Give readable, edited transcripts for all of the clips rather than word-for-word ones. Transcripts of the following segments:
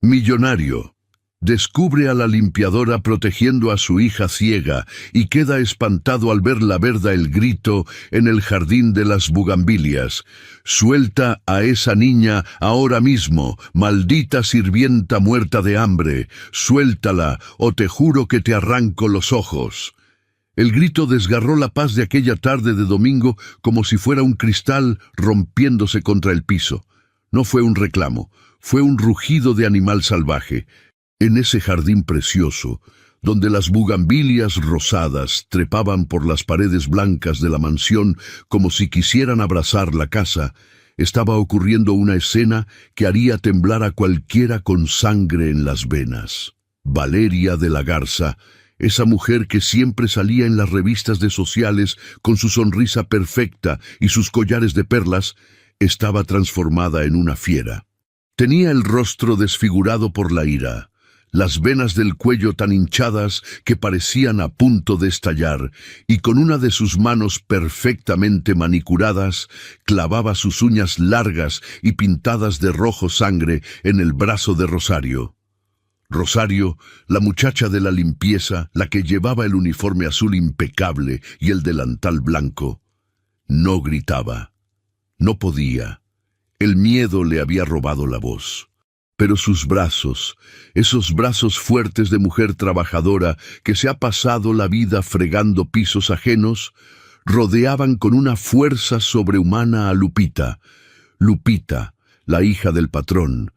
Millonario. Descubre a la limpiadora protegiendo a su hija ciega y queda espantado al ver la verda el grito en el jardín de las bugambilias. Suelta a esa niña ahora mismo, maldita sirvienta muerta de hambre. Suéltala, o te juro que te arranco los ojos. El grito desgarró la paz de aquella tarde de domingo como si fuera un cristal rompiéndose contra el piso. No fue un reclamo, fue un rugido de animal salvaje. En ese jardín precioso, donde las bugambilias rosadas trepaban por las paredes blancas de la mansión como si quisieran abrazar la casa, estaba ocurriendo una escena que haría temblar a cualquiera con sangre en las venas. Valeria de la Garza, esa mujer que siempre salía en las revistas de sociales con su sonrisa perfecta y sus collares de perlas, estaba transformada en una fiera. Tenía el rostro desfigurado por la ira, las venas del cuello tan hinchadas que parecían a punto de estallar, y con una de sus manos perfectamente manicuradas, clavaba sus uñas largas y pintadas de rojo sangre en el brazo de Rosario. Rosario, la muchacha de la limpieza, la que llevaba el uniforme azul impecable y el delantal blanco, no gritaba, no podía. El miedo le había robado la voz. Pero sus brazos, esos brazos fuertes de mujer trabajadora que se ha pasado la vida fregando pisos ajenos, rodeaban con una fuerza sobrehumana a Lupita. Lupita, la hija del patrón,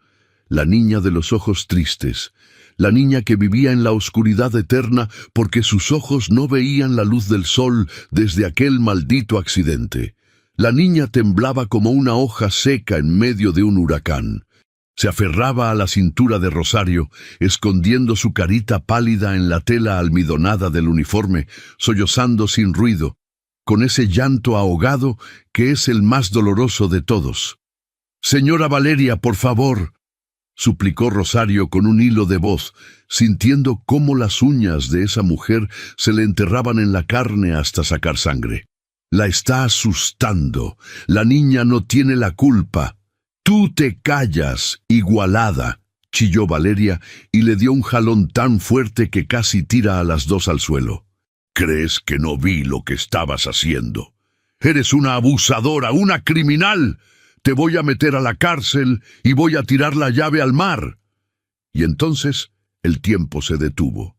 la niña de los ojos tristes, la niña que vivía en la oscuridad eterna porque sus ojos no veían la luz del sol desde aquel maldito accidente. La niña temblaba como una hoja seca en medio de un huracán. Se aferraba a la cintura de Rosario, escondiendo su carita pálida en la tela almidonada del uniforme, sollozando sin ruido, con ese llanto ahogado que es el más doloroso de todos. «Señora Valeria, por favor», suplicó Rosario con un hilo de voz, sintiendo cómo las uñas de esa mujer se le enterraban en la carne hasta sacar sangre. «La está asustando. La niña no tiene la culpa». «Tú te callas, igualada», chilló Valeria y le dio un jalón tan fuerte que casi tira a las dos al suelo. «¿Crees que no vi lo que estabas haciendo? Eres una abusadora, una criminal. Te voy a meter a la cárcel y voy a tirar la llave al mar». Y entonces el tiempo se detuvo.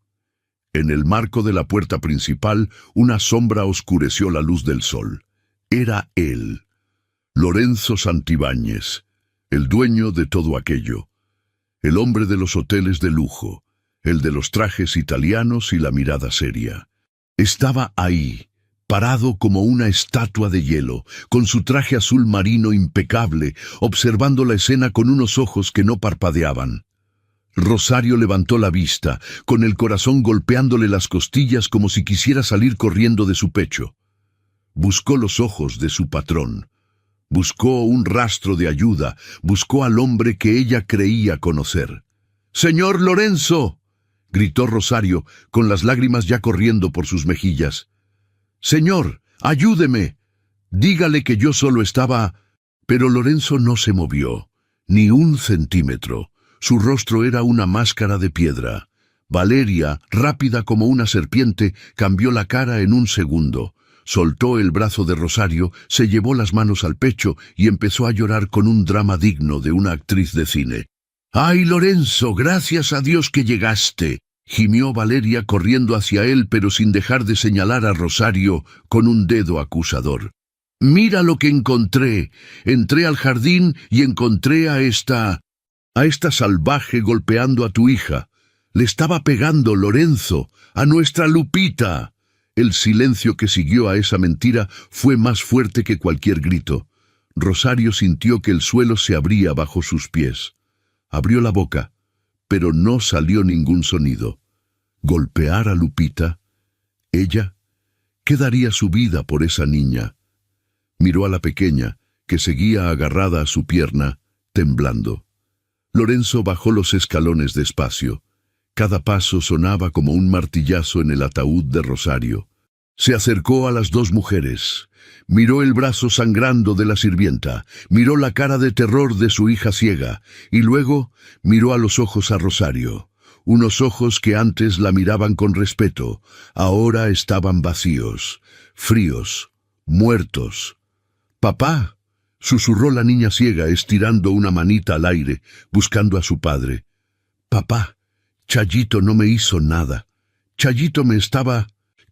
En el marco de la puerta principal, una sombra oscureció la luz del sol. Era él, Lorenzo Santibáñez, el dueño de todo aquello, el hombre de los hoteles de lujo, el de los trajes italianos y la mirada seria. Estaba ahí, parado como una estatua de hielo, con su traje azul marino impecable, observando la escena con unos ojos que no parpadeaban. Rosario levantó la vista, con el corazón golpeándole las costillas como si quisiera salir corriendo de su pecho. Buscó los ojos de su patrón. Buscó un rastro de ayuda, buscó al hombre que ella creía conocer. «¡Señor Lorenzo!», gritó Rosario, con las lágrimas ya corriendo por sus mejillas. «Señor, ayúdeme. Dígale que yo solo estaba...». Pero Lorenzo no se movió, ni un centímetro. Su rostro era una máscara de piedra. Valeria, rápida como una serpiente, cambió la cara en un segundo. Soltó el brazo de Rosario, se llevó las manos al pecho y empezó a llorar con un drama digno de una actriz de cine. «¡Ay, Lorenzo, gracias a Dios que llegaste!», gimió Valeria corriendo hacia él, pero sin dejar de señalar a Rosario con un dedo acusador. «Mira lo que encontré. Entré al jardín y encontré a esta salvaje golpeando a tu hija. Le estaba pegando, Lorenzo, a nuestra Lupita». El silencio que siguió a esa mentira fue más fuerte que cualquier grito. Rosario sintió que el suelo se abría bajo sus pies. Abrió la boca, pero no salió ningún sonido. ¿Golpear a Lupita? ¿Ella? ¿Qué daría su vida por esa niña? Miró a la pequeña, que seguía agarrada a su pierna, temblando. Lorenzo bajó los escalones despacio. Cada paso sonaba como un martillazo en el ataúd de Rosario. Se acercó a las dos mujeres. Miró el brazo sangrando de la sirvienta, miró la cara de terror de su hija ciega, y luego miró a los ojos a Rosario. Unos ojos que antes la miraban con respeto, ahora estaban vacíos, fríos, muertos. «Papá», susurró la niña ciega estirando una manita al aire, buscando a su padre. «Papá, Chayito no me hizo nada. Chayito me estaba...»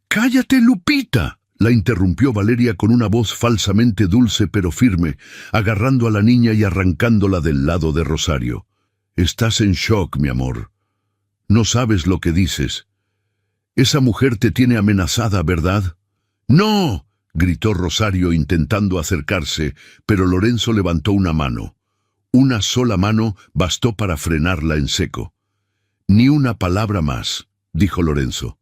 «¡Cállate, Lupita!», la interrumpió Valeria con una voz falsamente dulce pero firme, agarrando a la niña y arrancándola del lado de Rosario. «Estás en shock, mi amor. No sabes lo que dices. Esa mujer te tiene amenazada, ¿verdad?» «¡No!», gritó Rosario intentando acercarse, pero Lorenzo levantó una mano. Una sola mano bastó para frenarla en seco. «Ni una palabra más», dijo Lorenzo.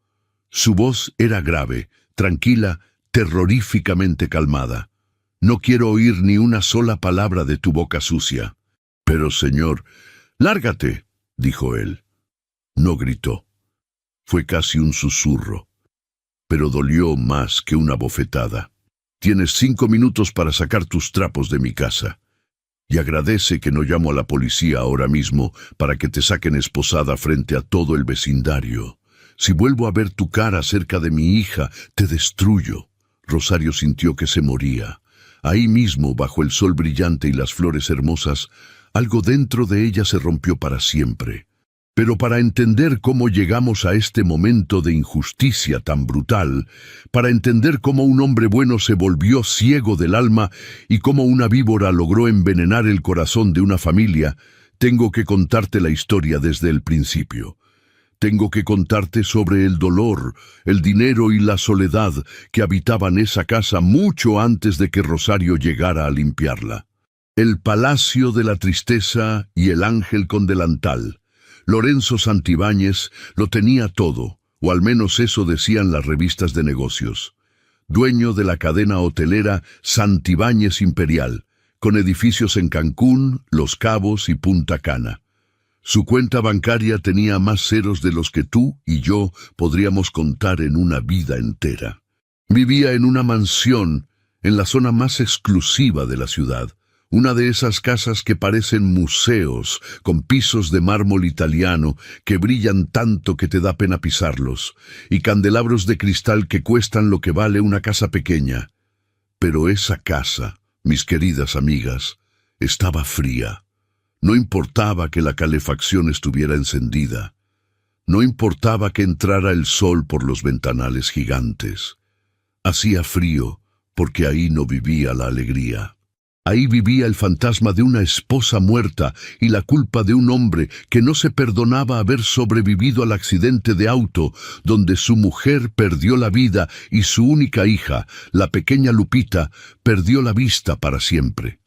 Su voz era grave, tranquila, terroríficamente calmada. «No quiero oír ni una sola palabra de tu boca sucia». «Pero, señor...» «Lárgate», dijo él. No gritó. Fue casi un susurro, pero dolió más que una bofetada. «Tienes 5 minutos para sacar tus trapos de mi casa. Y agradece que no llamo a la policía ahora mismo para que te saquen esposada frente a todo el vecindario. Si vuelvo a ver tu cara cerca de mi hija, te destruyo». Rosario sintió que se moría. Ahí mismo, bajo el sol brillante y las flores hermosas, algo dentro de ella se rompió para siempre. Pero para entender cómo llegamos a este momento de injusticia tan brutal, para entender cómo un hombre bueno se volvió ciego del alma y cómo una víbora logró envenenar el corazón de una familia, tengo que contarte la historia desde el principio. Tengo que contarte sobre el dolor, el dinero y la soledad que habitaban esa casa mucho antes de que Rosario llegara a limpiarla. El palacio de la tristeza y el ángel con delantal. Lorenzo Santibáñez lo tenía todo, o al menos eso decían las revistas de negocios. Dueño de la cadena hotelera Santibáñez Imperial, con edificios en Cancún, Los Cabos y Punta Cana. Su cuenta bancaria tenía más ceros de los que tú y yo podríamos contar en una vida entera. Vivía en una mansión en la zona más exclusiva de la ciudad, una de esas casas que parecen museos, con pisos de mármol italiano que brillan tanto que te da pena pisarlos, y candelabros de cristal que cuestan lo que vale una casa pequeña. Pero esa casa, mis queridas amigas, estaba fría. No importaba que la calefacción estuviera encendida. No importaba que entrara el sol por los ventanales gigantes. Hacía frío porque ahí no vivía la alegría. Ahí vivía el fantasma de una esposa muerta y la culpa de un hombre que no se perdonaba haber sobrevivido al accidente de auto donde su mujer perdió la vida y su única hija, la pequeña Lupita, perdió la vista para siempre.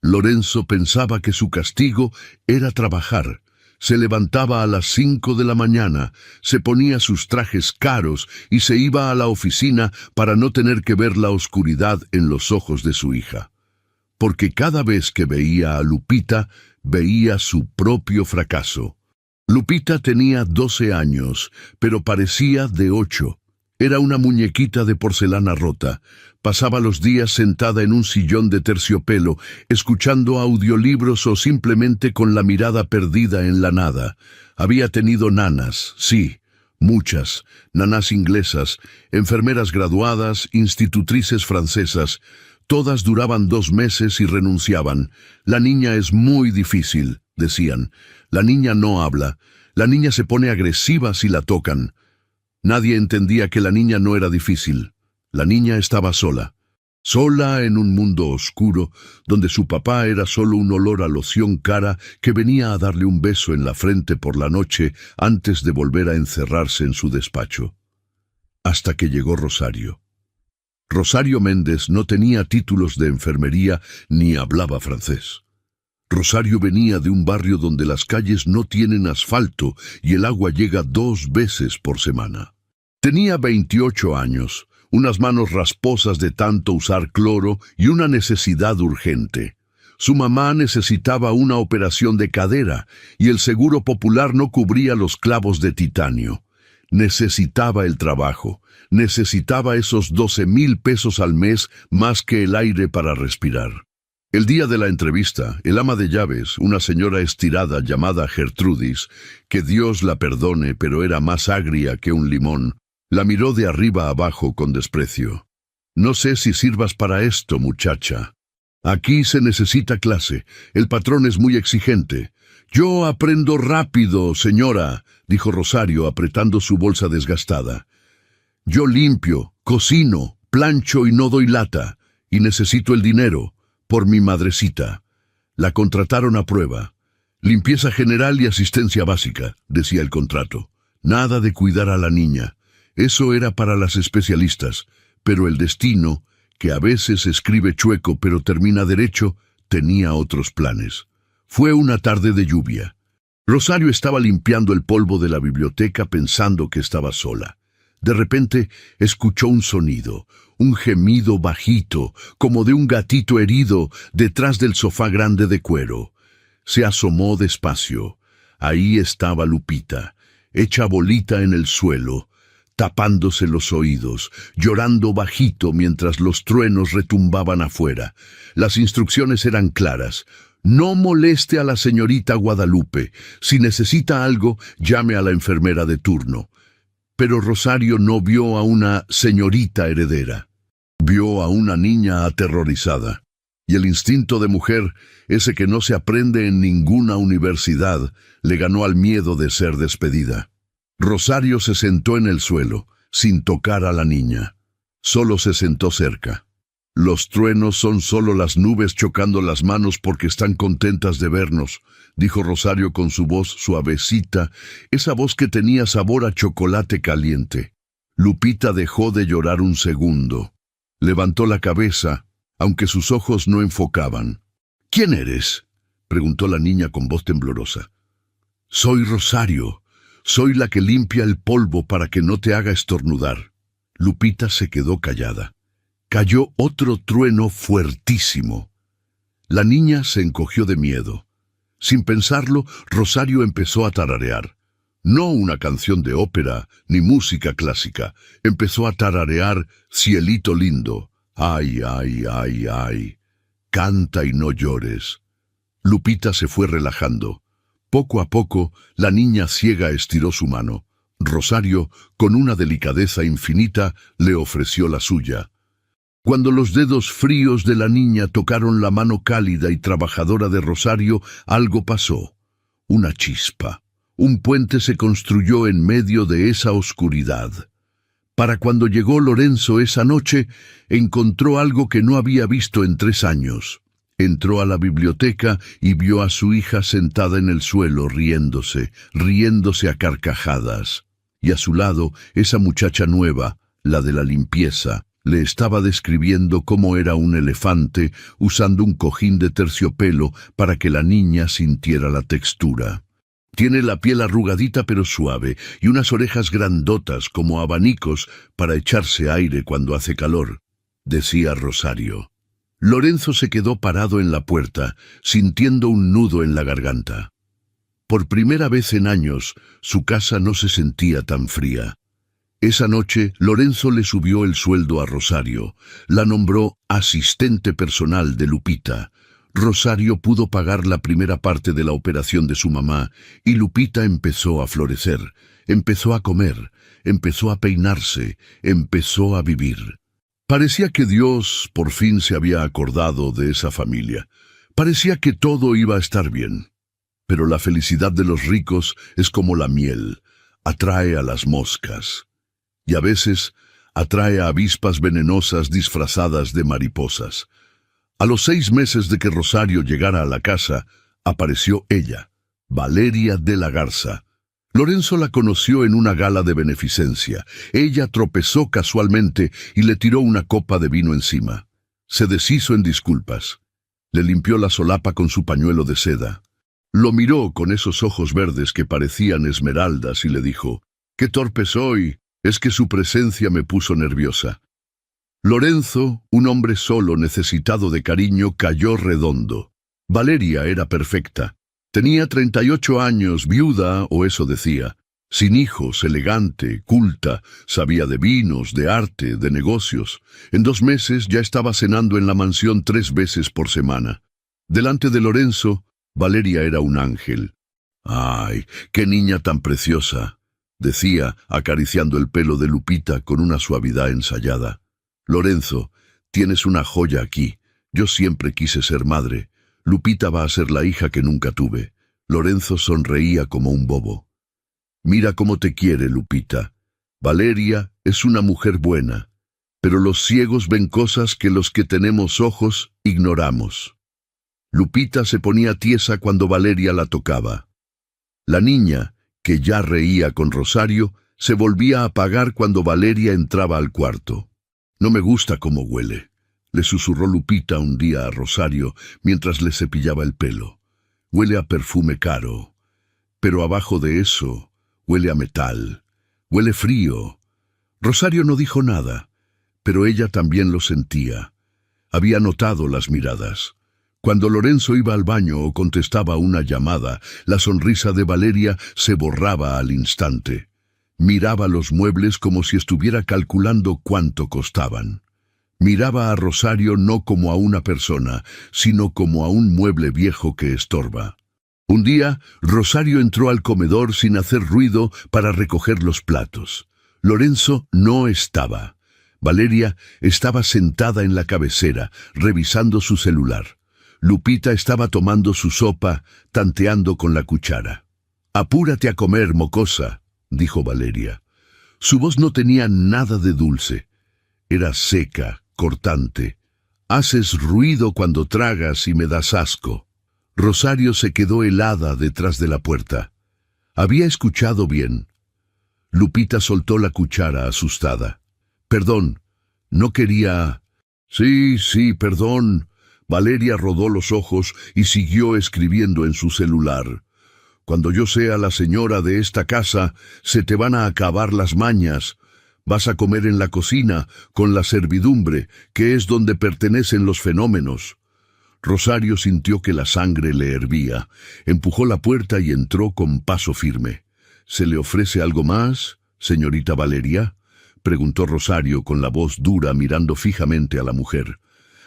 Lorenzo pensaba que su castigo era trabajar. Se levantaba a las 5 de la mañana, se ponía sus trajes caros y se iba a la oficina para no tener que ver la oscuridad en los ojos de su hija. Porque cada vez que veía a Lupita, veía su propio fracaso. Lupita tenía 12 años, pero parecía de 8. Era una muñequita de porcelana rota. Pasaba los días sentada en un sillón de terciopelo, escuchando audiolibros o simplemente con la mirada perdida en la nada. Había tenido nanas, sí, muchas, nanas inglesas, enfermeras graduadas, institutrices francesas. Todas duraban 2 meses y renunciaban. La niña es muy difícil, decían. La niña no habla. La niña se pone agresiva si la tocan. Nadie entendía que la niña no era difícil. La niña estaba sola. Sola en un mundo oscuro, donde su papá era solo un olor a loción cara que venía a darle un beso en la frente por la noche antes de volver a encerrarse en su despacho. Hasta que llegó Rosario. Rosario Méndez no tenía títulos de enfermería ni hablaba francés. Rosario venía de un barrio donde las calles no tienen asfalto y el agua llega 2 veces por semana. Tenía 28 años, unas manos rasposas de tanto usar cloro y una necesidad urgente. Su mamá necesitaba una operación de cadera y el seguro popular no cubría los clavos de titanio. Necesitaba el trabajo, necesitaba esos 12,000 pesos al mes más que el aire para respirar. El día de la entrevista, el ama de llaves, una señora estirada llamada Gertrudis, que Dios la perdone, pero era más agria que un limón, la miró de arriba abajo con desprecio. «No sé si sirvas para esto, muchacha. Aquí se necesita clase. El patrón es muy exigente». «Yo aprendo rápido, señora», dijo Rosario apretando su bolsa desgastada. «Yo limpio, cocino, plancho y no doy lata. Y necesito el dinero, por mi madrecita». La contrataron a prueba. «Limpieza general y asistencia básica», decía el contrato. Nada de cuidar a la niña. Eso era para las especialistas. Pero el destino, que a veces escribe chueco pero termina derecho, tenía otros planes. Fue una tarde de lluvia. Rosario estaba limpiando el polvo de la biblioteca pensando que estaba sola. De repente escuchó un sonido, un gemido bajito, como de un gatito herido, detrás del sofá grande de cuero. Se asomó despacio. Ahí estaba Lupita, hecha bolita en el suelo, tapándose los oídos, llorando bajito mientras los truenos retumbaban afuera. Las instrucciones eran claras. No moleste a la señorita Guadalupe. Si necesita algo, llame a la enfermera de turno. Pero Rosario no vio a una señorita heredera. Vio a una niña aterrorizada. Y el instinto de mujer, ese que no se aprende en ninguna universidad, le ganó al miedo de ser despedida. Rosario se sentó en el suelo, sin tocar a la niña. Solo se sentó cerca. «Los truenos son solo las nubes chocando las manos porque están contentas de vernos», dijo Rosario con su voz suavecita, esa voz que tenía sabor a chocolate caliente. Lupita dejó de llorar un segundo. Levantó la cabeza, aunque sus ojos no enfocaban. «¿Quién eres?», preguntó la niña con voz temblorosa. «Soy Rosario. Soy la que limpia el polvo para que no te haga estornudar». Lupita se quedó callada. Cayó otro trueno fuertísimo. La niña se encogió de miedo. Sin pensarlo, Rosario empezó a tararear. No una canción de ópera ni música clásica. Empezó a tararear «Cielito lindo». «Ay, ay, ay, ay. Canta y no llores». Lupita se fue relajando. Poco a poco, la niña ciega estiró su mano. Rosario, con una delicadeza infinita, le ofreció la suya. Cuando los dedos fríos de la niña tocaron la mano cálida y trabajadora de Rosario, algo pasó. Una chispa. Un puente se construyó en medio de esa oscuridad. Para cuando llegó Lorenzo esa noche, encontró algo que no había visto en 3 años. Entró a la biblioteca y vio a su hija sentada en el suelo, riéndose a carcajadas. Y a su lado, esa muchacha nueva, la de la limpieza, le estaba describiendo cómo era un elefante usando un cojín de terciopelo para que la niña sintiera la textura. «Tiene la piel arrugadita pero suave y unas orejas grandotas como abanicos para echarse aire cuando hace calor», decía Rosario. Lorenzo se quedó parado en la puerta, sintiendo un nudo en la garganta. Por primera vez en años, su casa no se sentía tan fría. Esa noche, Lorenzo le subió el sueldo a Rosario. La nombró asistente personal de Lupita. Rosario pudo pagar la primera parte de la operación de su mamá, y Lupita empezó a florecer, empezó a comer, empezó a peinarse, empezó a vivir. Parecía que Dios por fin se había acordado de esa familia. Parecía que todo iba a estar bien. Pero la felicidad de los ricos es como la miel, atrae a las moscas. Y a veces atrae a avispas venenosas disfrazadas de mariposas. A los 6 meses de que Rosario llegara a la casa, apareció ella, Valeria de la Garza. Lorenzo la conoció en una gala de beneficencia. Ella tropezó casualmente y le tiró una copa de vino encima. Se deshizo en disculpas. Le limpió la solapa con su pañuelo de seda. Lo miró con esos ojos verdes que parecían esmeraldas y le dijo: «Qué torpe soy, es que su presencia me puso nerviosa». Lorenzo, un hombre solo necesitado de cariño, cayó redondo. Valeria era perfecta. Tenía 38 años, viuda, o eso decía. Sin hijos, elegante, culta, sabía de vinos, de arte, de negocios. En 2 meses ya estaba cenando en la mansión 3 veces por semana. Delante de Lorenzo, Valeria era un ángel. ¡Ay, qué niña tan preciosa!, decía, acariciando el pelo de Lupita con una suavidad ensayada. Lorenzo, tienes una joya aquí. Yo siempre quise ser madre. Lupita va a ser la hija que nunca tuve. Lorenzo sonreía como un bobo. Mira cómo te quiere, Lupita. Valeria es una mujer buena, pero los ciegos ven cosas que los que tenemos ojos ignoramos. Lupita se ponía tiesa cuando Valeria la tocaba. La niña, que ya reía con Rosario, se volvía a apagar cuando Valeria entraba al cuarto. No me gusta cómo huele, le susurró Lupita un día a Rosario mientras le cepillaba el pelo. Huele a perfume caro, pero abajo de eso huele a metal, huele frío. Rosario no dijo nada, pero ella también lo sentía. Había notado las miradas. Cuando Lorenzo iba al baño o contestaba una llamada, la sonrisa de Valeria se borraba al instante. Miraba los muebles como si estuviera calculando cuánto costaban. Miraba a Rosario no como a una persona, sino como a un mueble viejo que estorba. Un día, Rosario entró al comedor sin hacer ruido para recoger los platos. Lorenzo no estaba. Valeria estaba sentada en la cabecera, revisando su celular. Lupita estaba tomando su sopa, tanteando con la cuchara. «Apúrate a comer, mocosa», dijo Valeria. Su voz no tenía nada de dulce. Era seca, cortante. «Haces ruido cuando tragas y me das asco». Rosario se quedó helada detrás de la puerta. Había escuchado bien. Lupita soltó la cuchara asustada. «Perdón, no quería...» Sí, perdón». Valeria rodó los ojos y siguió escribiendo en su celular. «Cuando yo sea la señora de esta casa, se te van a acabar las mañas. Vas a comer en la cocina, con la servidumbre, que es donde pertenecen los fenómenos». Rosario sintió que la sangre le hervía. Empujó la puerta y entró con paso firme. «¿Se le ofrece algo más, señorita Valeria?», preguntó Rosario con la voz dura mirando fijamente a la mujer.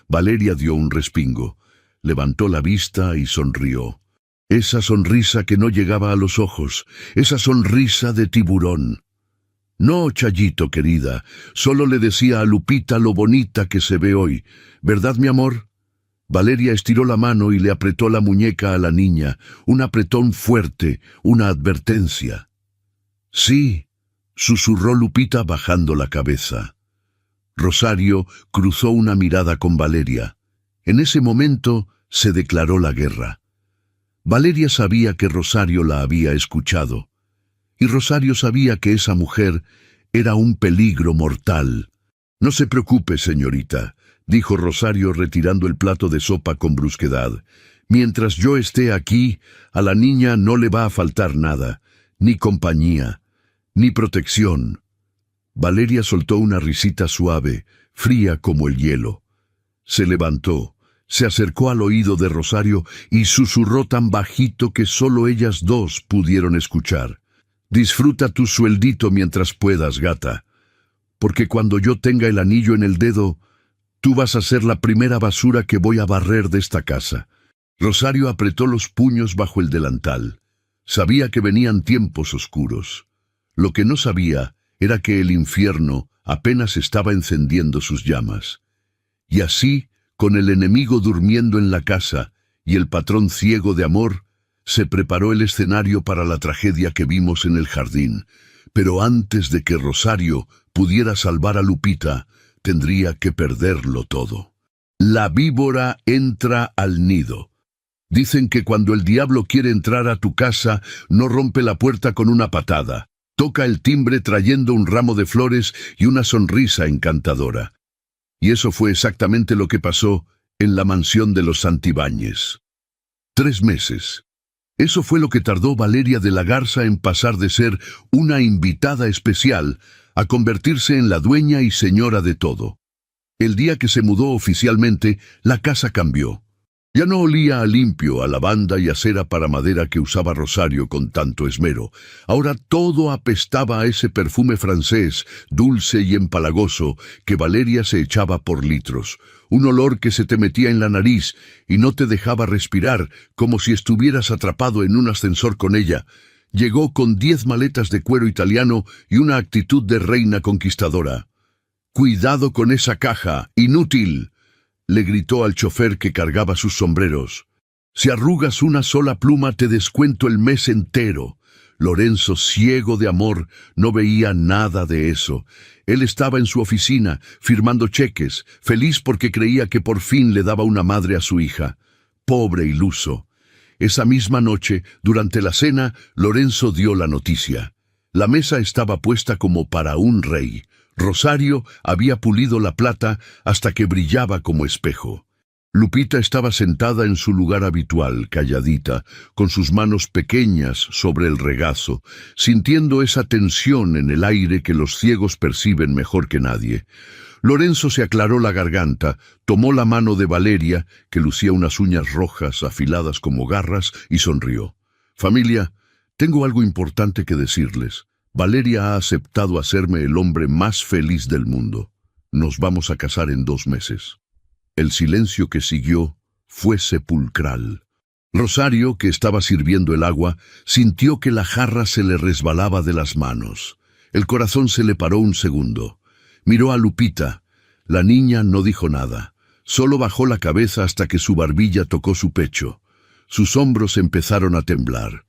Valeria dio un respingo. Levantó la vista y sonrió. Esa sonrisa que no llegaba a los ojos, esa sonrisa de tiburón. «No, Chayito, querida, solo le decía a Lupita lo bonita que se ve hoy. ¿Verdad, mi amor?». Valeria estiró la mano y le apretó la muñeca a la niña, un apretón fuerte, una advertencia. «Sí», susurró Lupita bajando la cabeza. Rosario cruzó una mirada con Valeria. En ese momento se declaró la guerra. Valeria sabía que Rosario la había escuchado, y Rosario sabía que esa mujer era un peligro mortal. «No se preocupe, señorita», dijo Rosario retirando el plato de sopa con brusquedad. «Mientras yo esté aquí, a la niña no le va a faltar nada, ni compañía, ni protección». Valeria soltó una risita suave, fría como el hielo. Se levantó, se acercó al oído de Rosario y susurró tan bajito que solo ellas dos pudieron escuchar. «Disfruta tu sueldito mientras puedas, gata, porque cuando yo tenga el anillo en el dedo, tú vas a ser la primera basura que voy a barrer de esta casa». Rosario apretó los puños bajo el delantal. Sabía que venían tiempos oscuros. Lo que no sabía era que el infierno apenas estaba encendiendo sus llamas. Y así, con el enemigo durmiendo en la casa y el patrón ciego de amor, se preparó el escenario para la tragedia que vimos en el jardín. Pero antes de que Rosario pudiera salvar a Lupita, tendría que perderlo todo. La víbora entra al nido. Dicen que cuando el diablo quiere entrar a tu casa, no rompe la puerta con una patada. Toca el timbre trayendo un ramo de flores y una sonrisa encantadora. Y eso fue exactamente lo que pasó en la mansión de los Santibáñez. 3 meses. Eso fue lo que tardó Valeria de la Garza en pasar de ser una invitada especial a convertirse en la dueña y señora de todo. El día que se mudó oficialmente, la casa cambió. Ya no olía a limpio, a lavanda y a cera para madera que usaba Rosario con tanto esmero. Ahora todo apestaba a ese perfume francés, dulce y empalagoso, que Valeria se echaba por litros. Un olor que se te metía en la nariz y no te dejaba respirar, como si estuvieras atrapado en un ascensor con ella. Llegó con 10 maletas de cuero italiano y una actitud de reina conquistadora. «Cuidado con esa caja, inútil», le gritó al chofer que cargaba sus sombreros. «Si arrugas una sola pluma te descuento el mes entero». Lorenzo, ciego de amor, no veía nada de eso. Él estaba en su oficina, firmando cheques, feliz porque creía que por fin le daba una madre a su hija. Pobre iluso. Esa misma noche, durante la cena, Lorenzo dio la noticia. La mesa estaba puesta como para un rey. Rosario había pulido la plata hasta que brillaba como espejo. Lupita estaba sentada en su lugar habitual, calladita, con sus manos pequeñas sobre el regazo, sintiendo esa tensión en el aire que los ciegos perciben mejor que nadie. Lorenzo se aclaró la garganta, tomó la mano de Valeria, que lucía unas uñas rojas afiladas como garras, y sonrió. «Familia, tengo algo importante que decirles. Valeria ha aceptado hacerme el hombre más feliz del mundo. Nos vamos a casar en 2 meses». El silencio que siguió fue sepulcral. Rosario, que estaba sirviendo el agua, sintió que la jarra se le resbalaba de las manos. El corazón se le paró un segundo. Miró a Lupita. La niña no dijo nada. Solo bajó la cabeza hasta que su barbilla tocó su pecho. Sus hombros empezaron a temblar.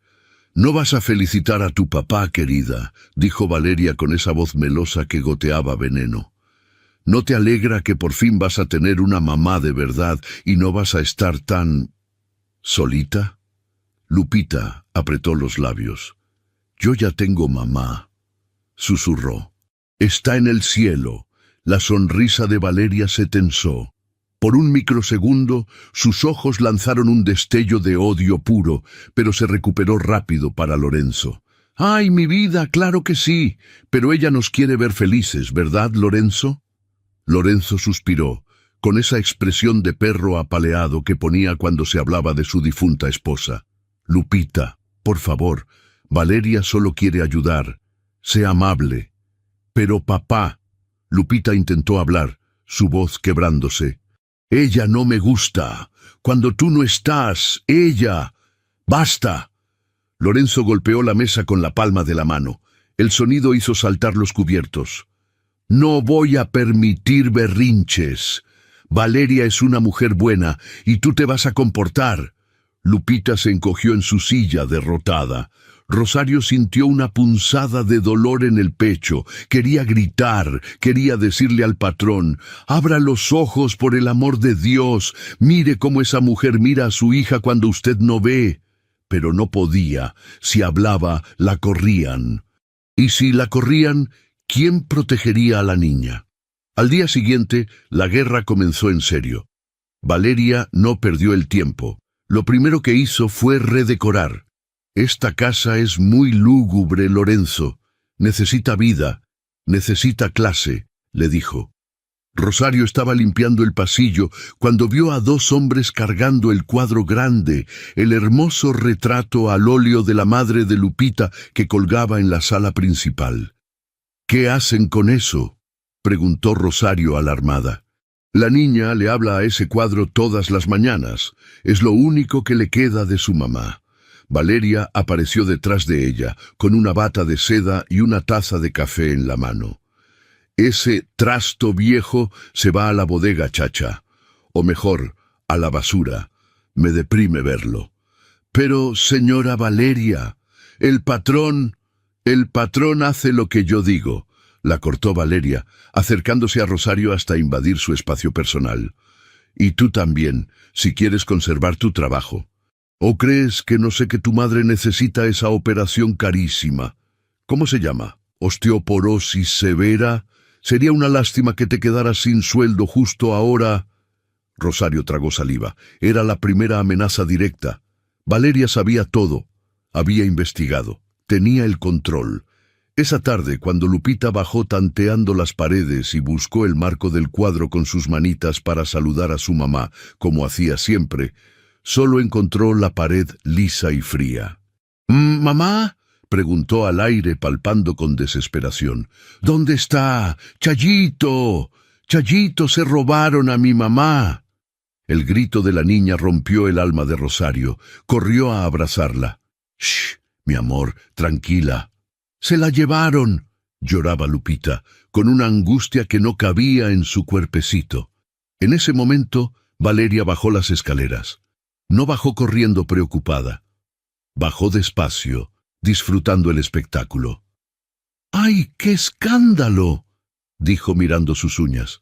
«No vas a felicitar a tu papá, querida», dijo Valeria con esa voz melosa que goteaba veneno. «¿No te alegra que por fin vas a tener una mamá de verdad y no vas a estar tan... solita?» Lupita apretó los labios. «Yo ya tengo mamá», susurró. «Está en el cielo». La sonrisa de Valeria se tensó. Por un microsegundo, sus ojos lanzaron un destello de odio puro, pero se recuperó rápido para Lorenzo. «Ay, mi vida, claro que sí, pero ella nos quiere ver felices, ¿verdad, Lorenzo?» Lorenzo suspiró, con esa expresión de perro apaleado que ponía cuando se hablaba de su difunta esposa. «Lupita, por favor, Valeria solo quiere ayudar. Sé amable». «Pero papá», Lupita intentó hablar, su voz quebrándose. «Ella no me gusta. Cuando tú no estás, ella... ¡Basta!». Lorenzo golpeó la mesa con la palma de la mano. El sonido hizo saltar los cubiertos. «No voy a permitir berrinches. Valeria es una mujer buena y tú te vas a comportar». Lupita se encogió en su silla, derrotada. Rosario sintió una punzada de dolor en el pecho. Quería gritar, quería decirle al patrón: «Abra los ojos, por el amor de Dios. Mire cómo esa mujer mira a su hija cuando usted no ve». Pero no podía. Si hablaba, la corrían. Y si la corrían, ¿quién protegería a la niña? Al día siguiente, la guerra comenzó en serio. Valeria no perdió el tiempo. Lo primero que hizo fue redecorar. «Esta casa es muy lúgubre, Lorenzo. Necesita vida, necesita clase», le dijo. Rosario estaba limpiando el pasillo cuando vio a 2 hombres cargando el cuadro grande, el hermoso retrato al óleo de la madre de Lupita que colgaba en la sala principal. «¿Qué hacen con eso?», preguntó Rosario alarmada. «La niña le habla a ese cuadro todas las mañanas. Es lo único que le queda de su mamá». Valeria apareció detrás de ella, con una bata de seda y una taza de café en la mano. «Ese trasto viejo se va a la bodega, chacha. O mejor, a la basura. Me deprime verlo». «Pero, señora Valeria, el patrón hace lo que yo digo», la cortó Valeria, acercándose a Rosario hasta invadir su espacio personal. «Y tú también, si quieres conservar tu trabajo. ¿O crees que no sé que tu madre necesita esa operación carísima? ¿Cómo se llama? ¿Osteoporosis severa? Sería una lástima que te quedaras sin sueldo justo ahora». Rosario tragó saliva. Era la primera amenaza directa. Valeria sabía todo. Había investigado. Tenía el control. Esa tarde, cuando Lupita bajó tanteando las paredes y buscó el marco del cuadro con sus manitas para saludar a su mamá, como hacía siempre, Solo encontró la pared lisa y fría. «¿Mamá?», preguntó al aire palpando con desesperación. «¿Dónde está? ¡Chayito! ¡Chayito, se robaron a mi mamá!». El grito de la niña rompió el alma de Rosario. Corrió a abrazarla. «Shh, mi amor, tranquila». «Se la llevaron», lloraba Lupita, con una angustia que no cabía en su cuerpecito. En ese momento, Valeria bajó las escaleras. No bajó corriendo preocupada. Bajó despacio, disfrutando el espectáculo. «¡Ay, qué escándalo!», dijo mirando sus uñas.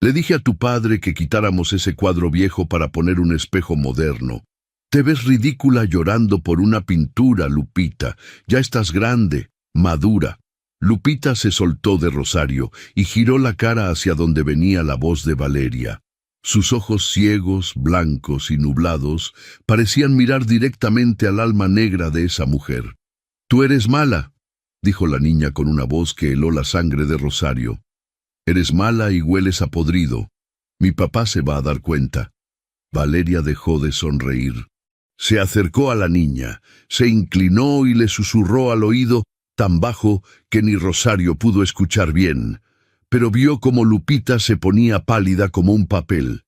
«Le dije a tu padre que quitáramos ese cuadro viejo para poner un espejo moderno. Te ves ridícula llorando por una pintura, Lupita. Ya estás grande, madura». Lupita se soltó de Rosario y giró la cara hacia donde venía la voz de Valeria. Sus ojos ciegos, blancos y nublados parecían mirar directamente al alma negra de esa mujer. «Tú eres mala», dijo la niña con una voz que heló la sangre de Rosario. «Eres mala y hueles a podrido. Mi papá se va a dar cuenta». Valeria dejó de sonreír. Se acercó a la niña, se inclinó y le susurró al oído tan bajo que ni Rosario pudo escuchar bien, pero vio como Lupita se ponía pálida como un papel.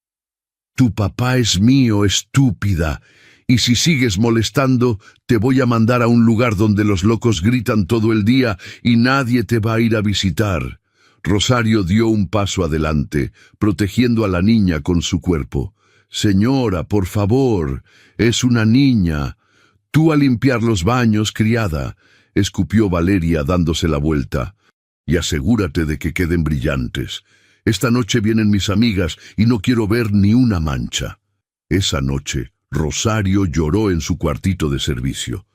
«Tu papá es mío, estúpida, y si sigues molestando, te voy a mandar a un lugar donde los locos gritan todo el día y nadie te va a ir a visitar». Rosario dio un paso adelante, protegiendo a la niña con su cuerpo. «Señora, por favor, es una niña. Tú a limpiar los baños, criada», escupió Valeria dándose la vuelta. «Y asegúrate de que queden brillantes. Esta noche vienen mis amigas y no quiero ver ni una mancha». Esa noche, Rosario lloró en su cuartito de servicio.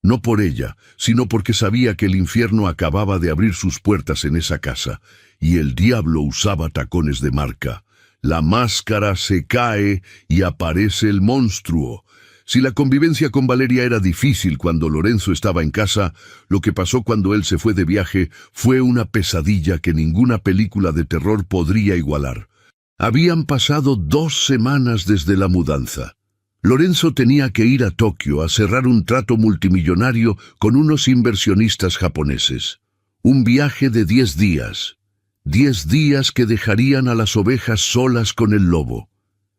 No por ella, sino porque sabía que el infierno acababa de abrir sus puertas en esa casa, y el diablo usaba tacones de marca. La máscara se cae y aparece el monstruo. Si la convivencia con Valeria era difícil cuando Lorenzo estaba en casa, lo que pasó cuando él se fue de viaje fue una pesadilla que ninguna película de terror podría igualar. Habían pasado 2 semanas desde la mudanza. Lorenzo tenía que ir a Tokio a cerrar un trato multimillonario con unos inversionistas japoneses. Un viaje de 10 días. 10 días que dejarían a las ovejas solas con el lobo.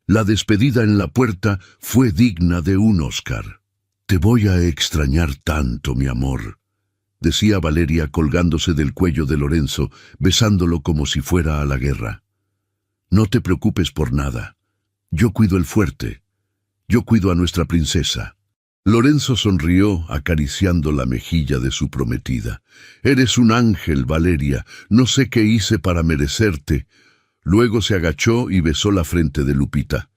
La despedida en la puerta fue digna de un Oscar. «Te voy a extrañar tanto, mi amor», decía Valeria colgándose del cuello de Lorenzo, besándolo como si fuera a la guerra. «No te preocupes por nada. Yo cuido el fuerte. Yo cuido a nuestra princesa». Lorenzo sonrió acariciando la mejilla de su prometida. «Eres un ángel, Valeria. No sé qué hice para merecerte». Luego se agachó y besó la frente de Lupita.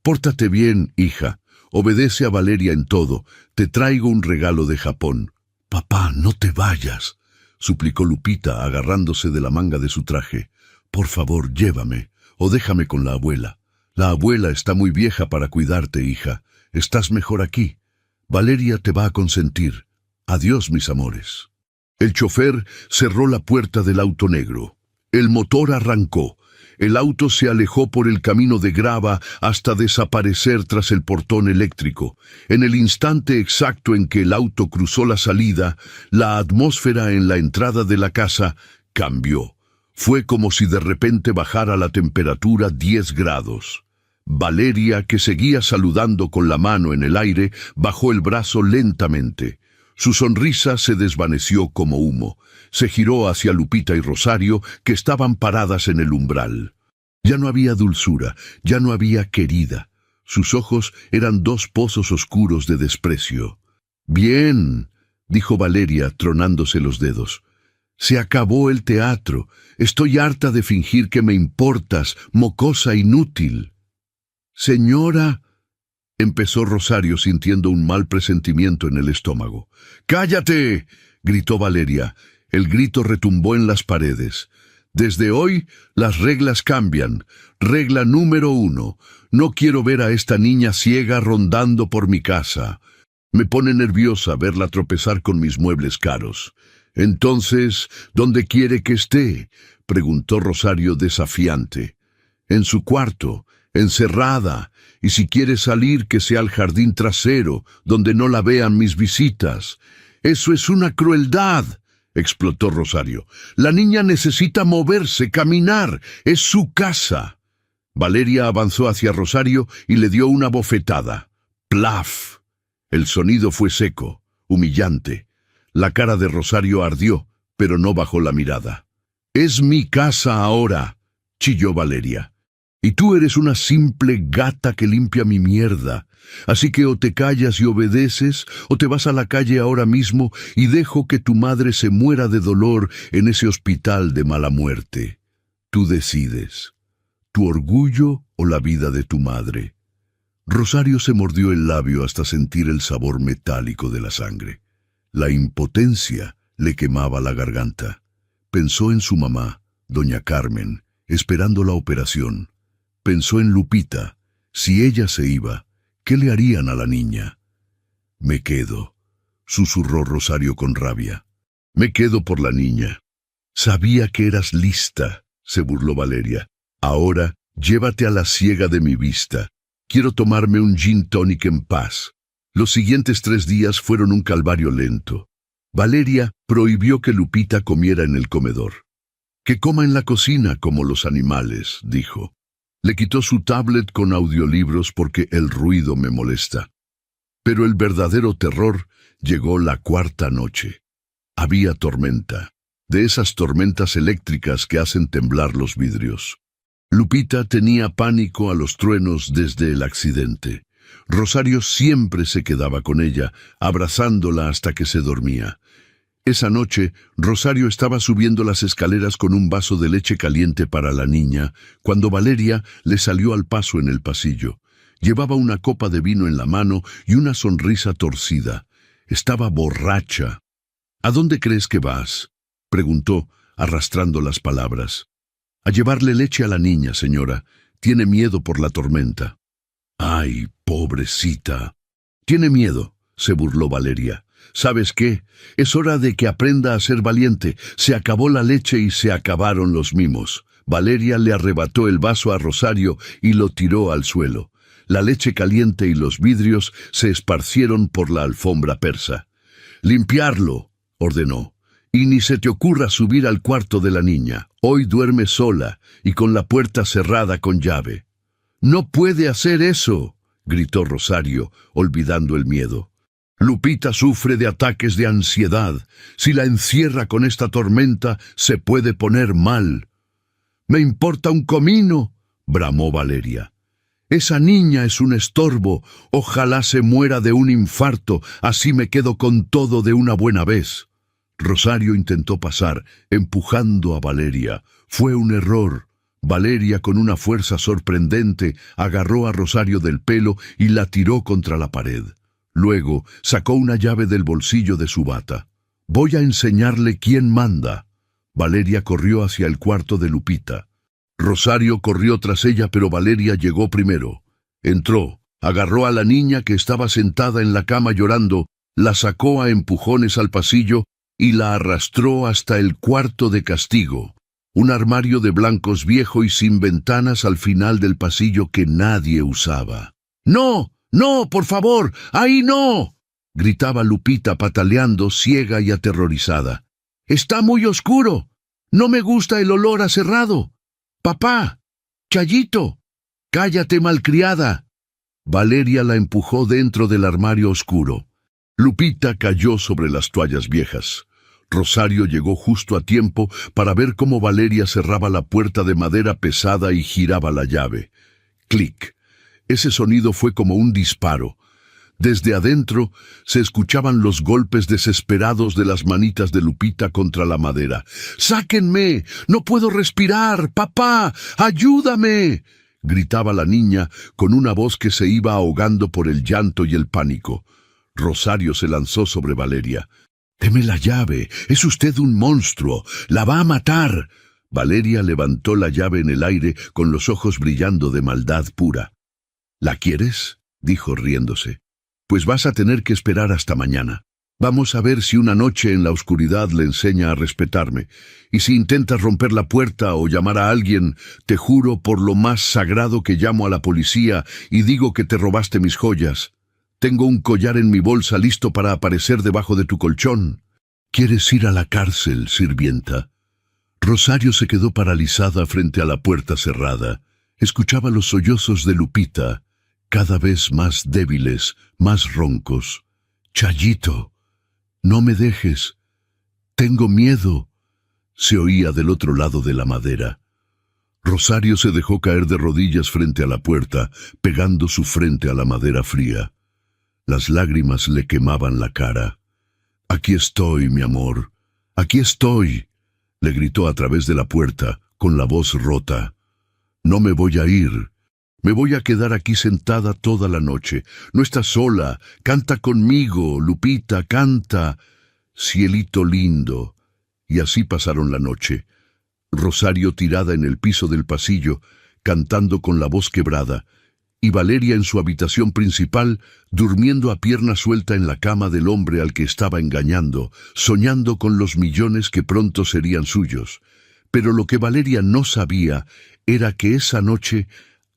«Pórtate bien, hija. Obedece a Valeria en todo. Te traigo un regalo de Japón». «Papá, no te vayas», suplicó Lupita agarrándose de la manga de su traje. «Por favor, llévame, o déjame con la abuela. La abuela está muy vieja para cuidarte, hija. Estás mejor aquí. Valeria te va a consentir. Adiós, mis amores». El chofer cerró la puerta del auto negro. El motor arrancó. El auto se alejó por el camino de grava hasta desaparecer tras el portón eléctrico. En el instante exacto en que el auto cruzó la salida, la atmósfera en la entrada de la casa cambió. Fue como si de repente bajara la temperatura 10 grados. Valeria, que seguía saludando con la mano en el aire, bajó el brazo lentamente. Su sonrisa se desvaneció como humo. Se giró hacia Lupita y Rosario, que estaban paradas en el umbral. Ya no había dulzura, ya no había querida. Sus ojos eran 2 pozos oscuros de desprecio. «Bien», dijo Valeria, tronándose los dedos. «Se acabó el teatro. Estoy harta de fingir que me importas, mocosa inútil». «Señora», empezó Rosario sintiendo un mal presentimiento en el estómago. «¡Cállate!», gritó Valeria. El grito retumbó en las paredes. «Desde hoy, las reglas cambian. Regla número 1. No quiero ver a esta niña ciega rondando por mi casa. Me pone nerviosa verla tropezar con mis muebles caros». «Entonces, ¿dónde quiere que esté?», preguntó Rosario desafiante. «En su cuarto. encerrada, y si quiere salir que sea al jardín trasero, donde no la vean mis visitas. Eso es una crueldad, explotó Rosario. La niña necesita moverse, caminar, es su casa. Valeria avanzó hacia Rosario y le dio una bofetada. ¡Plaf! El sonido fue seco, humillante. La cara de Rosario ardió, pero no bajó la mirada. «Es mi casa ahora», chilló Valeria. «Y tú eres una simple gata que limpia mi mierda. Así que o te callas y obedeces, o te vas a la calle ahora mismo y dejo que tu madre se muera de dolor en ese hospital de mala muerte. Tú decides, tu orgullo o la vida de tu madre». Rosario se mordió el labio hasta sentir el sabor metálico de la sangre. La impotencia le quemaba la garganta. Pensó en su mamá, doña Carmen, esperando la operación. Pensó en Lupita. Si ella se iba, ¿qué le harían a la niña? «Me quedo», susurró Rosario con rabia. «Me quedo por la niña». «Sabía que eras lista», se burló Valeria. «Ahora, llévate a la ciega de mi vista. Quiero tomarme un gin tonic en paz». Los siguientes 3 días fueron un calvario lento. Valeria prohibió que Lupita comiera en el comedor. «Que coma en la cocina como los animales», dijo. Le quitó su tablet con audiolibros porque el ruido me molesta. Pero el verdadero terror llegó la 4ª noche. Había tormenta, de esas tormentas eléctricas que hacen temblar los vidrios. Lupita tenía pánico a los truenos desde el accidente. Rosario siempre se quedaba con ella, abrazándola hasta que se dormía. Esa noche, Rosario estaba subiendo las escaleras con un vaso de leche caliente para la niña, cuando Valeria le salió al paso en el pasillo. Llevaba una copa de vino en la mano y una sonrisa torcida. Estaba borracha. «¿A dónde crees que vas?», preguntó, arrastrando las palabras. «A llevarle leche a la niña, señora. Tiene miedo por la tormenta». «Ay, pobrecita». «Tiene miedo», se burló Valeria. «¿Sabes qué? Es hora de que aprenda a ser valiente. Se acabó la leche y se acabaron los mimos». Valeria le arrebató el vaso a Rosario y lo tiró al suelo. La leche caliente y los vidrios se esparcieron por la alfombra persa. «Limpiarlo», ordenó. «Y ni se te ocurra subir al cuarto de la niña. Hoy duerme sola y con la puerta cerrada con llave». «No puede hacer eso», gritó Rosario, olvidando el miedo. «Lupita sufre de ataques de ansiedad. Si la encierra con esta tormenta, se puede poner mal». «Me importa un comino», bramó Valeria. «Esa niña es un estorbo. Ojalá se muera de un infarto, así me quedo con todo de una buena vez». Rosario intentó pasar, empujando a Valeria. Fue un error. Valeria, con una fuerza sorprendente, agarró a Rosario del pelo y la tiró contra la pared. Luego sacó una llave del bolsillo de su bata. «Voy a enseñarle quién manda». Valeria corrió hacia el cuarto de Lupita. Rosario corrió tras ella, pero Valeria llegó primero. Entró, agarró a la niña que estaba sentada en la cama llorando, la sacó a empujones al pasillo y la arrastró hasta el cuarto de castigo. Un armario de blancos viejo y sin ventanas al final del pasillo que nadie usaba. «¡No! ¡No, por favor! ¡Ahí no!», gritaba Lupita pataleando, ciega y aterrorizada. «Está muy oscuro. No me gusta el olor a cerrado. Papá, Chayito, cállate, malcriada». Valeria la empujó dentro del armario oscuro. Lupita cayó sobre las toallas viejas. Rosario llegó justo a tiempo para ver cómo Valeria cerraba la puerta de madera pesada y giraba la llave. Clic. Ese sonido fue como un disparo. Desde adentro se escuchaban los golpes desesperados de las manitas de Lupita contra la madera. «¡Sáquenme! ¡No puedo respirar! ¡Papá! ¡Ayúdame!», gritaba la niña con una voz que se iba ahogando por el llanto y el pánico. Rosario se lanzó sobre Valeria. «¡Deme la llave! ¡Es usted un monstruo! ¡La va a matar!». Valeria levantó la llave en el aire con los ojos brillando de maldad pura. «¿La quieres?», dijo riéndose. «Pues vas a tener que esperar hasta mañana». Vamos a ver si una noche en la oscuridad le enseña a respetarme. Y si intentas romper la puerta o llamar a alguien, te juro por lo más sagrado que llamo a la policía y digo que te robaste mis joyas. Tengo un collar en mi bolsa listo para aparecer debajo de tu colchón. ¿Quieres ir a la cárcel, sirvienta? Rosario se quedó paralizada frente a la puerta cerrada. Escuchaba los sollozos de Lupita, cada vez más débiles, más roncos. «Chayito, no me dejes. Tengo miedo», se oía del otro lado de la madera. Rosario se dejó caer de rodillas frente a la puerta, pegando su frente a la madera fría. Las lágrimas le quemaban la cara. «Aquí estoy, mi amor. Aquí estoy», le gritó a través de la puerta, con la voz rota. «No me voy a ir. Me voy a quedar aquí sentada toda la noche. No estás sola. Canta conmigo, Lupita, canta. Cielito lindo». Y así pasaron la noche. Rosario tirada en el piso del pasillo, cantando con la voz quebrada, y Valeria en su habitación principal, durmiendo a pierna suelta en la cama del hombre al que estaba engañando, soñando con los millones que pronto serían suyos. Pero lo que Valeria no sabía era que esa noche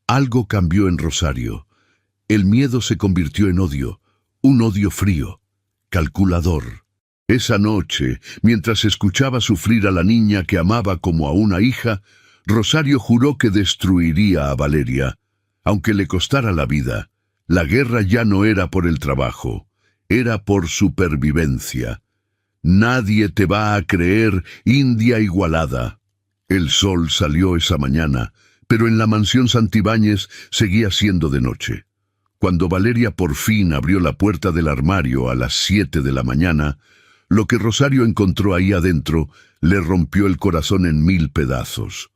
algo cambió en Rosario. El miedo se convirtió en odio, un odio frío, calculador. Esa noche, mientras escuchaba sufrir a la niña que amaba como a una hija, Rosario juró que destruiría a Valeria, aunque le costara la vida. La guerra ya no era por el trabajo, era por supervivencia. «Nadie te va a creer, India Igualada». El sol salió esa mañana, pero en la mansión Santibáñez seguía siendo de noche. Cuando Valeria por fin abrió la puerta del armario a las 7 de la mañana, lo que Rosario encontró ahí adentro le rompió el corazón en 1000 pedazos.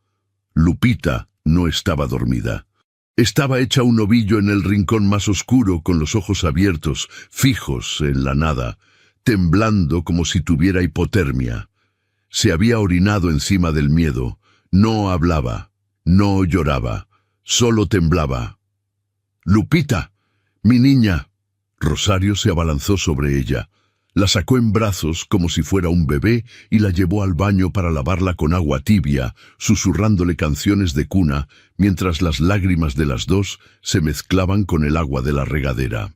Lupita no estaba dormida. Estaba hecha un ovillo en el rincón más oscuro, con los ojos abiertos, fijos en la nada, temblando como si tuviera hipotermia. Se había orinado encima del miedo. No hablaba, no lloraba, solo temblaba. «Lupita, mi niña». Rosario se abalanzó sobre ella. La sacó en brazos como si fuera un bebé y la llevó al baño para lavarla con agua tibia, susurrándole canciones de cuna, mientras las lágrimas de las dos se mezclaban con el agua de la regadera.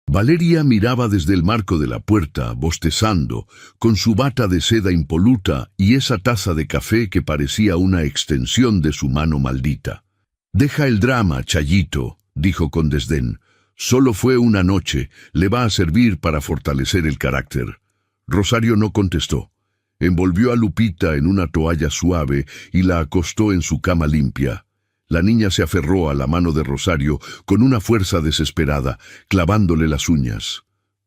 Valeria miraba desde el marco de la puerta, bostezando, con su bata de seda impoluta y esa taza de café que parecía una extensión de su mano maldita. «Deja el drama, Chayito», dijo con desdén. «Solo fue una noche, le va a servir para fortalecer el carácter». Rosario no contestó. Envolvió a Lupita en una toalla suave y la acostó en su cama limpia. La niña se aferró a la mano de Rosario con una fuerza desesperada, clavándole las uñas.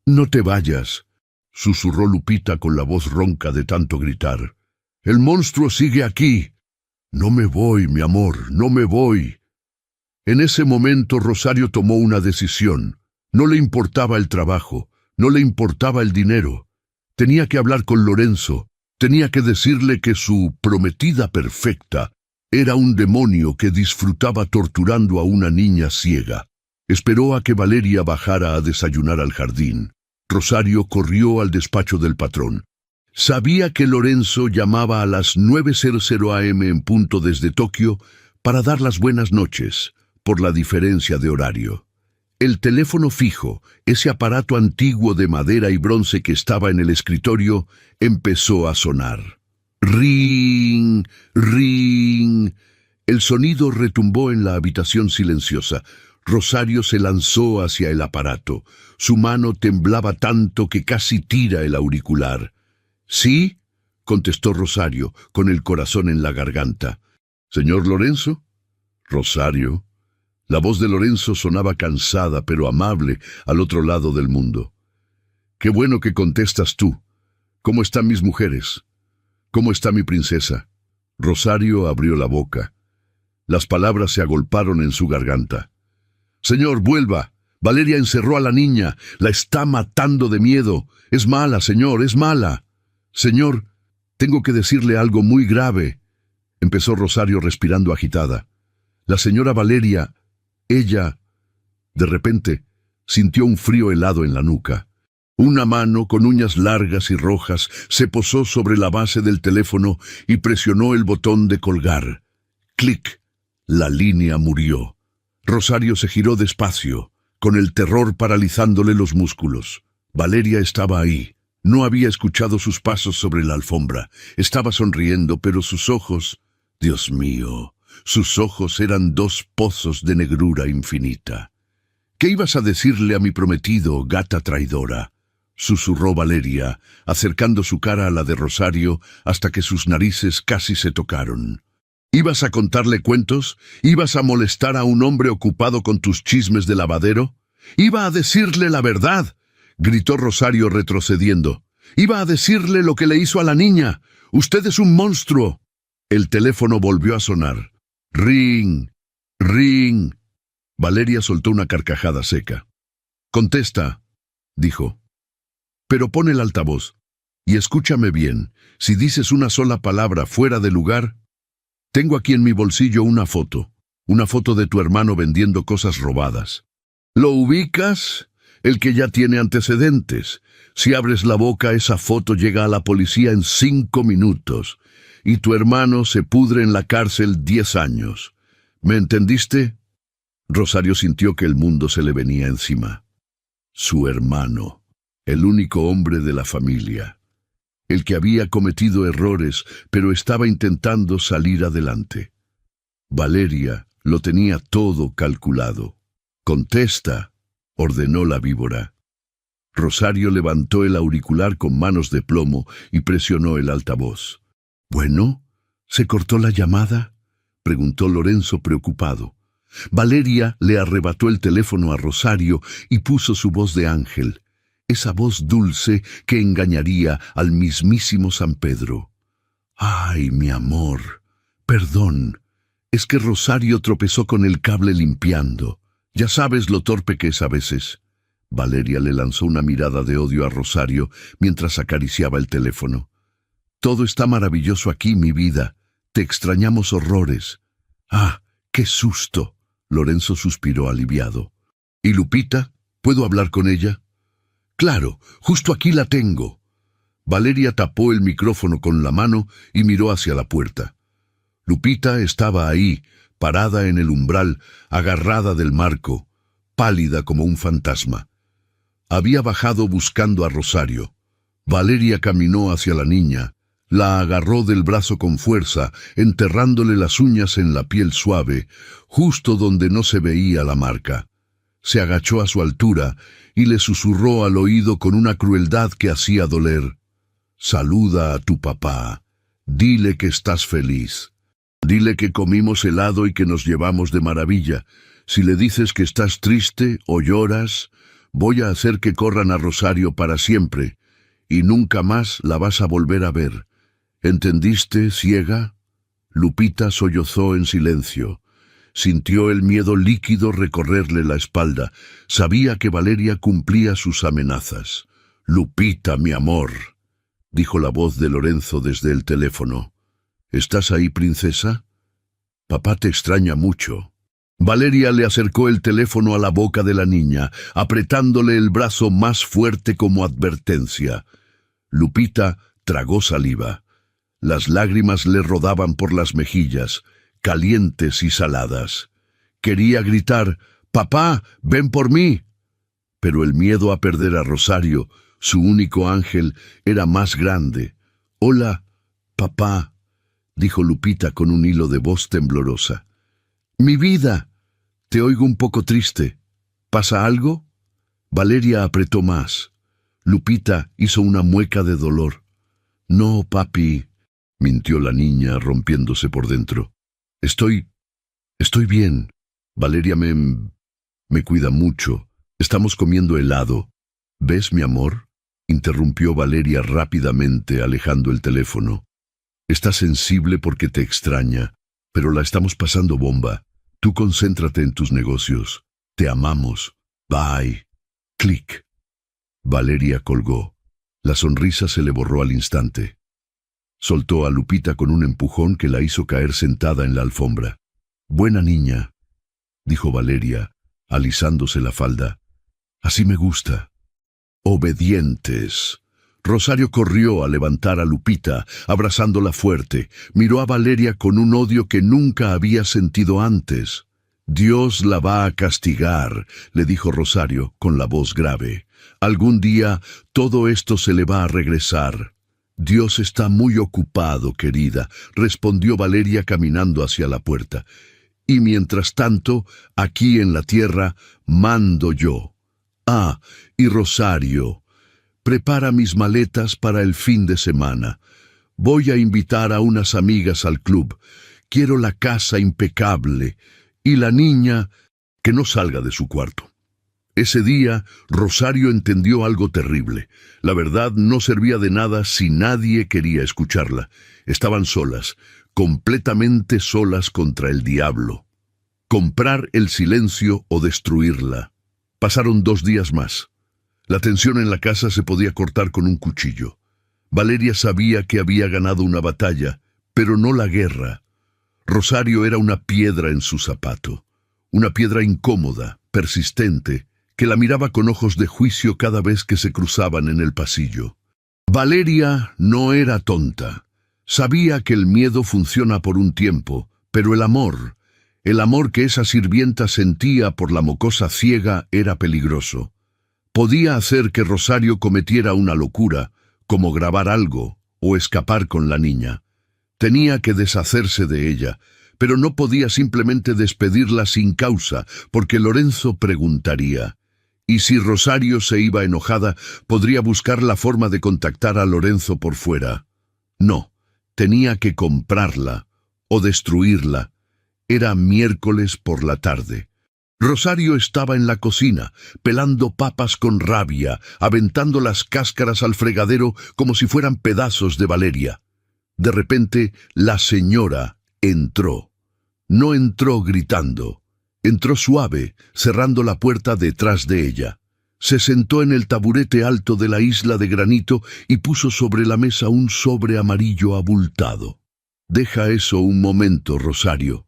«No te vayas», susurró Lupita con la voz ronca de tanto gritar. «El monstruo sigue aquí». «No me voy, mi amor, no me voy». En ese momento Rosario tomó una decisión. No le importaba el trabajo, no le importaba el dinero. Tenía que hablar con Lorenzo, tenía que decirle que su prometida perfecta era un demonio que disfrutaba torturando a una niña ciega. Esperó a que Valeria bajara a desayunar al jardín. Rosario corrió al despacho del patrón. Sabía que Lorenzo llamaba a las 9:00 AM en punto desde Tokio para dar las buenas noches, por la diferencia de horario. El teléfono fijo, ese aparato antiguo de madera y bronce que estaba en el escritorio, empezó a sonar. Ring, ring. El sonido retumbó en la habitación silenciosa. Rosario se lanzó hacia el aparato. Su mano temblaba tanto que casi tira el auricular. «¿Sí?», contestó Rosario, con el corazón en la garganta. «¿Señor Lorenzo?» «Rosario». La voz de Lorenzo sonaba cansada pero amable al otro lado del mundo. «Qué bueno que contestas tú. ¿Cómo están mis mujeres? ¿Cómo está mi princesa?» Rosario abrió la boca. Las palabras se agolparon en su garganta. «Señor, vuelva. Valeria encerró a la niña. La está matando de miedo. Es mala, señor, es mala». «Señor, tengo que decirle algo muy grave», empezó Rosario respirando agitada. «La señora Valeria, ella...» De repente, sintió un frío helado en la nuca. Una mano con uñas largas y rojas se posó sobre la base del teléfono y presionó el botón de colgar. Clic. La línea murió. Rosario se giró despacio, con el terror paralizándole los músculos. Valeria estaba ahí. No había escuchado sus pasos sobre la alfombra. Estaba sonriendo, pero sus ojos... Dios mío, sus ojos eran dos pozos de negrura infinita. «¿Qué ibas a decirle a mi prometido, gata traidora?», susurró Valeria, acercando su cara a la de Rosario hasta que sus narices casi se tocaron. «¿Ibas a contarle cuentos? ¿Ibas a molestar a un hombre ocupado con tus chismes de lavadero? «Iba a decirle la verdad», gritó Rosario retrocediendo. «Iba a decirle lo que le hizo a la niña. Usted es un monstruo». El teléfono volvió a sonar. «Ring, ring». Valeria soltó una carcajada seca. «Contesta», dijo. «Pero pon el altavoz. Y escúchame bien. Si dices una sola palabra fuera de lugar... Tengo aquí en mi bolsillo una foto de tu hermano vendiendo cosas robadas. ¿Lo ubicas? El que ya tiene antecedentes. Si abres la boca, esa foto llega a la policía en 5 minutos. Y tu hermano se pudre en la cárcel 10 años. ¿Me entendiste?» Rosario sintió que el mundo se le venía encima. Su hermano, el único hombre de la familia. El que había cometido errores, pero estaba intentando salir adelante. Valeria lo tenía todo calculado. «Contesta», ordenó la víbora. Rosario levantó el auricular con manos de plomo y presionó el altavoz. «¿Bueno? ¿Se cortó la llamada?», preguntó Lorenzo preocupado. Valeria le arrebató el teléfono a Rosario y puso su voz de ángel. Esa voz dulce que engañaría al mismísimo San Pedro. «Ay, mi amor, perdón. Es que Rosario tropezó con el cable limpiando. Ya sabes lo torpe que es a veces». Valeria le lanzó una mirada de odio a Rosario mientras acariciaba el teléfono. «Todo está maravilloso aquí, mi vida. Te extrañamos horrores». «Ah, qué susto», Lorenzo suspiró aliviado. «¿Y Lupita? ¿Puedo hablar con ella?» «Claro, justo aquí la tengo». Valeria tapó el micrófono con la mano y miró hacia la puerta. Lupita estaba ahí, parada en el umbral, agarrada del marco, pálida como un fantasma. Había bajado buscando a Rosario. Valeria caminó hacia la niña, la agarró del brazo con fuerza, enterrándole las uñas en la piel suave, justo donde no se veía la marca. Se agachó a su altura y le susurró al oído con una crueldad que hacía doler. «Saluda a tu papá. Dile que estás feliz. Dile que comimos helado y que nos llevamos de maravilla. Si le dices que estás triste o lloras, voy a hacer que corran a Rosario para siempre, y nunca más la vas a volver a ver. ¿Entendiste, ciega?» Lupita sollozó en silencio. Sintió el miedo líquido recorrerle la espalda. Sabía que Valeria cumplía sus amenazas. «Lupita, mi amor», dijo la voz de Lorenzo desde el teléfono. «¿Estás ahí, princesa? Papá te extraña mucho». Valeria le acercó el teléfono a la boca de la niña, apretándole el brazo más fuerte como advertencia. Lupita tragó saliva. Las lágrimas le rodaban por las mejillas, calientes y saladas. Quería gritar: «¡Papá, ven por mí!». Pero el miedo a perder a Rosario, su único ángel, era más grande. «Hola, papá», dijo Lupita con un hilo de voz temblorosa. «Mi vida, te oigo un poco triste. ¿Pasa algo?». Valeria apretó más. Lupita hizo una mueca de dolor. «No, papi», mintió la niña, rompiéndose por dentro. Estoy bien. Valeria me cuida mucho. Estamos comiendo helado. ¿Ves, mi amor?», interrumpió Valeria rápidamente, alejando el teléfono. «Está sensible porque te extraña, pero la estamos pasando bomba. Tú concéntrate en tus negocios. Te amamos. Bye». Clic. Valeria colgó. La sonrisa se le borró al instante. Soltó a Lupita con un empujón que la hizo caer sentada en la alfombra. «Buena niña», dijo Valeria, alisándose la falda. «Así me gusta». obedientes. Rosario corrió a levantar a Lupita, abrazándola fuerte. Miró a Valeria con un odio que nunca había sentido antes. «Dios la va a castigar», le dijo Rosario con la voz grave. «Algún día todo esto se le va a regresar». «Dios está muy ocupado, querida», respondió Valeria caminando hacia la puerta. «Y mientras tanto, aquí en la tierra, mando yo. Ah, y Rosario, prepara mis maletas para el fin de semana. Voy a invitar a unas amigas al club. Quiero la casa impecable. Y la niña, que no salga de su cuarto». Ese día, Rosario entendió algo terrible. La verdad no servía de nada si nadie quería escucharla. Estaban solas, completamente solas contra el diablo. Comprar el silencio o destruirla. Pasaron 2 días más. La tensión en la casa se podía cortar con un cuchillo. Valeria sabía que había ganado una batalla, pero no la guerra. Rosario era una piedra en su zapato. Una piedra incómoda, persistente, que la miraba con ojos de juicio cada vez que se cruzaban en el pasillo. Valeria no era tonta. Sabía que el miedo funciona por un tiempo, pero el amor que esa sirvienta sentía por la mocosa ciega era peligroso. Podía hacer que Rosario cometiera una locura, como grabar algo o escapar con la niña. Tenía que deshacerse de ella, pero no podía simplemente despedirla sin causa, porque Lorenzo preguntaría. Y si Rosario se iba enojada, podría buscar la forma de contactar a Lorenzo por fuera. No, tenía que comprarla o destruirla. Era miércoles por la tarde. Rosario estaba en la cocina, pelando papas con rabia, aventando las cáscaras al fregadero como si fueran pedazos de Valeria. De repente, la señora entró. No entró gritando. Entró suave, cerrando la puerta detrás de ella. Se sentó en el taburete alto de la isla de granito y puso sobre la mesa un sobre amarillo abultado. «Deja eso un momento, Rosario»,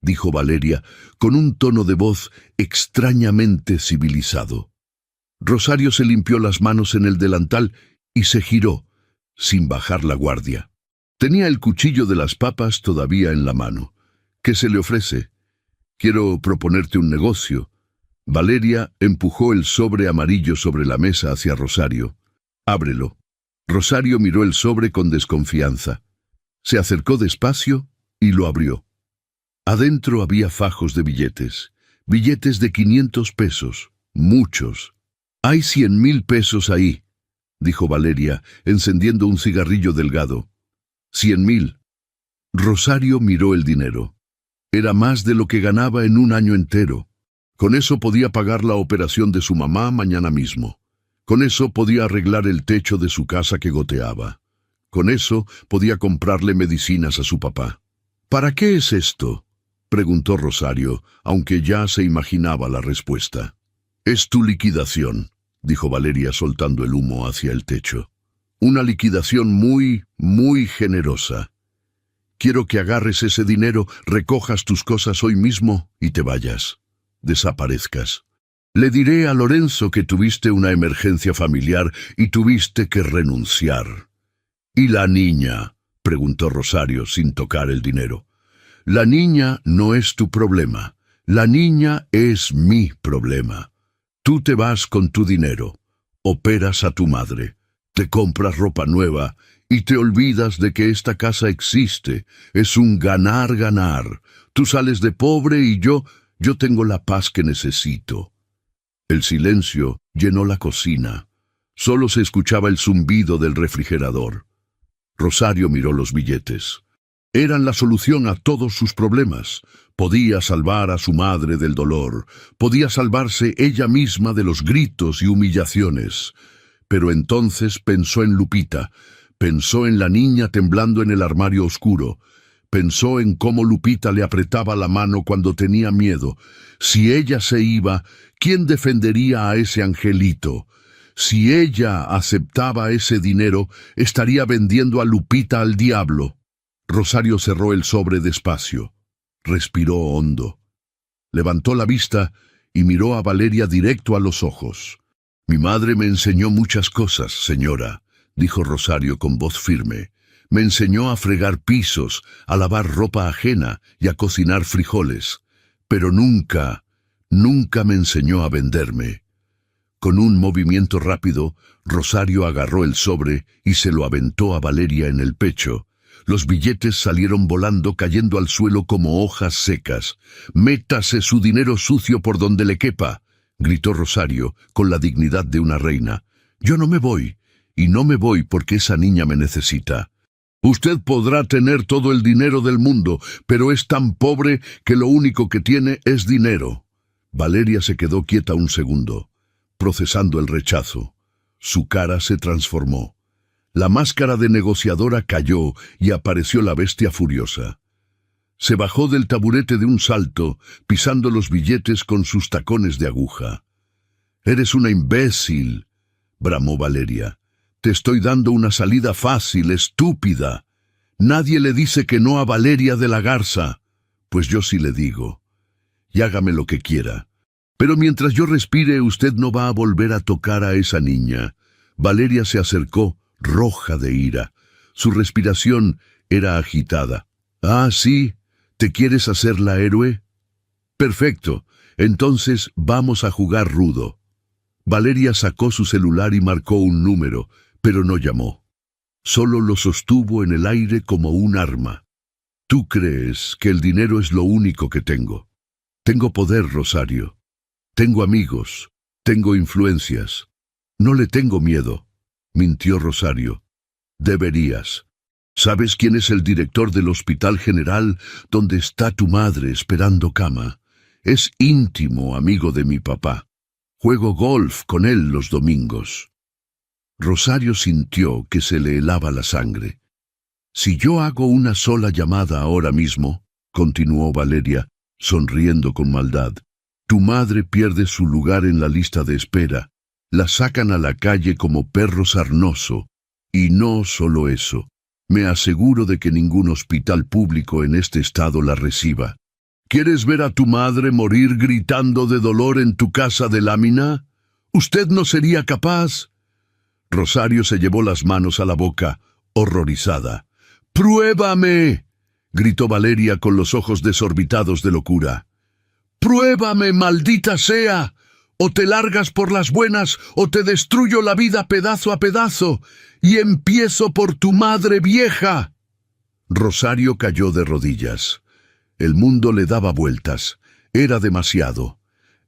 dijo Valeria, con un tono de voz extrañamente civilizado. Rosario se limpió las manos en el delantal y se giró, sin bajar la guardia. Tenía el cuchillo de las papas todavía en la mano. «¿Qué se le ofrece?» «Quiero proponerte un negocio». Valeria empujó el sobre amarillo sobre la mesa hacia Rosario. «Ábrelo». Rosario miró el sobre con desconfianza. Se acercó despacio y lo abrió. Adentro había fajos de billetes de 500 pesos, muchos. «Hay 100.000 pesos ahí», dijo Valeria, encendiendo un cigarrillo delgado. «100.000». Rosario miró el dinero. Era más de lo que ganaba en un año entero. Con eso podía pagar la operación de su mamá mañana mismo. Con eso podía arreglar el techo de su casa que goteaba. Con eso podía comprarle medicinas a su papá. «¿Para qué es esto?», preguntó Rosario, aunque ya se imaginaba la respuesta. «Es tu liquidación», dijo Valeria soltando el humo hacia el techo. «Una liquidación muy, muy generosa. Quiero que agarres ese dinero, recojas tus cosas hoy mismo y te vayas. Desaparezcas. Le diré a Lorenzo que tuviste una emergencia familiar y tuviste que renunciar». «¿Y la niña?», preguntó Rosario sin tocar el dinero. «La niña no es tu problema. La niña es mi problema. Tú te vas con tu dinero, operas a tu madre, te compras ropa nueva y te olvidas de que esta casa existe. Es un ganar-ganar. Tú sales de pobre y yo tengo la paz que necesito». El silencio llenó la cocina. Solo se escuchaba el zumbido del refrigerador. Rosario miró los billetes. Eran la solución a todos sus problemas. Podía salvar a su madre del dolor. Podía salvarse ella misma de los gritos y humillaciones. Pero entonces pensó en Lupita. Pensó en la niña temblando en el armario oscuro. Pensó en cómo Lupita le apretaba la mano cuando tenía miedo. Si ella se iba, ¿quién defendería a ese angelito? Si ella aceptaba ese dinero, estaría vendiendo a Lupita al diablo. Rosario cerró el sobre despacio. Respiró hondo. Levantó la vista y miró a Valeria directo a los ojos. Mi madre me enseñó muchas cosas, señora, dijo Rosario con voz firme. Me enseñó a fregar pisos, a lavar ropa ajena y a cocinar frijoles. Pero nunca me enseñó a venderme. Con un movimiento rápido, Rosario agarró el sobre y se lo aventó a Valeria en el pecho. Los billetes salieron volando, cayendo al suelo como hojas secas. «Métase su dinero sucio por donde le quepa», gritó Rosario, con la dignidad de una reina. «Yo no me voy, y no me voy porque esa niña me necesita. Usted podrá tener todo el dinero del mundo, pero es tan pobre que lo único que tiene es dinero». Valeria se quedó quieta un segundo, procesando el rechazo. Su cara se transformó. La máscara de negociadora cayó y apareció la bestia furiosa. Se bajó del taburete de un salto, pisando los billetes con sus tacones de aguja. «Eres una imbécil», bramó Valeria. «Te estoy dando una salida fácil, estúpida. Nadie le dice que no a Valeria de la Garza. Pues yo sí le digo. Y hágame lo que quiera. Pero mientras yo respire, usted no va a volver a tocar a esa niña». Valeria se acercó, roja de ira. Su respiración era agitada. «Ah, sí, ¿te quieres hacer la héroe? Perfecto, entonces vamos a jugar rudo». Valeria sacó su celular y marcó un número, pero no llamó. Solo lo sostuvo en el aire como un arma. «Tú crees que el dinero es lo único que tengo. Tengo poder, Rosario. Tengo amigos. Tengo influencias. No le tengo miedo», mintió Rosario. «Deberías. ¿Sabes quién es el director del Hospital General donde está tu madre esperando cama? Es íntimo amigo de mi papá. Juego golf con él los domingos». Rosario sintió que se le helaba la sangre. «Si yo hago una sola llamada ahora mismo», continuó Valeria, sonriendo con maldad, «tu madre pierde su lugar en la lista de espera. La sacan a la calle como perro sarnoso. Y no solo eso. Me aseguro de que ningún hospital público en este estado la reciba. ¿Quieres ver a tu madre morir gritando de dolor en tu casa de lámina? ¿Usted no sería capaz?» Rosario se llevó las manos a la boca, horrorizada. «¡Pruébame!», gritó Valeria con los ojos desorbitados de locura. «¡Pruébame, maldita sea! O te largas por las buenas, o te destruyo la vida pedazo a pedazo, y empiezo por tu madre vieja». Rosario cayó de rodillas. El mundo le daba vueltas. Era demasiado.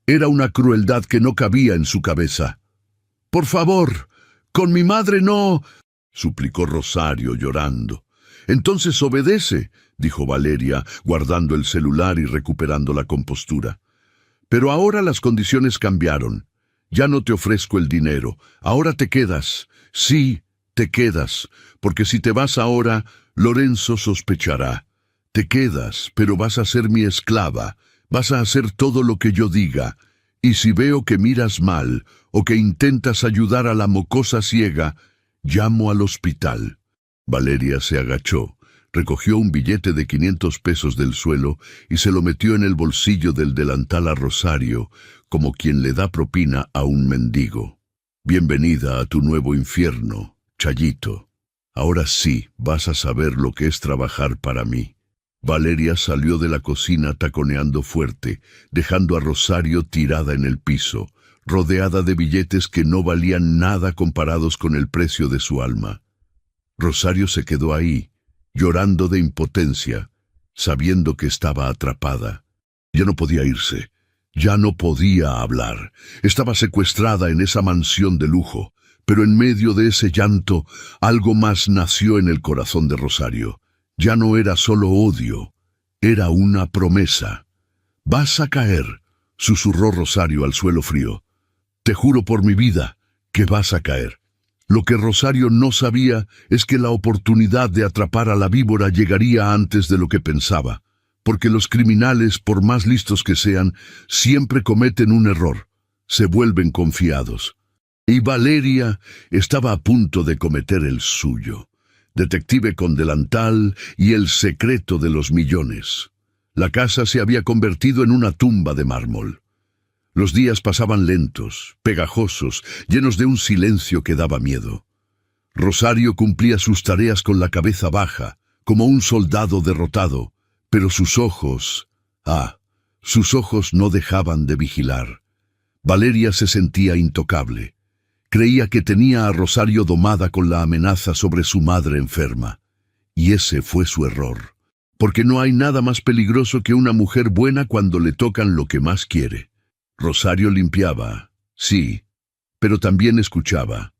Era una crueldad que no cabía en su cabeza. «Por favor, con mi madre no», suplicó Rosario llorando. «Entonces obedece», dijo Valeria, guardando el celular y recuperando la compostura. «Pero ahora las condiciones cambiaron. Ya no te ofrezco el dinero. Ahora te quedas. Sí, te quedas, porque si te vas ahora, Lorenzo sospechará. Te quedas, pero vas a ser mi esclava. Vas a hacer todo lo que yo diga. Y si veo que miras mal o que intentas ayudar a la mocosa ciega, llamo al hospital». Valeria se agachó, recogió un billete de 500 pesos del suelo y se lo metió en el bolsillo del delantal a Rosario, como quien le da propina a un mendigo. «Bienvenida a tu nuevo infierno, Chayito. Ahora sí vas a saber lo que es trabajar para mí». Valeria salió de la cocina taconeando fuerte, dejando a Rosario tirada en el piso, rodeada de billetes que no valían nada comparados con el precio de su alma. Rosario se quedó ahí, llorando de impotencia, sabiendo que estaba atrapada. Ya no podía irse, ya no podía hablar. Estaba secuestrada en esa mansión de lujo, pero en medio de ese llanto, algo más nació en el corazón de Rosario. Ya no era solo odio, era una promesa. «Vas a caer», susurró Rosario al suelo frío. «Te juro por mi vida que vas a caer». Lo que Rosario no sabía es que la oportunidad de atrapar a la víbora llegaría antes de lo que pensaba, porque los criminales, por más listos que sean, siempre cometen un error, se vuelven confiados. Y Valeria estaba a punto de cometer el suyo. Detective con delantal y el secreto de los millones. La casa se había convertido en una tumba de mármol. Los días pasaban lentos, pegajosos, llenos de un silencio que daba miedo. Rosario cumplía sus tareas con la cabeza baja, como un soldado derrotado, pero sus ojos no dejaban de vigilar. Valeria se sentía intocable. Creía que tenía a Rosario domada con la amenaza sobre su madre enferma. Y ese fue su error. Porque no hay nada más peligroso que una mujer buena cuando le tocan lo que más quiere. Rosario limpiaba, sí, pero también escuchaba.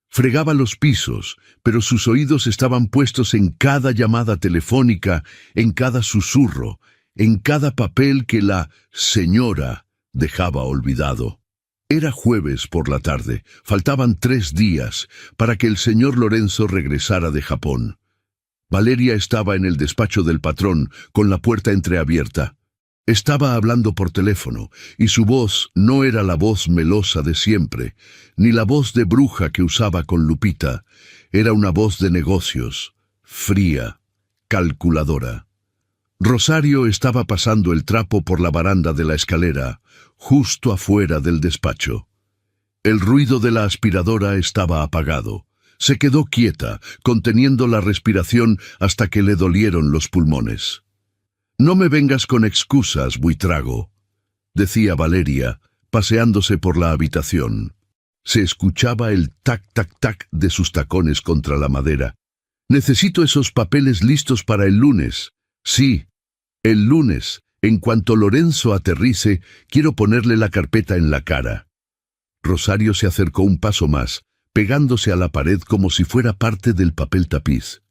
Fregaba los pisos, pero sus oídos estaban puestos en cada llamada telefónica, en cada susurro, en cada papel que la señora dejaba olvidado. Era jueves por la tarde, faltaban 3 días para que el señor Lorenzo regresara de Japón. Valeria estaba en el despacho del patrón, con la puerta entreabierta. Estaba hablando por teléfono, y su voz no era la voz melosa de siempre, ni la voz de bruja que usaba con Lupita. Era una voz de negocios, fría, calculadora. Rosario estaba pasando el trapo por la baranda de la escalera, justo afuera del despacho. El ruido de la aspiradora estaba apagado. Se quedó quieta, conteniendo la respiración hasta que le dolieron los pulmones. «No me vengas con excusas, buitrago», decía Valeria, paseándose por la habitación. Se escuchaba el tac-tac-tac de sus tacones contra la madera. «Necesito esos papeles listos para el lunes». «Sí, el lunes, en cuanto Lorenzo aterrice, quiero ponerle la carpeta en la cara». Rosario se acercó un paso más, pegándose a la pared como si fuera parte del papel tapiz.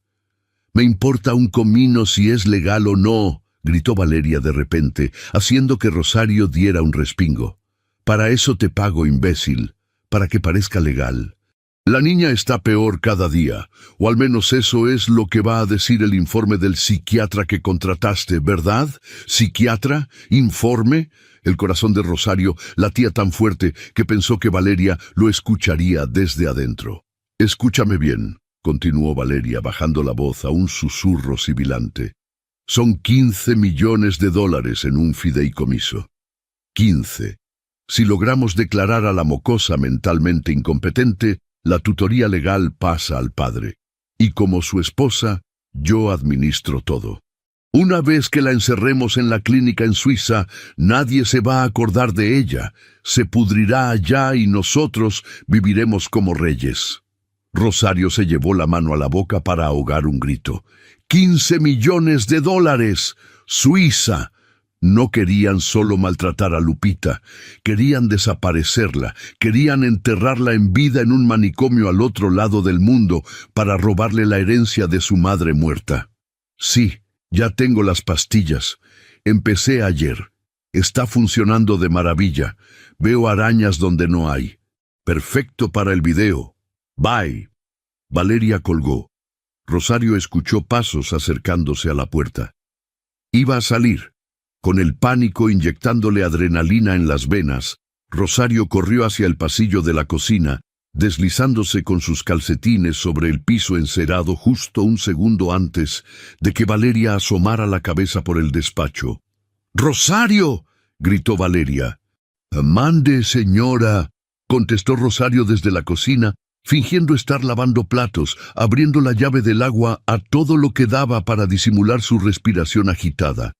«Me importa un comino si es legal o no», gritó Valeria de repente, haciendo que Rosario diera un respingo. «Para eso te pago, imbécil, para que parezca legal. La niña está peor cada día, o al menos eso es lo que va a decir el informe del psiquiatra que contrataste, ¿verdad? ¿Psiquiatra? ¿Informe?» El corazón de Rosario latía tan fuerte que pensó que Valeria lo escucharía desde adentro. «Escúchame bien», continuó Valeria, bajando la voz a un susurro sibilante. «Son $15 millones en un fideicomiso. 15. Si logramos declarar a la mocosa mentalmente incompetente, la tutoría legal pasa al padre. Y como su esposa, yo administro todo. Una vez que la encerremos en la clínica en Suiza, nadie se va a acordar de ella. Se pudrirá allá y nosotros viviremos como reyes». Rosario se llevó la mano a la boca para ahogar un grito. $15 millones! ¡Suiza! No querían solo maltratar a Lupita, querían desaparecerla, querían enterrarla en vida en un manicomio al otro lado del mundo para robarle la herencia de su madre muerta. «Sí, ya tengo las pastillas. Empecé ayer. Está funcionando de maravilla. Veo arañas donde no hay. Perfecto para el video. Bye». Valeria colgó. Rosario escuchó pasos acercándose a la puerta. Iba a salir. Con el pánico inyectándole adrenalina en las venas, Rosario corrió hacia el pasillo de la cocina, deslizándose con sus calcetines sobre el piso encerado justo un segundo antes de que Valeria asomara la cabeza por el despacho. «¡Rosario!», gritó Valeria. «Mande, señora», contestó Rosario desde la cocina, fingiendo estar lavando platos, abriendo la llave del agua a todo lo que daba para disimular su respiración agitada.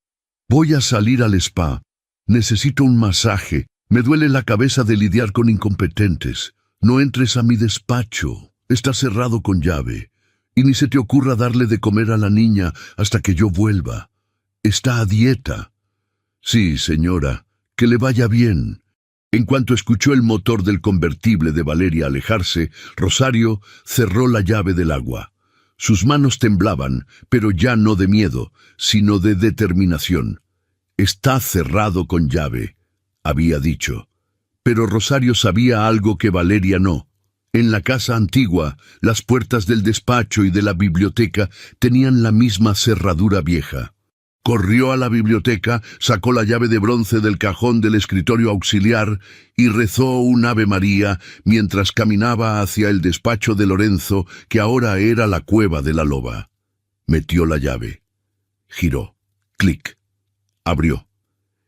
«Voy a salir al spa. Necesito un masaje. Me duele la cabeza de lidiar con incompetentes. No entres a mi despacho. Está cerrado con llave. Y ni se te ocurra darle de comer a la niña hasta que yo vuelva. Está a dieta». «Sí, señora. Que le vaya bien». En cuanto escuchó el motor del convertible de Valeria alejarse, Rosario cerró la llave del agua. Sus manos temblaban, pero ya no de miedo, sino de determinación. «Está cerrado con llave», había dicho. Pero Rosario sabía algo que Valeria no. En la casa antigua, las puertas del despacho y de la biblioteca tenían la misma cerradura vieja. Corrió a la biblioteca, sacó la llave de bronce del cajón del escritorio auxiliar y rezó un Ave María mientras caminaba hacia el despacho de Lorenzo, que ahora era la cueva de la loba. Metió la llave. Giró. Clic. Abrió.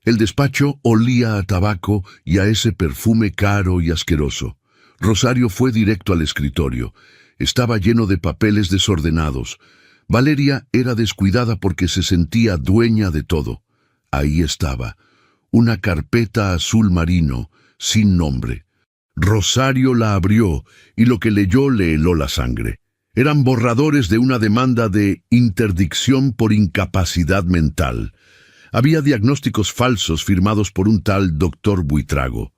El despacho olía a tabaco y a ese perfume caro y asqueroso. Rosario fue directo al escritorio. Estaba lleno de papeles desordenados. Valeria era descuidada porque se sentía dueña de todo. Ahí estaba, una carpeta azul marino, sin nombre. Rosario la abrió y lo que leyó le heló la sangre. Eran borradores de una demanda de interdicción por incapacidad mental. Había diagnósticos falsos firmados por un tal doctor Buitrago.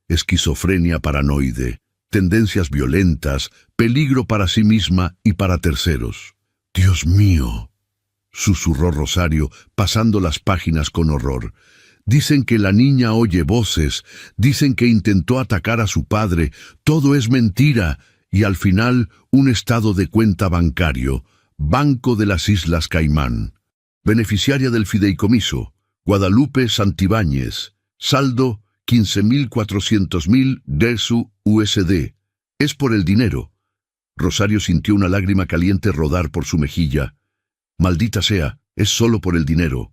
Esquizofrenia paranoide, tendencias violentas, peligro para sí misma y para terceros. «Dios mío», susurró Rosario, pasando las páginas con horror. «Dicen que la niña oye voces, dicen que intentó atacar a su padre, todo es mentira, y al final un estado de cuenta bancario, Banco de las Islas Caimán. Beneficiaria del fideicomiso, Guadalupe Santibáñez, saldo 15.400.000 de su USD. Es por el dinero». Rosario sintió una lágrima caliente rodar por su mejilla. «Maldita sea, es solo por el dinero».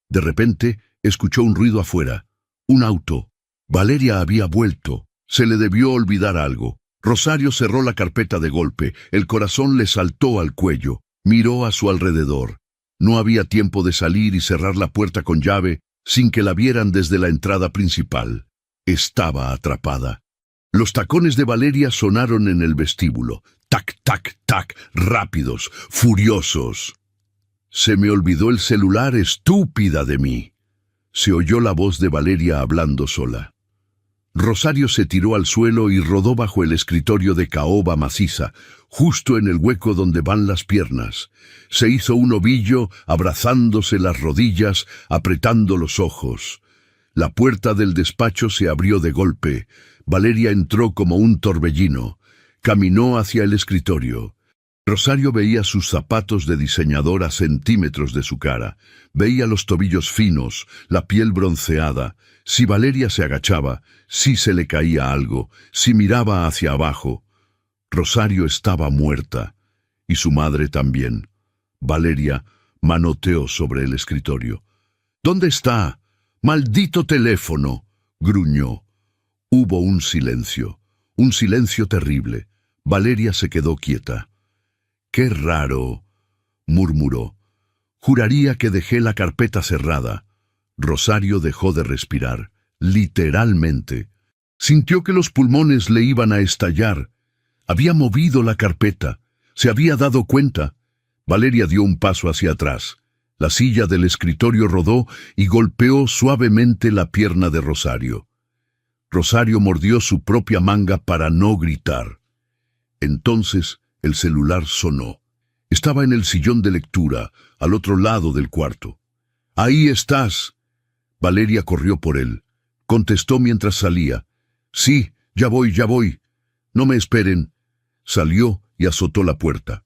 De repente, escuchó un ruido afuera. Un auto. Valeria había vuelto. Se le debió olvidar algo. Rosario cerró la carpeta de golpe. El corazón le saltó al cuello. Miró a su alrededor. No había tiempo de salir y cerrar la puerta con llave sin que la vieran desde la entrada principal. Estaba atrapada. Los tacones de Valeria sonaron en el vestíbulo. Tac, tac, tac, rápidos, furiosos. «Se me olvidó el celular, estúpida de mí». Se oyó la voz de Valeria hablando sola. Rosario se tiró al suelo y rodó bajo el escritorio de caoba maciza, justo en el hueco donde van las piernas. Se hizo un ovillo, abrazándose las rodillas, apretando los ojos. La puerta del despacho se abrió de golpe. Valeria entró como un torbellino. Caminó hacia el escritorio. Rosario veía sus zapatos de diseñador a centímetros de su cara. Veía los tobillos finos, la piel bronceada. Si Valeria se agachaba, si se le caía algo, si miraba hacia abajo. Rosario estaba muerta, y su madre también. Valeria manoteó sobre el escritorio. «¿Dónde está? ¡Maldito teléfono!», gruñó. Hubo un silencio terrible. Valeria se quedó quieta. «Qué raro», murmuró. «Juraría que dejé la carpeta cerrada». Rosario dejó de respirar, literalmente. Sintió que los pulmones le iban a estallar. Había movido la carpeta. Se había dado cuenta. Valeria dio un paso hacia atrás. La silla del escritorio rodó y golpeó suavemente la pierna de Rosario. Rosario mordió su propia manga para no gritar. Entonces el celular sonó. Estaba en el sillón de lectura, al otro lado del cuarto. «Ahí estás». Valeria corrió por él. Contestó mientras salía. «Sí, ya voy. No me esperen». Salió y azotó la puerta.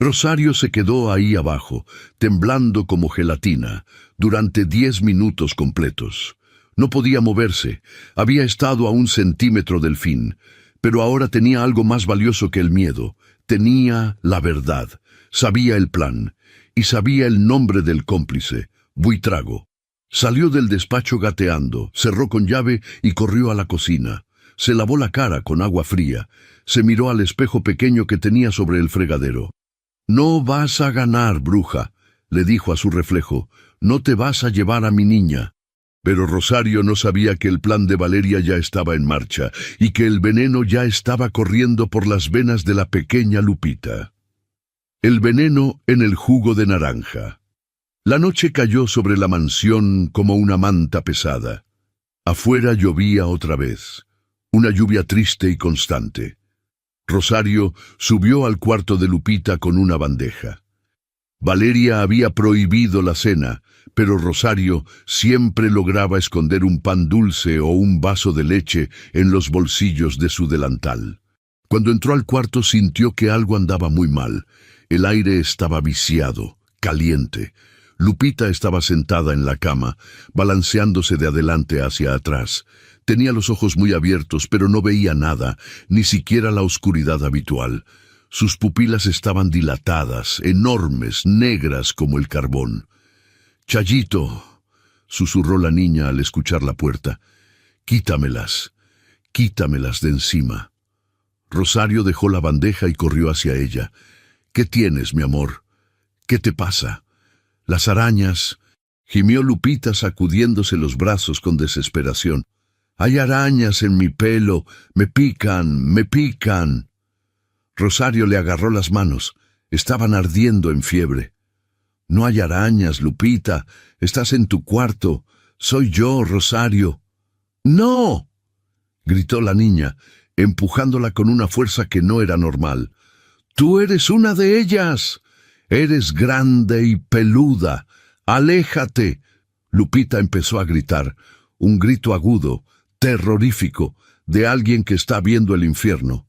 Rosario se quedó ahí abajo, temblando como gelatina, durante 10 minutos completos. No podía moverse. Había estado a 1 centímetro del fin. Pero ahora tenía algo más valioso que el miedo. Tenía la verdad. Sabía el plan. Y sabía el nombre del cómplice, Buitrago. Salió del despacho gateando, cerró con llave y corrió a la cocina. Se lavó la cara con agua fría. Se miró al espejo pequeño que tenía sobre el fregadero. «No vas a ganar, bruja», le dijo a su reflejo. «No te vas a llevar a mi niña». Pero Rosario no sabía que el plan de Valeria ya estaba en marcha y que el veneno ya estaba corriendo por las venas de la pequeña Lupita. El veneno en el jugo de naranja. La noche cayó sobre la mansión como una manta pesada. Afuera llovía otra vez, una lluvia triste y constante. Rosario subió al cuarto de Lupita con una bandeja. Valeria había prohibido la cena, pero Rosario siempre lograba esconder un pan dulce o un vaso de leche en los bolsillos de su delantal. Cuando entró al cuarto sintió que algo andaba muy mal. El aire estaba viciado, caliente. Lupita estaba sentada en la cama, balanceándose de adelante hacia atrás. Tenía los ojos muy abiertos, pero no veía nada, ni siquiera la oscuridad habitual. Sus pupilas estaban dilatadas, enormes, negras como el carbón. «Chayito», susurró la niña al escuchar la puerta. Quítamelas de encima. Rosario dejó la bandeja y corrió hacia ella. ¿Qué tienes, mi amor? ¿Qué te pasa? Las arañas, gimió Lupita sacudiéndose los brazos con desesperación. Hay arañas en mi pelo, me pican, me pican. Rosario le agarró las manos, estaban ardiendo en fiebre. No hay arañas, Lupita, estás en tu cuarto, soy yo, Rosario. ¡No!, gritó la niña, empujándola con una fuerza que no era normal. ¡Tú eres una de ellas! Eres grande y peluda. ¡Aléjate! Lupita empezó a gritar, un grito agudo, terrorífico, de alguien que está viendo el infierno.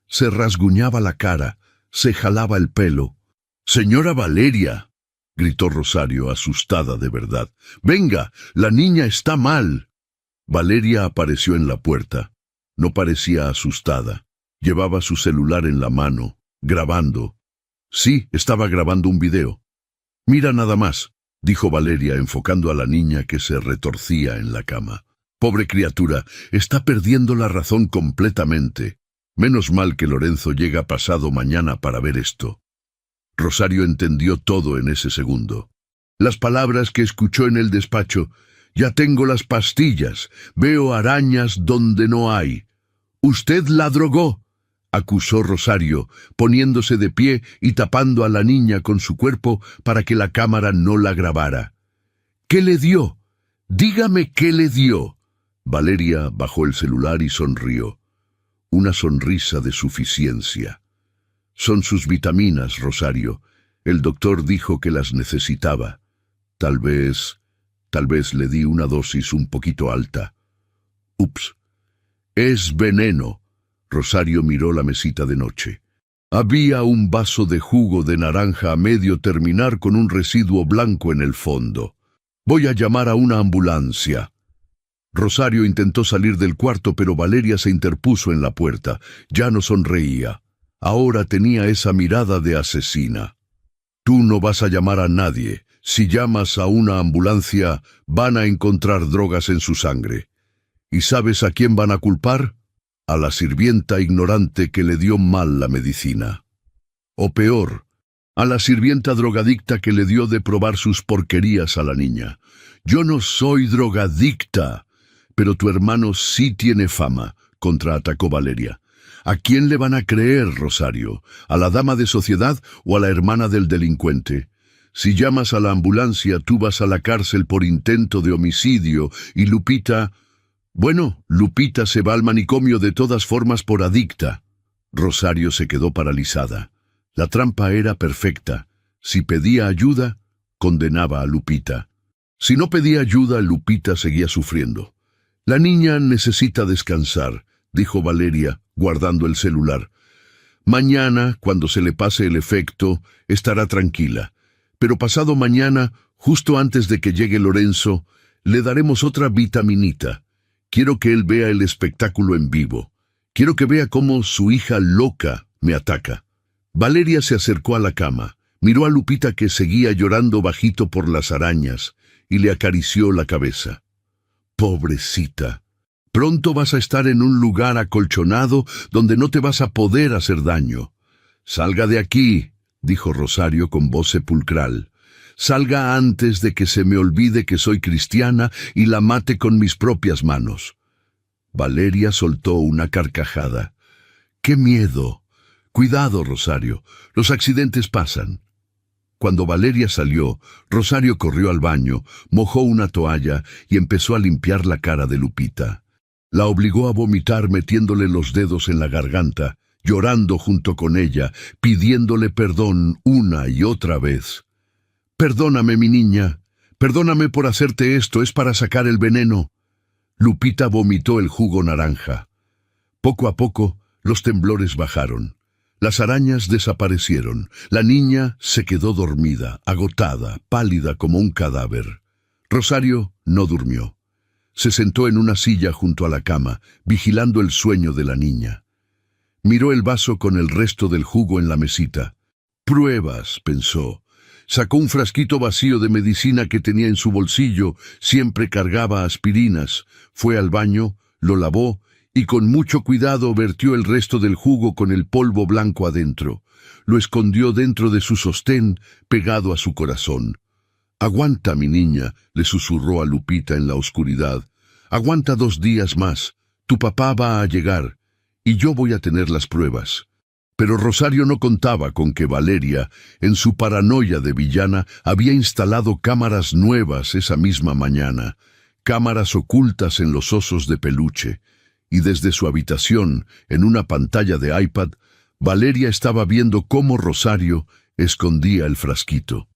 Se rasguñaba la cara, se jalaba el pelo. «¡Señora Valeria!», gritó Rosario, asustada de verdad. «¡Venga! ¡La niña está mal!». Valeria apareció en la puerta. No parecía asustada. Llevaba su celular en la mano, grabando. Sí, estaba grabando un video. «Mira nada más», dijo Valeria, enfocando a la niña que se retorcía en la cama. «Pobre criatura, está perdiendo la razón completamente. Menos mal que Lorenzo llega pasado mañana para ver esto». Rosario entendió todo en ese segundo. Las palabras que escuchó en el despacho: «Ya tengo las pastillas, veo arañas donde no hay». «Usted la drogó», acusó Rosario, poniéndose de pie y tapando a la niña con su cuerpo para que la cámara no la grabara. «¿Qué le dio? Dígame qué le dio». Valeria bajó el celular y sonrió. Una sonrisa de suficiencia. «Son sus vitaminas, Rosario. El doctor dijo que las necesitaba. Tal vez le di una dosis un poquito alta». «Ups. Es veneno». Rosario miró la mesita de noche. Había un vaso de jugo de naranja a medio terminar con un residuo blanco en el fondo. «Voy a llamar a una ambulancia». Rosario intentó salir del cuarto, pero Valeria se interpuso en la puerta. Ya no sonreía. Ahora tenía esa mirada de asesina. «Tú no vas a llamar a nadie. Si llamas a una ambulancia, van a encontrar drogas en su sangre. ¿Y sabes a quién van a culpar? A la sirvienta ignorante que le dio mal la medicina. O peor, a la sirvienta drogadicta que le dio de probar sus porquerías a la niña. Yo no soy drogadicta, pero tu hermano sí tiene fama», contraatacó Valeria. «¿A quién le van a creer, Rosario? ¿A la dama de sociedad o a la hermana del delincuente? Si llamas a la ambulancia, tú vas a la cárcel por intento de homicidio y Lupita... Bueno, Lupita se va al manicomio de todas formas por adicta». Rosario se quedó paralizada. La trampa era perfecta. Si pedía ayuda, condenaba a Lupita. Si no pedía ayuda, Lupita seguía sufriendo. «La niña necesita descansar», dijo Valeria, guardando el celular. «Mañana, cuando se le pase el efecto, estará tranquila. Pero pasado mañana, justo antes de que llegue Lorenzo, le daremos otra vitaminita. Quiero que él vea el espectáculo en vivo. Quiero que vea cómo su hija loca me ataca». Valeria se acercó a la cama, miró a Lupita que seguía llorando bajito por las arañas, y le acarició la cabeza. «Pobrecita, pronto vas a estar en un lugar acolchonado donde no te vas a poder hacer daño. Salga de aquí», dijo Rosario con voz sepulcral. «Salga antes de que se me olvide que soy cristiana y la mate con mis propias manos». Valeria soltó una carcajada. «¡Qué miedo! Cuidado, Rosario, los accidentes pasan». Cuando Valeria salió, Rosario corrió al baño, mojó una toalla y empezó a limpiar la cara de Lupita. La obligó a vomitar metiéndole los dedos en la garganta, llorando junto con ella, pidiéndole perdón una y otra vez. «Perdóname, mi niña, perdóname por hacerte esto, es para sacar el veneno». Lupita vomitó el jugo naranja. Poco a poco, los temblores bajaron. Las arañas desaparecieron. La niña se quedó dormida, agotada, pálida como un cadáver. Rosario no durmió. Se sentó en una silla junto a la cama, vigilando el sueño de la niña. Miró el vaso con el resto del jugo en la mesita. «Pruebas», pensó. Sacó un frasquito vacío de medicina que tenía en su bolsillo, siempre cargaba aspirinas. Fue al baño, lo lavó y con mucho cuidado vertió el resto del jugo con el polvo blanco adentro. Lo escondió dentro de su sostén, pegado a su corazón. «Aguanta, mi niña», le susurró a Lupita en la oscuridad. «Aguanta 2 días más. Tu papá va a llegar y yo voy a tener las pruebas». Pero Rosario no contaba con que Valeria, en su paranoia de villana, había instalado cámaras nuevas esa misma mañana, cámaras ocultas en los osos de peluche, y desde su habitación, en una pantalla de iPad, Valeria estaba viendo cómo Rosario escondía el frasquito.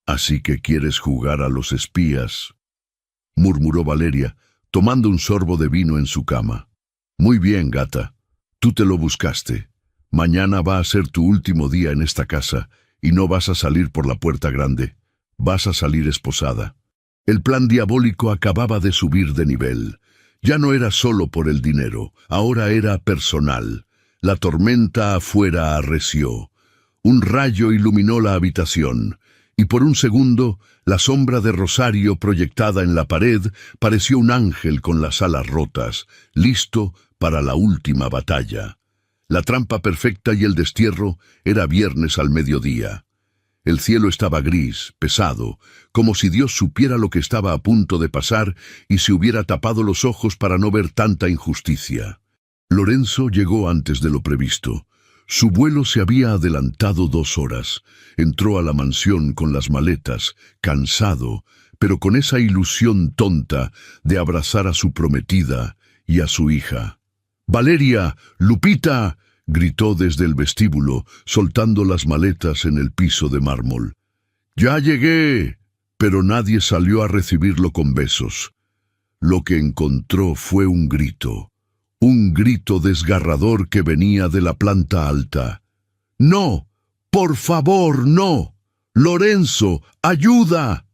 «Así que quieres jugar a los espías», murmuró Valeria, tomando un sorbo de vino en su cama. «Muy bien, gata, tú te lo buscaste. Mañana va a ser tu último día en esta casa y no vas a salir por la puerta grande. Vas a salir esposada». El plan diabólico acababa de subir de nivel. Ya no era solo por el dinero, ahora era personal. La tormenta afuera arreció. Un rayo iluminó la habitación, y por un segundo, la sombra de Rosario proyectada en la pared pareció un ángel con las alas rotas, listo para la última batalla. La trampa perfecta y el destierro era viernes al mediodía. El cielo estaba gris, pesado, como si Dios supiera lo que estaba a punto de pasar y se hubiera tapado los ojos para no ver tanta injusticia. Lorenzo llegó antes de lo previsto. Su vuelo se había adelantado 2 horas. Entró a la mansión con las maletas, cansado, pero con esa ilusión tonta de abrazar a su prometida y a su hija. «¡Valeria! ¡Lupita!», gritó desde el vestíbulo, soltando las maletas en el piso de mármol. «¡Ya llegué!», pero nadie salió a recibirlo con besos. Lo que encontró fue un grito desgarrador que venía de la planta alta. «¡No! ¡Por favor, no! ¡Lorenzo, ayuda!».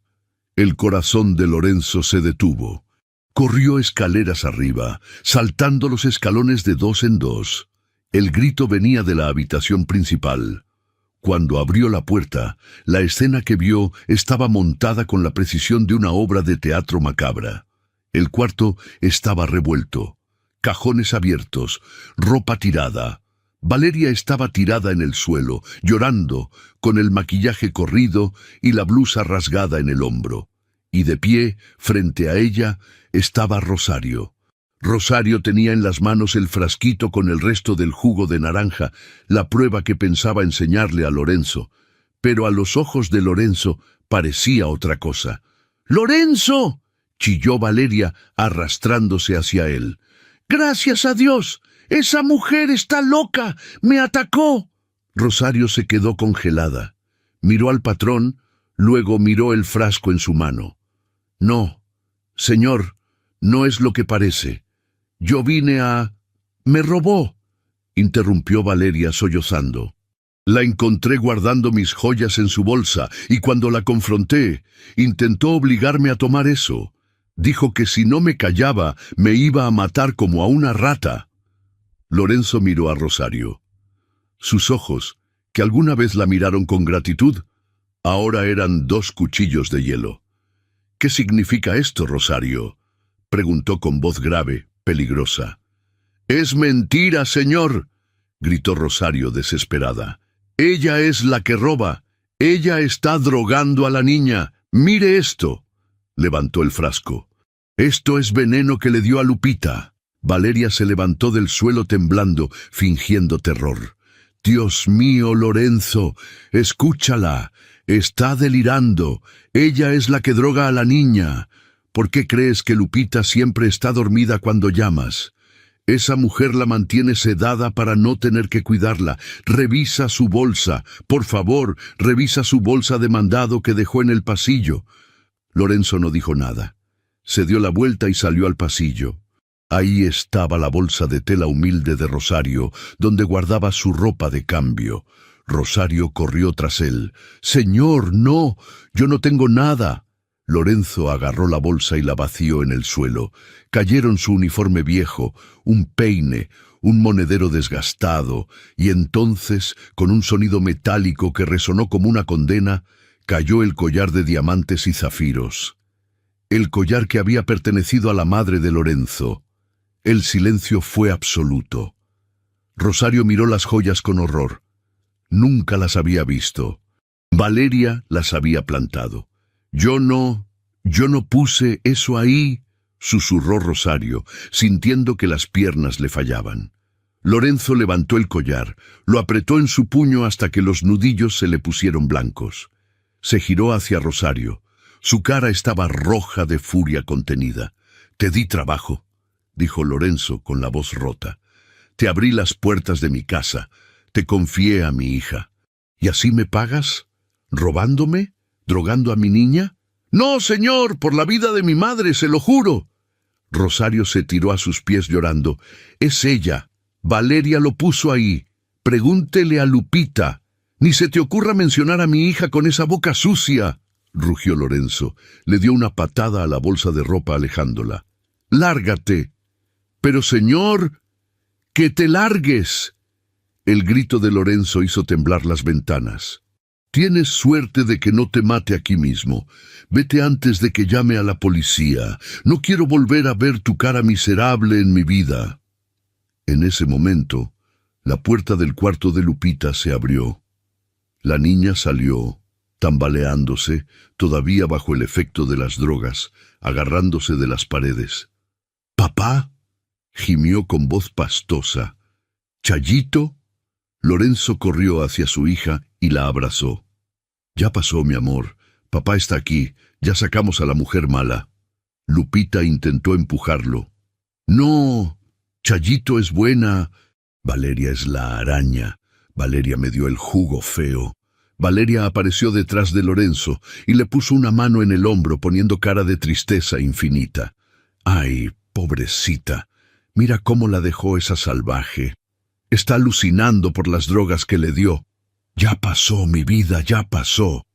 El corazón de Lorenzo se detuvo. Corrió escaleras arriba, saltando los escalones de 2 en 2. El grito venía de la habitación principal. Cuando abrió la puerta, la escena que vio estaba montada con la precisión de una obra de teatro macabra. El cuarto estaba revuelto. Cajones abiertos, ropa tirada. Valeria estaba tirada en el suelo, llorando, con el maquillaje corrido y la blusa rasgada en el hombro. Y de pie, frente a ella, estaba Rosario. Rosario tenía en las manos el frasquito con el resto del jugo de naranja, la prueba que pensaba enseñarle a Lorenzo. Pero a los ojos de Lorenzo parecía otra cosa. «¡Lorenzo!», chilló Valeria, arrastrándose hacia él. «¡Gracias a Dios! ¡Esa mujer está loca! ¡Me atacó!». Rosario se quedó congelada. Miró al patrón, luego miró el frasco en su mano. «No, señor, no es lo que parece. Yo vine a... «Me robó», interrumpió Valeria sollozando. «La encontré guardando mis joyas en su bolsa y cuando la confronté, intentó obligarme a tomar eso. Dijo que si no me callaba, me iba a matar como a una rata». Lorenzo miró a Rosario. Sus ojos, que alguna vez la miraron con gratitud, ahora eran 2 cuchillos de hielo. «¿Qué significa esto, Rosario?», preguntó con voz grave, peligrosa. «Es mentira, señor», gritó Rosario desesperada. «Ella es la que roba. Ella está drogando a la niña. Mire esto». Levantó el frasco. «Esto es veneno que le dio a Lupita». Valeria se levantó del suelo temblando, fingiendo terror. «Dios mío, Lorenzo, escúchala. Está delirando. Ella es la que droga a la niña. ¿Por qué crees que Lupita siempre está dormida cuando llamas? Esa mujer la mantiene sedada para no tener que cuidarla. Revisa su bolsa. Por favor, revisa su bolsa de mandado que dejó en el pasillo». Lorenzo no dijo nada. Se dio la vuelta y salió al pasillo. Ahí estaba la bolsa de tela humilde de Rosario, donde guardaba su ropa de cambio. Rosario corrió tras él. «Señor, no, yo no tengo nada». Lorenzo agarró la bolsa y la vació en el suelo. Cayeron su uniforme viejo, un peine, un monedero desgastado, y entonces, con un sonido metálico que resonó como una condena, cayó el collar de diamantes y zafiros, el collar que había pertenecido a la madre de Lorenzo. El silencio fue absoluto. Rosario miró las joyas con horror. Nunca las había visto. Valeria las había plantado. Yo no puse eso ahí, susurró Rosario, sintiendo que las piernas le fallaban. Lorenzo levantó el collar, lo apretó en su puño hasta que los nudillos se le pusieron blancos. Se giró hacia Rosario. Su cara estaba roja de furia contenida. «Te di trabajo», dijo Lorenzo con la voz rota. «Te abrí las puertas de mi casa, te confié a mi hija. ¿Y así me pagas? ¿Robándome? ¿Drogando a mi niña?» «No, señor, por la vida de mi madre, se lo juro». Rosario se tiró a sus pies llorando. «Es ella. Valeria lo puso ahí. Pregúntele a Lupita. Ni se te ocurra mencionar a mi hija con esa boca sucia», rugió Lorenzo. Le dio una patada a la bolsa de ropa alejándola. «¡Lárgate!». «Pero, señor, que te largues». El grito de Lorenzo hizo temblar las ventanas. «Tienes suerte de que no te mate aquí mismo. Vete antes de que llame a la policía. No quiero volver a ver tu cara miserable en mi vida». En ese momento, la puerta del cuarto de Lupita se abrió. La niña salió, tambaleándose, todavía bajo el efecto de las drogas, agarrándose de las paredes. «¿Papá?», gimió con voz pastosa. «¿Chayito?». Lorenzo corrió hacia su hija y la abrazó. «Ya pasó, mi amor. Papá está aquí. Ya sacamos a la mujer mala». Lupita intentó empujarlo. «No, Chayito es buena. Valeria es la araña. Valeria me dio el jugo feo». Valeria apareció detrás de Lorenzo y le puso una mano en el hombro poniendo cara de tristeza infinita. «Ay, pobrecita. Mira cómo la dejó esa salvaje. Está alucinando por las drogas que le dio. Ya pasó, mi vida, ya pasó».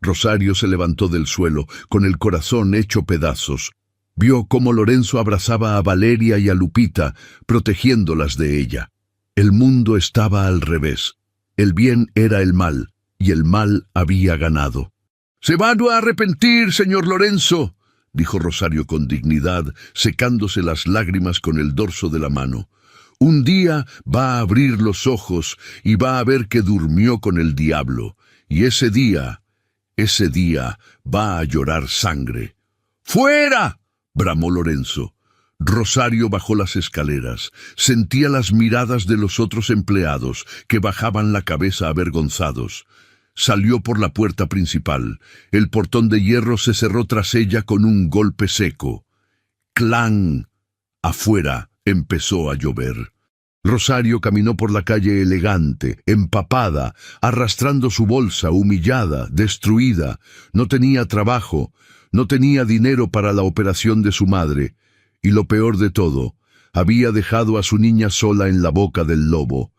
Rosario se levantó del suelo, con el corazón hecho pedazos. Vio cómo Lorenzo abrazaba a Valeria y a Lupita, protegiéndolas de ella. El mundo estaba al revés. El bien era el mal, y el mal había ganado. «Se van a arrepentir, señor Lorenzo», dijo Rosario con dignidad, secándose las lágrimas con el dorso de la mano. «Un día va a abrir los ojos y va a ver que durmió con el diablo, y ese día va a llorar sangre». «¡Fuera!», bramó Lorenzo. Rosario bajó las escaleras. Sentía las miradas de los otros empleados, que bajaban la cabeza avergonzados. Salió por la puerta principal. El portón de hierro se cerró tras ella con un golpe seco. ¡Clan! Afuera empezó a llover. Rosario caminó por la calle elegante, empapada, arrastrando su bolsa, humillada, destruida. No tenía trabajo, no tenía dinero para la operación de su madre. Y lo peor de todo, había dejado a su niña sola en la boca del lobo.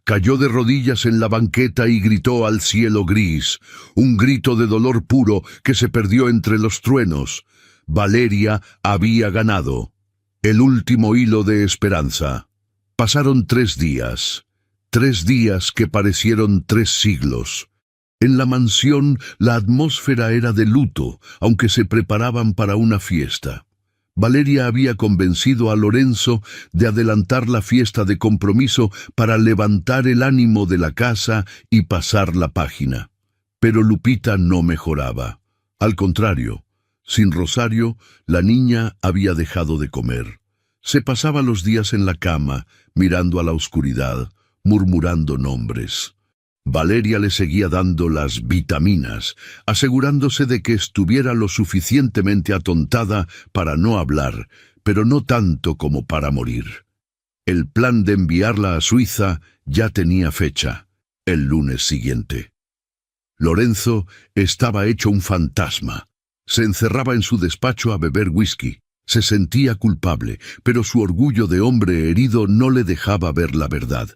Cayó de rodillas en la banqueta y gritó al cielo gris, un grito de dolor puro que se perdió entre los truenos. Valeria había ganado. El último hilo de esperanza. Pasaron 3 días. 3 días que parecieron 3 siglos. En la mansión la atmósfera era de luto, aunque se preparaban para una fiesta. Valeria había convencido a Lorenzo de adelantar la fiesta de compromiso para levantar el ánimo de la casa y pasar la página. Pero Lupita no mejoraba. Al contrario, sin Rosario, la niña había dejado de comer. Se pasaba los días en la cama, mirando a la oscuridad, murmurando nombres. Valeria le seguía dando las vitaminas, asegurándose de que estuviera lo suficientemente atontada para no hablar, pero no tanto como para morir. El plan de enviarla a Suiza ya tenía fecha, el lunes siguiente. Lorenzo estaba hecho un fantasma. Se encerraba en su despacho a beber whisky. Se sentía culpable, pero su orgullo de hombre herido no le dejaba ver la verdad.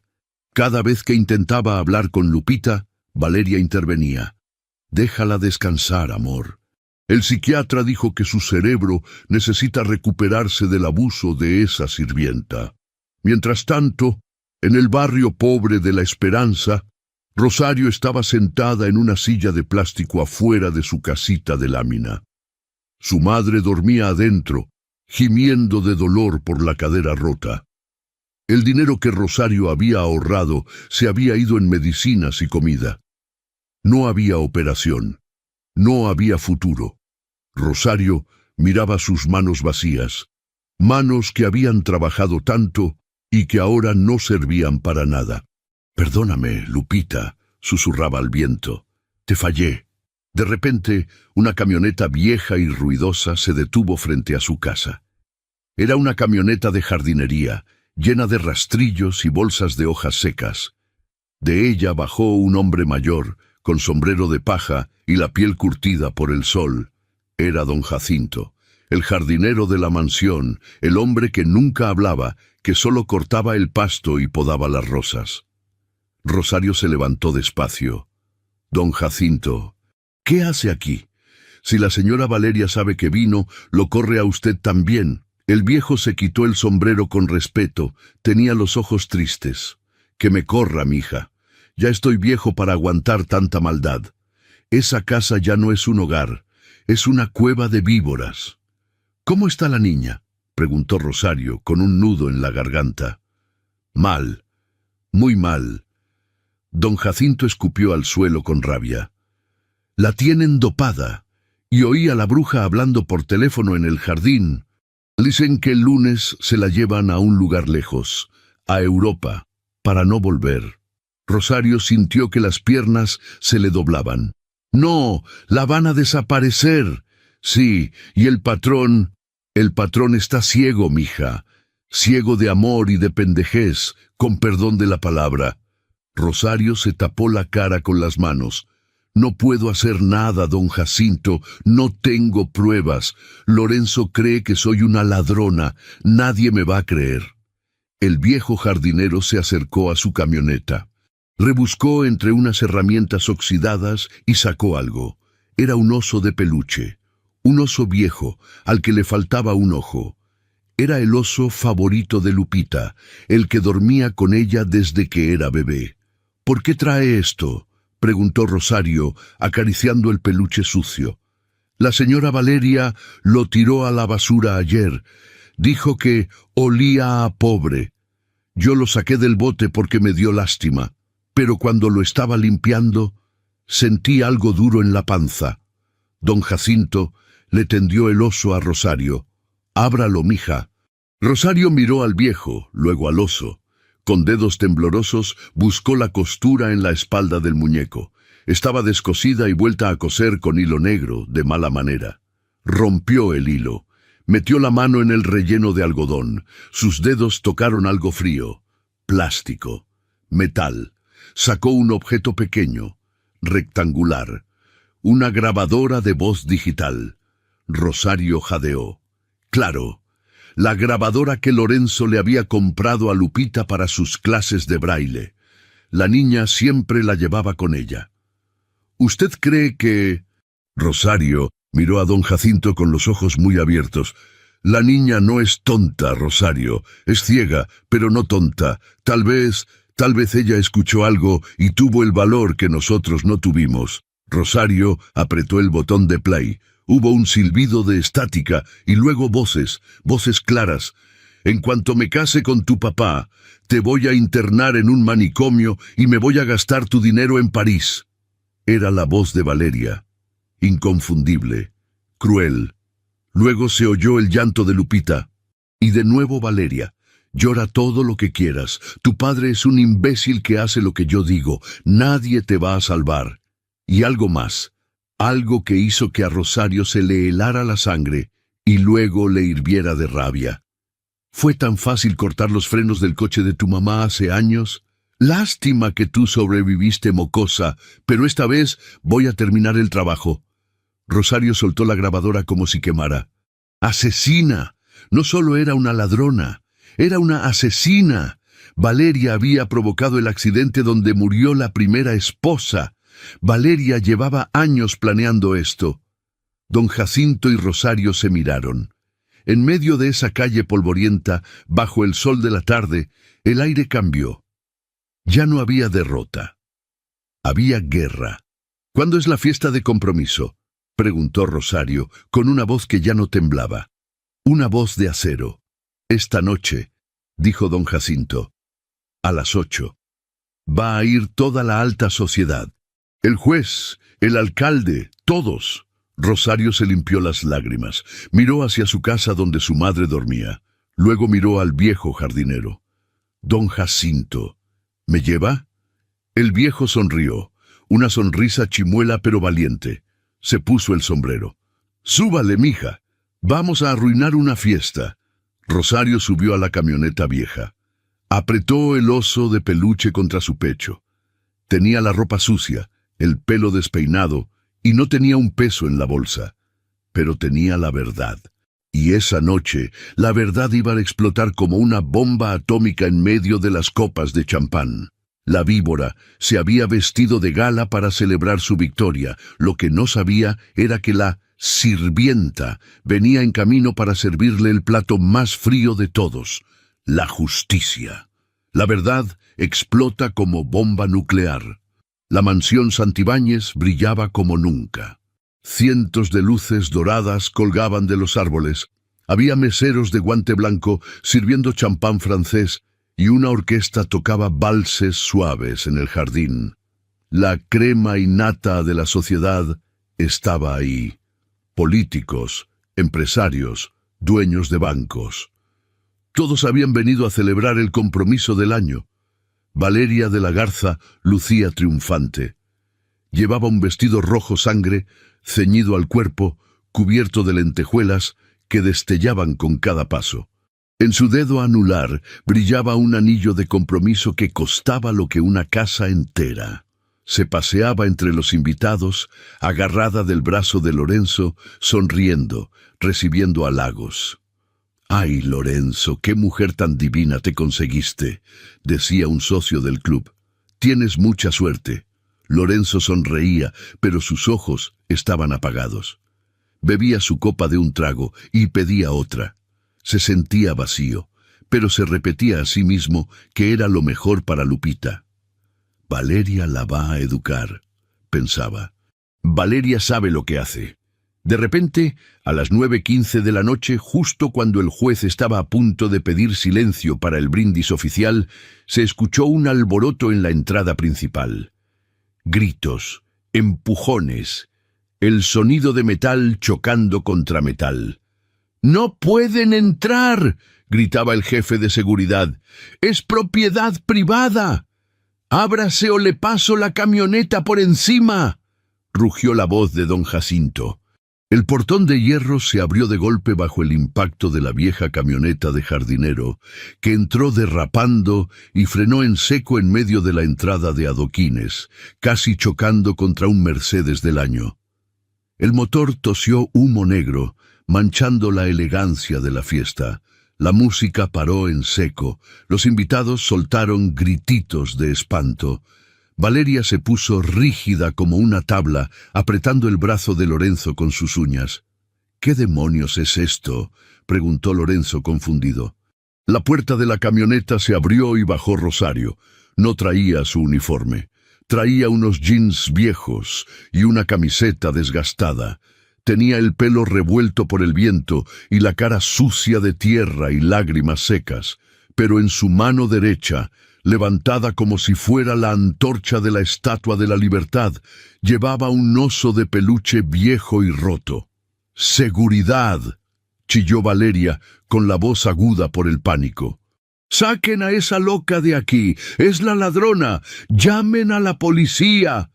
Cada vez que intentaba hablar con Lupita, Valeria intervenía. «Déjala descansar, amor. El psiquiatra dijo que su cerebro necesita recuperarse del abuso de esa sirvienta. Mientras tanto, en el barrio pobre de La Esperanza, Rosario estaba sentada en una silla de plástico afuera de su casita de lámina. Su madre dormía adentro, gimiendo de dolor por la cadera rota. El dinero que Rosario había ahorrado se había ido en medicinas y comida. No había operación. No había futuro. Rosario miraba sus manos vacías, manos que habían trabajado tanto y que ahora no servían para nada. «Perdóname, Lupita», susurraba al viento. «Te fallé». De repente, una camioneta vieja y ruidosa se detuvo frente a su casa. Era una camioneta de jardinería, llena de rastrillos y bolsas de hojas secas. De ella bajó un hombre mayor, con sombrero de paja y la piel curtida por el sol. Era don Jacinto, el jardinero de la mansión, el hombre que nunca hablaba, que solo cortaba el pasto y podaba las rosas. Rosario se levantó despacio. «Don Jacinto, ¿qué hace aquí? Si la señora Valeria sabe que vino, lo corre a usted también». El viejo se quitó el sombrero con respeto, tenía los ojos tristes. «Que me corra, mija. Ya estoy viejo para aguantar tanta maldad. Esa casa ya no es un hogar, es una cueva de víboras». «¿Cómo está la niña?», preguntó Rosario, con un nudo en la garganta. «Mal, muy mal». Don Jacinto escupió al suelo con rabia. «La tienen dopada, y oí a la bruja hablando por teléfono en el jardín. Dicen que el lunes se la llevan a un lugar lejos, a Europa, para no volver». Rosario sintió que las piernas se le doblaban. «No, la van a desaparecer». «Sí, y el patrón está ciego, mija. Ciego de amor y de pendejez, con perdón de la palabra». Rosario se tapó la cara con las manos. «No puedo hacer nada, don Jacinto, no tengo pruebas. Lorenzo cree que soy una ladrona, nadie me va a creer». El viejo jardinero se acercó a su camioneta. Rebuscó entre unas herramientas oxidadas y sacó algo. Era un oso de peluche, un oso viejo, al que le faltaba un ojo. Era el oso favorito de Lupita, el que dormía con ella desde que era bebé. «¿Por qué trae esto?», preguntó Rosario, acariciando el peluche sucio. «La señora Valeria lo tiró a la basura ayer. Dijo que olía a pobre. Yo lo saqué del bote porque me dio lástima, pero cuando lo estaba limpiando, sentí algo duro en la panza». Don Jacinto le tendió el oso a Rosario. «Ábralo, mija». Rosario miró al viejo, luego al oso. Con dedos temblorosos buscó la costura en la espalda del muñeco. Estaba descosida y vuelta a coser con hilo negro, de mala manera. Rompió el hilo. Metió la mano en el relleno de algodón. Sus dedos tocaron algo frío. Plástico. Metal. Sacó un objeto pequeño, rectangular. Una grabadora de voz digital. Rosario jadeó. Claro. La grabadora que Lorenzo le había comprado a Lupita para sus clases de braille. La niña siempre la llevaba con ella. «¿Usted cree que...?» Rosario miró a don Jacinto con los ojos muy abiertos. «La niña no es tonta, Rosario. Es ciega, pero no tonta. Tal vez ella escuchó algo y tuvo el valor que nosotros no tuvimos». Rosario apretó el botón de play. Hubo un silbido de estática y luego voces claras. «En cuanto me case con tu papá, te voy a internar en un manicomio y me voy a gastar tu dinero en París». Era la voz de Valeria, inconfundible, cruel. Luego se oyó el llanto de Lupita. Y de nuevo Valeria. «Llora todo lo que quieras. Tu padre es un imbécil que hace lo que yo digo. Nadie te va a salvar». Y algo más. Algo que hizo que a Rosario se le helara la sangre y luego le hirviera de rabia. «¿Fue tan fácil cortar los frenos del coche de tu mamá hace años? Lástima que tú sobreviviste, mocosa, pero esta vez voy a terminar el trabajo». Rosario soltó la grabadora como si quemara. «¡Asesina! No solo era una ladrona, era una asesina. Valeria había provocado el accidente donde murió la primera esposa. Valeria llevaba años planeando esto». Don Jacinto y Rosario se miraron. En medio de esa calle polvorienta, bajo el sol de la tarde, el aire cambió. Ya no había derrota. Había guerra. ¿Cuándo es la fiesta de compromiso?, preguntó Rosario, con una voz que ya no temblaba. Una voz de acero. Esta noche, dijo don Jacinto. A las 8. Va a ir toda la alta sociedad. El juez, el alcalde, todos. Rosario se limpió las lágrimas. Miró hacia su casa donde su madre dormía. Luego miró al viejo jardinero. Don Jacinto, ¿me lleva? El viejo sonrió. Una sonrisa chimuela pero valiente. Se puso el sombrero. «Súbale, mija. Vamos a arruinar una fiesta». Rosario subió a la camioneta vieja. Apretó el oso de peluche contra su pecho. Tenía la ropa sucia, el pelo despeinado, y no tenía un peso en la bolsa. Pero tenía la verdad. Y esa noche, la verdad iba a explotar como una bomba atómica en medio de las copas de champán. La víbora se había vestido de gala para celebrar su victoria. Lo que no sabía era que la sirvienta venía en camino para servirle el plato más frío de todos, la justicia. La verdad explota como bomba nuclear. La mansión Santibáñez brillaba como nunca. Cientos de luces doradas colgaban de los árboles. Había meseros de guante blanco sirviendo champán francés y una orquesta tocaba valses suaves en el jardín. La crema y nata de la sociedad estaba ahí. Políticos, empresarios, dueños de bancos. Todos habían venido a celebrar el compromiso del año. Valeria de la Garza lucía triunfante. Llevaba un vestido rojo sangre, ceñido al cuerpo, cubierto de lentejuelas que destellaban con cada paso. En su dedo anular brillaba un anillo de compromiso que costaba lo que una casa entera. Se paseaba entre los invitados, agarrada del brazo de Lorenzo, sonriendo, recibiendo halagos. «Ay, Lorenzo, qué mujer tan divina te conseguiste», decía un socio del club. «Tienes mucha suerte». Lorenzo sonreía, pero sus ojos estaban apagados. Bebía su copa de un trago y pedía otra. Se sentía vacío, pero se repetía a sí mismo que era lo mejor para Lupita. «Valeria la va a educar», pensaba. «Valeria sabe lo que hace». De repente, a las 9:15 de la noche, justo cuando el juez estaba a punto de pedir silencio para el brindis oficial, se escuchó un alboroto en la entrada principal. Gritos, empujones, el sonido de metal chocando contra metal. «¡No pueden entrar!», gritaba el jefe de seguridad. «¡Es propiedad privada! ¡Ábrase o le paso la camioneta por encima!», rugió la voz de don Jacinto. El portón de hierro se abrió de golpe bajo el impacto de la vieja camioneta de jardinero, que entró derrapando y frenó en seco en medio de la entrada de adoquines, casi chocando contra un Mercedes del año. El motor tosió humo negro, manchando la elegancia de la fiesta. La música paró en seco. Los invitados soltaron grititos de espanto. Valeria se puso rígida como una tabla, apretando el brazo de Lorenzo con sus uñas. «¿Qué demonios es esto?», preguntó Lorenzo confundido. La puerta de la camioneta se abrió y bajó Rosario. No traía su uniforme. Traía unos jeans viejos y una camiseta desgastada. Tenía el pelo revuelto por el viento y la cara sucia de tierra y lágrimas secas, pero en su mano derecha, levantada como si fuera la antorcha de la Estatua de la Libertad, llevaba un oso de peluche viejo y roto. «¡Seguridad!», chilló Valeria con la voz aguda por el pánico. «¡Saquen a esa loca de aquí! ¡Es la ladrona! ¡Llamen a la policía!».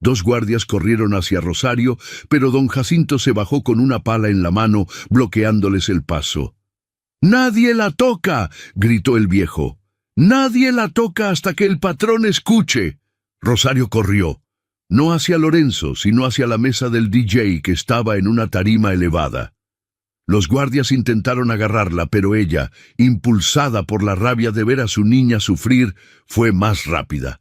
Dos guardias corrieron hacia Rosario, pero don Jacinto se bajó con una pala en la mano, bloqueándoles el paso. «¡Nadie la toca!», gritó el viejo. «¡Nadie la toca hasta que el patrón escuche!». Rosario corrió, no hacia Lorenzo, sino hacia la mesa del DJ que estaba en una tarima elevada. Los guardias intentaron agarrarla, pero ella, impulsada por la rabia de ver a su niña sufrir, fue más rápida.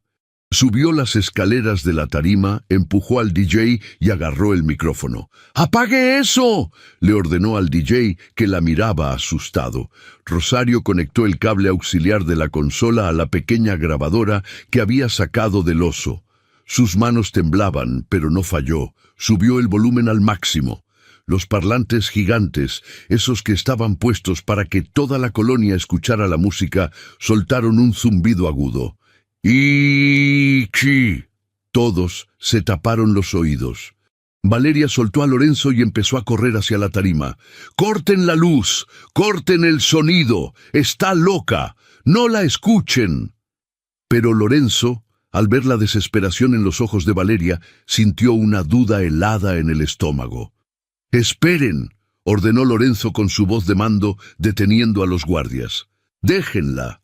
Subió las escaleras de la tarima, empujó al DJ y agarró el micrófono. «¡Apague eso!», le ordenó al DJ, que la miraba asustado. Rosario conectó el cable auxiliar de la consola a la pequeña grabadora que había sacado del oso. Sus manos temblaban, pero no falló. Subió el volumen al máximo. Los parlantes gigantes, esos que estaban puestos para que toda la colonia escuchara la música, soltaron un zumbido agudo. ¡Ichi! Todos se taparon los oídos. Valeria soltó a Lorenzo y empezó a correr hacia la tarima. ¡Corten la luz! ¡Corten el sonido! ¡Está loca! ¡No la escuchen! Pero Lorenzo, al ver la desesperación en los ojos de Valeria, sintió una duda helada en el estómago. «¡Esperen!», ordenó Lorenzo con su voz de mando, deteniendo a los guardias. «¡Déjenla!».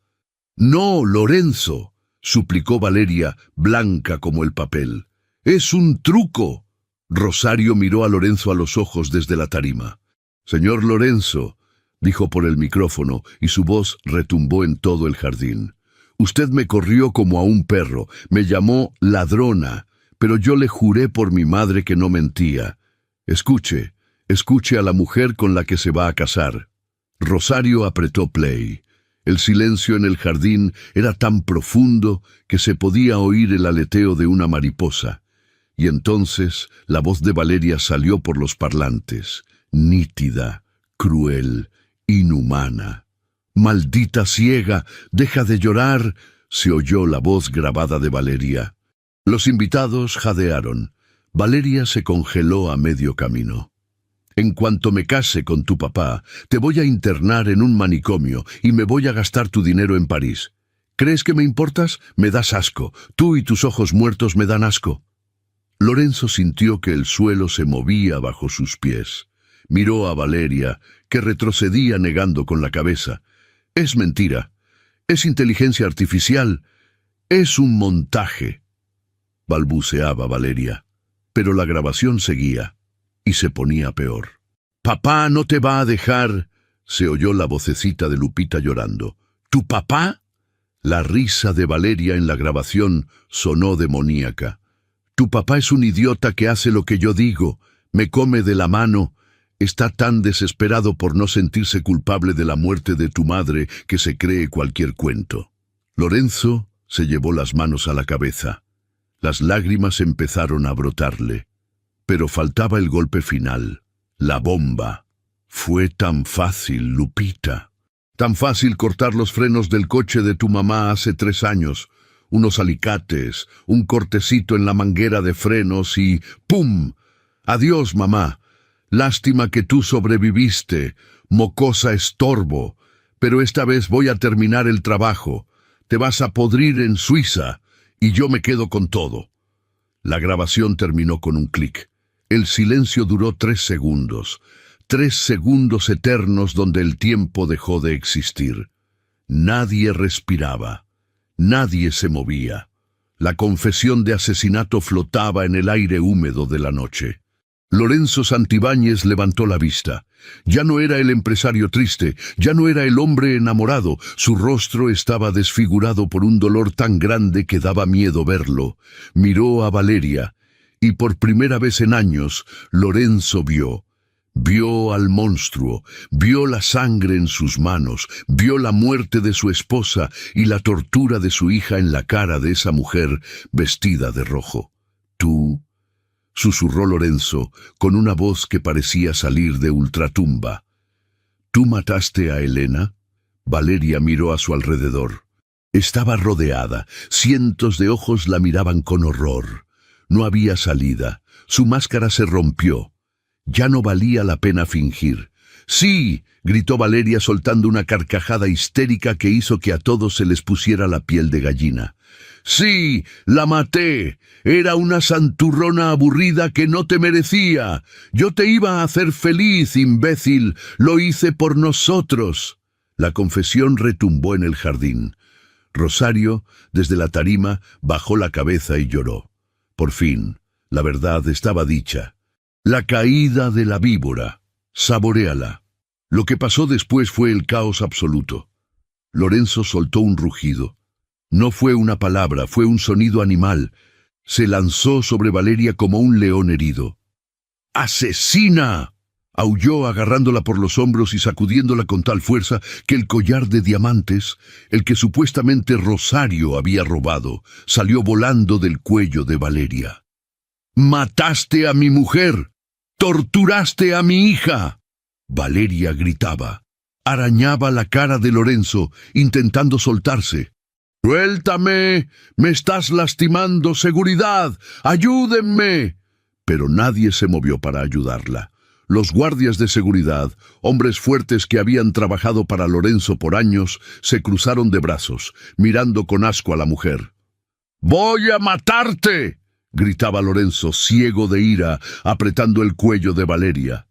«No, Lorenzo», suplicó Valeria, blanca como el papel. «¡Es un truco!». Rosario miró a Lorenzo a los ojos desde la tarima. «Señor Lorenzo», dijo por el micrófono, y su voz retumbó en todo el jardín. «Usted me corrió como a un perro, me llamó ladrona, pero yo le juré por mi madre que no mentía. Escuche a la mujer con la que se va a casar». Rosario apretó play. El silencio en el jardín era tan profundo que se podía oír el aleteo de una mariposa. Y entonces la voz de Valeria salió por los parlantes, nítida, cruel, inhumana. «¡Maldita ciega! ¡Deja de llorar!», se oyó la voz grabada de Valeria. Los invitados jadearon. Valeria se congeló a medio camino. «En cuanto me case con tu papá, te voy a internar en un manicomio y me voy a gastar tu dinero en París. ¿Crees que me importas? Me das asco. Tú y tus ojos muertos me dan asco». Lorenzo sintió que el suelo se movía bajo sus pies. Miró a Valeria, que retrocedía negando con la cabeza. «Es mentira. Es inteligencia artificial. Es un montaje», balbuceaba Valeria. Pero la grabación seguía, y se ponía peor. «Papá no te va a dejar», se oyó la vocecita de Lupita llorando. «¿Tu papá?». La risa de Valeria en la grabación sonó demoníaca. «Tu papá es un idiota que hace lo que yo digo, me come de la mano. Está tan desesperado por no sentirse culpable de la muerte de tu madre que se cree cualquier cuento». Lorenzo se llevó las manos a la cabeza. Las lágrimas empezaron a brotarle. Pero faltaba el golpe final, la bomba. «Fue tan fácil, Lupita. Tan fácil cortar los frenos del coche de tu mamá hace 3 años. Unos alicates, un cortecito en la manguera de frenos y ¡pum! Adiós, mamá. Lástima que tú sobreviviste, mocosa estorbo. Pero esta vez voy a terminar el trabajo. Te vas a podrir en Suiza y yo me quedo con todo». La grabación terminó con un clic. El silencio duró 3 segundos. 3 segundos eternos donde el tiempo dejó de existir. Nadie respiraba. Nadie se movía. La confesión de asesinato flotaba en el aire húmedo de la noche. Lorenzo Santibáñez levantó la vista. Ya no era el empresario triste, ya no era el hombre enamorado. Su rostro estaba desfigurado por un dolor tan grande que daba miedo verlo. Miró a Valeria, y por primera vez en años, Lorenzo vio. Vio al monstruo, vio la sangre en sus manos, vio la muerte de su esposa y la tortura de su hija en la cara de esa mujer vestida de rojo. «Tú», susurró Lorenzo con una voz que parecía salir de ultratumba. «¿Tú mataste a Elena?». Valeria miró a su alrededor. Estaba rodeada, cientos de ojos la miraban con horror. No había salida, su máscara se rompió. Ya no valía la pena fingir. «¡Sí!», gritó Valeria soltando una carcajada histérica que hizo que a todos se les pusiera la piel de gallina. «¡Sí! ¡La maté! Era una santurrona aburrida que no te merecía. Yo te iba a hacer feliz, imbécil. Lo hice por nosotros». La confesión retumbó en el jardín. Rosario, desde la tarima, bajó la cabeza y lloró. Por fin, la verdad estaba dicha. La caída de la víbora. Saboréala. Lo que pasó después fue el caos absoluto. Lorenzo soltó un rugido. No fue una palabra, fue un sonido animal. Se lanzó sobre Valeria como un león herido. «¡Asesina!». Aulló agarrándola por los hombros y sacudiéndola con tal fuerza que el collar de diamantes, el que supuestamente Rosario había robado, salió volando del cuello de Valeria. «¡Mataste a mi mujer! ¡Torturaste a mi hija!». Valeria gritaba. Arañaba la cara de Lorenzo, intentando soltarse. «¡Suéltame! ¡Me estás lastimando! ¡Seguridad! ¡Ayúdenme!». Pero nadie se movió para ayudarla. Los guardias de seguridad, hombres fuertes que habían trabajado para Lorenzo por años, se cruzaron de brazos, mirando con asco a la mujer. «¡Voy a matarte!», gritaba Lorenzo, ciego de ira, apretando el cuello de Valeria.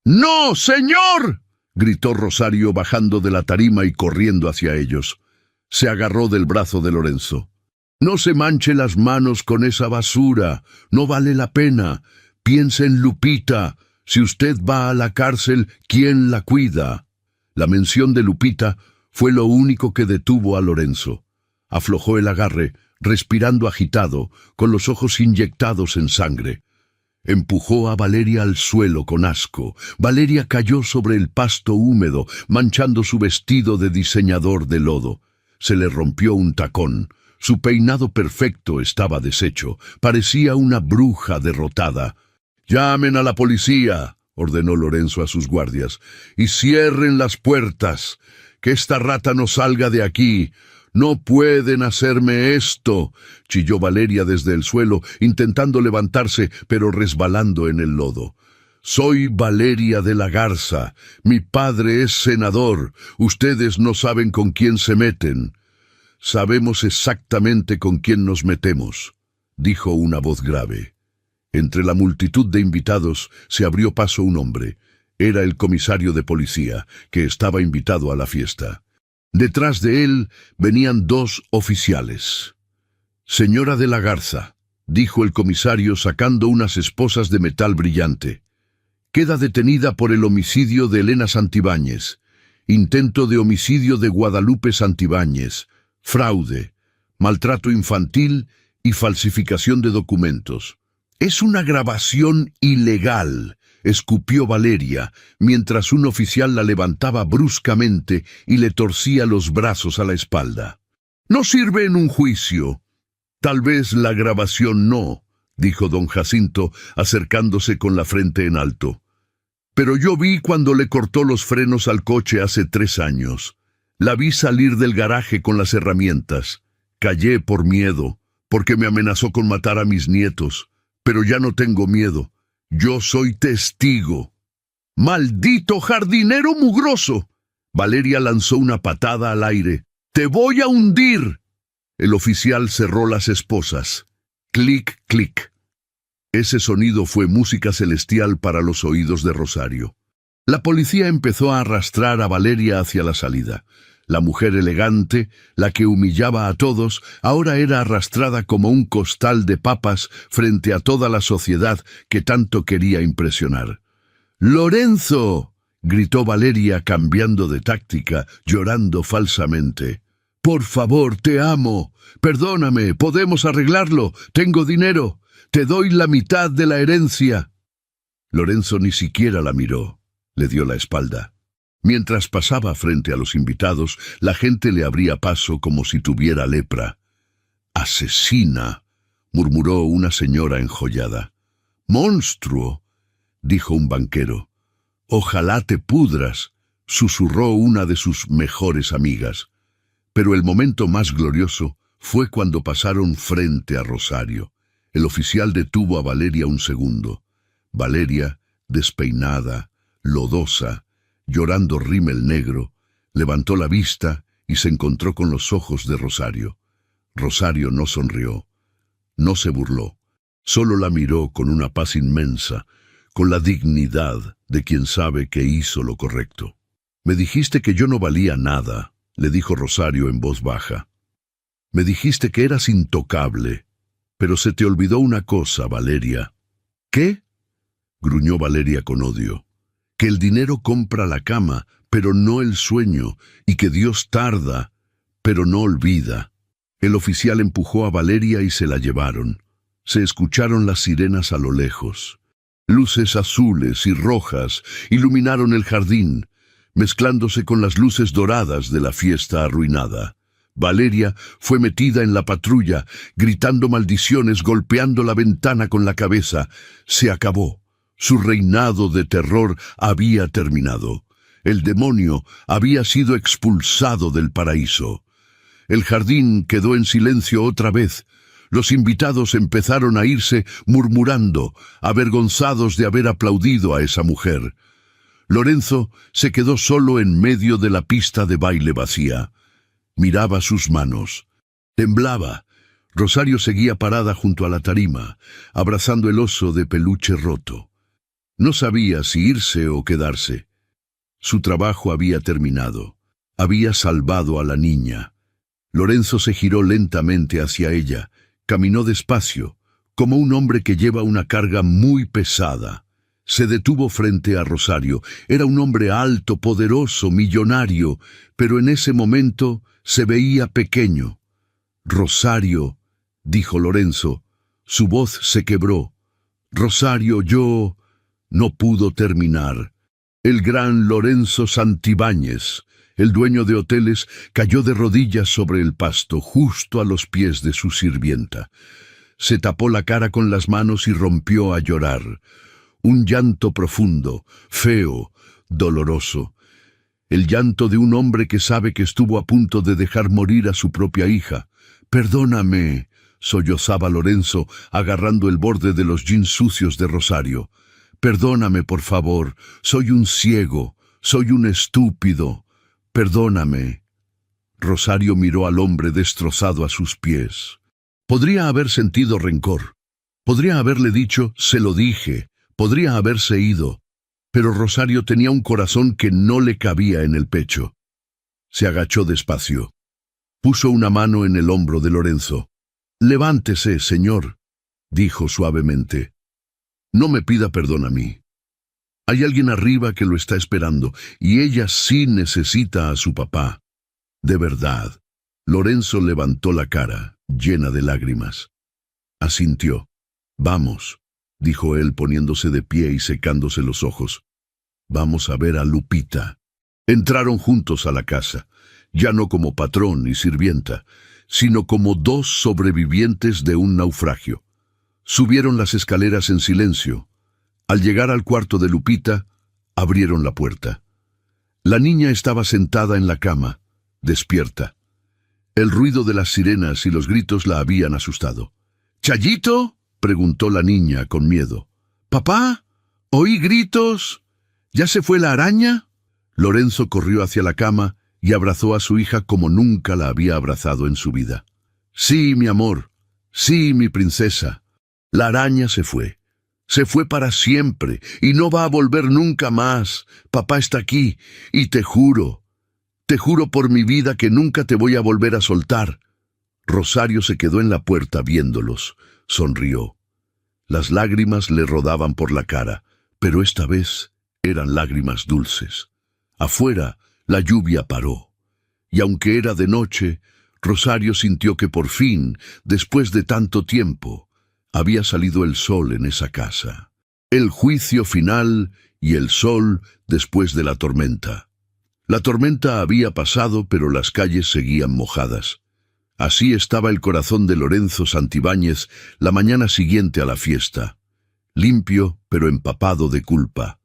«¡No, señor!», gritó Rosario bajando de la tarima y corriendo hacia ellos. Se agarró del brazo de Lorenzo. «No se manche las manos con esa basura, no vale la pena. Piense en Lupita. Si usted va a la cárcel, ¿quién la cuida?». La mención de Lupita fue lo único que detuvo a Lorenzo. Aflojó el agarre, respirando agitado, con los ojos inyectados en sangre. Empujó a Valeria al suelo con asco. Valeria cayó sobre el pasto húmedo, manchando su vestido de diseñador de lodo. Se le rompió un tacón. Su peinado perfecto estaba deshecho. Parecía una bruja derrotada. «Llamen a la policía», ordenó Lorenzo a sus guardias, «y cierren las puertas. Que esta rata no salga de aquí. «No pueden hacerme esto», chilló Valeria desde el suelo, intentando levantarse, pero resbalando en el lodo. «Soy Valeria de la Garza. Mi padre es senador. Ustedes no saben con quién se meten». «Sabemos exactamente con quién nos metemos», dijo una voz grave. Entre la multitud de invitados se abrió paso un hombre. Era el comisario de policía, que estaba invitado a la fiesta. Detrás de él venían dos oficiales. «Señora de la Garza», dijo el comisario sacando unas esposas de metal brillante. «Queda detenida por el homicidio de Elena Santibáñez, intento de homicidio de Guadalupe Santibáñez, fraude, maltrato infantil y falsificación de documentos». «Es una grabación ilegal», escupió Valeria, mientras un oficial la levantaba bruscamente y le torcía los brazos a la espalda. «No sirve en un juicio». «Tal vez la grabación no», dijo don Jacinto, acercándose con la frente en alto. «Pero yo vi cuando le cortó los frenos al coche hace 3 años. La vi salir del garaje con las herramientas. Callé por miedo, porque me amenazó con matar a mis nietos. Pero ya no tengo miedo. Yo soy testigo». «¡Maldito jardinero mugroso!». Valeria lanzó una patada al aire. «¡Te voy a hundir!». El oficial cerró las esposas. Clic, clic. Ese sonido fue música celestial para los oídos de Rosario. La policía empezó a arrastrar a Valeria hacia la salida. La mujer elegante, la que humillaba a todos, ahora era arrastrada como un costal de papas frente a toda la sociedad que tanto quería impresionar. «¡Lorenzo!», gritó Valeria cambiando de táctica, llorando falsamente. «Por favor, te amo. Perdóname, podemos arreglarlo. Tengo dinero. Te doy la mitad de la herencia». Lorenzo ni siquiera la miró. Le dio la espalda. Mientras pasaba frente a los invitados, la gente le abría paso como si tuviera lepra. «¡Asesina!», murmuró una señora enjollada. «¡Monstruo!», dijo un banquero. «Ojalá te pudras», susurró una de sus mejores amigas. Pero el momento más glorioso fue cuando pasaron frente a Rosario. El oficial detuvo a Valeria un segundo. Valeria, despeinada, lodosa, llorando rímel negro, levantó la vista y se encontró con los ojos de Rosario. Rosario no sonrió, no se burló, solo la miró con una paz inmensa, con la dignidad de quien sabe que hizo lo correcto. «Me dijiste que yo no valía nada», le dijo Rosario en voz baja. «Me dijiste que eras intocable, pero se te olvidó una cosa, Valeria». «¿Qué?», gruñó Valeria con odio. «Que el dinero compra la cama, pero no el sueño, y que Dios tarda, pero no olvida». El oficial empujó a Valeria y se la llevaron. Se escucharon las sirenas a lo lejos. Luces azules y rojas iluminaron el jardín, mezclándose con las luces doradas de la fiesta arruinada. Valeria fue metida en la patrulla, gritando maldiciones, golpeando la ventana con la cabeza. Se acabó. Su reinado de terror había terminado. El demonio había sido expulsado del paraíso. El jardín quedó en silencio otra vez. Los invitados empezaron a irse murmurando, avergonzados de haber aplaudido a esa mujer. Lorenzo se quedó solo en medio de la pista de baile vacía. Miraba sus manos. Temblaba. Rosario seguía parada junto a la tarima, abrazando el oso de peluche roto. No sabía si irse o quedarse. Su trabajo había terminado. Había salvado a la niña. Lorenzo se giró lentamente hacia ella. Caminó despacio, como un hombre que lleva una carga muy pesada. Se detuvo frente a Rosario. Era un hombre alto, poderoso, millonario, pero en ese momento se veía pequeño. «Rosario», dijo Lorenzo. Su voz se quebró. «Rosario, yo...» No pudo terminar. El gran Lorenzo Santibáñez, el dueño de hoteles, cayó de rodillas sobre el pasto, justo a los pies de su sirvienta. Se tapó la cara con las manos y rompió a llorar. Un llanto profundo, feo, doloroso. El llanto de un hombre que sabe que estuvo a punto de dejar morir a su propia hija. «Perdóname», sollozaba Lorenzo, agarrando el borde de los jeans sucios de Rosario. «Perdóname, por favor. Soy un ciego. Soy un estúpido. Perdóname». Rosario miró al hombre destrozado a sus pies. Podría haber sentido rencor. Podría haberle dicho, «Se lo dije». Podría haberse ido. Pero Rosario tenía un corazón que no le cabía en el pecho. Se agachó despacio. Puso una mano en el hombro de Lorenzo. «Levántese, señor», dijo suavemente. «No me pida perdón a mí. Hay alguien arriba que lo está esperando, y ella sí necesita a su papá. De verdad». Lorenzo levantó la cara, llena de lágrimas. Asintió. «Vamos», dijo él poniéndose de pie y secándose los ojos. «Vamos a ver a Lupita». Entraron juntos a la casa, ya no como patrón y sirvienta, sino como dos sobrevivientes de un naufragio. Subieron las escaleras en silencio. Al llegar al cuarto de Lupita, abrieron la puerta. La niña estaba sentada en la cama, despierta. El ruido de las sirenas y los gritos la habían asustado. «¿Chayito?», preguntó la niña con miedo. «¿Papá? ¿Oí gritos? ¿Ya se fue la araña?». Lorenzo corrió hacia la cama y abrazó a su hija como nunca la había abrazado en su vida. «Sí, mi amor. Sí, mi princesa. La araña se fue. Se fue para siempre y no va a volver nunca más. Papá está aquí y te juro por mi vida que nunca te voy a volver a soltar». Rosario se quedó en la puerta viéndolos. Sonrió. Las lágrimas le rodaban por la cara, pero esta vez eran lágrimas dulces. Afuera, la lluvia paró. Y aunque era de noche, Rosario sintió que por fin, después de tanto tiempo, había salido el sol en esa casa. El juicio final y el sol después de la tormenta. La tormenta había pasado, pero las calles seguían mojadas. Así estaba el corazón de Lorenzo Santibáñez la mañana siguiente a la fiesta, limpio pero empapado de culpa.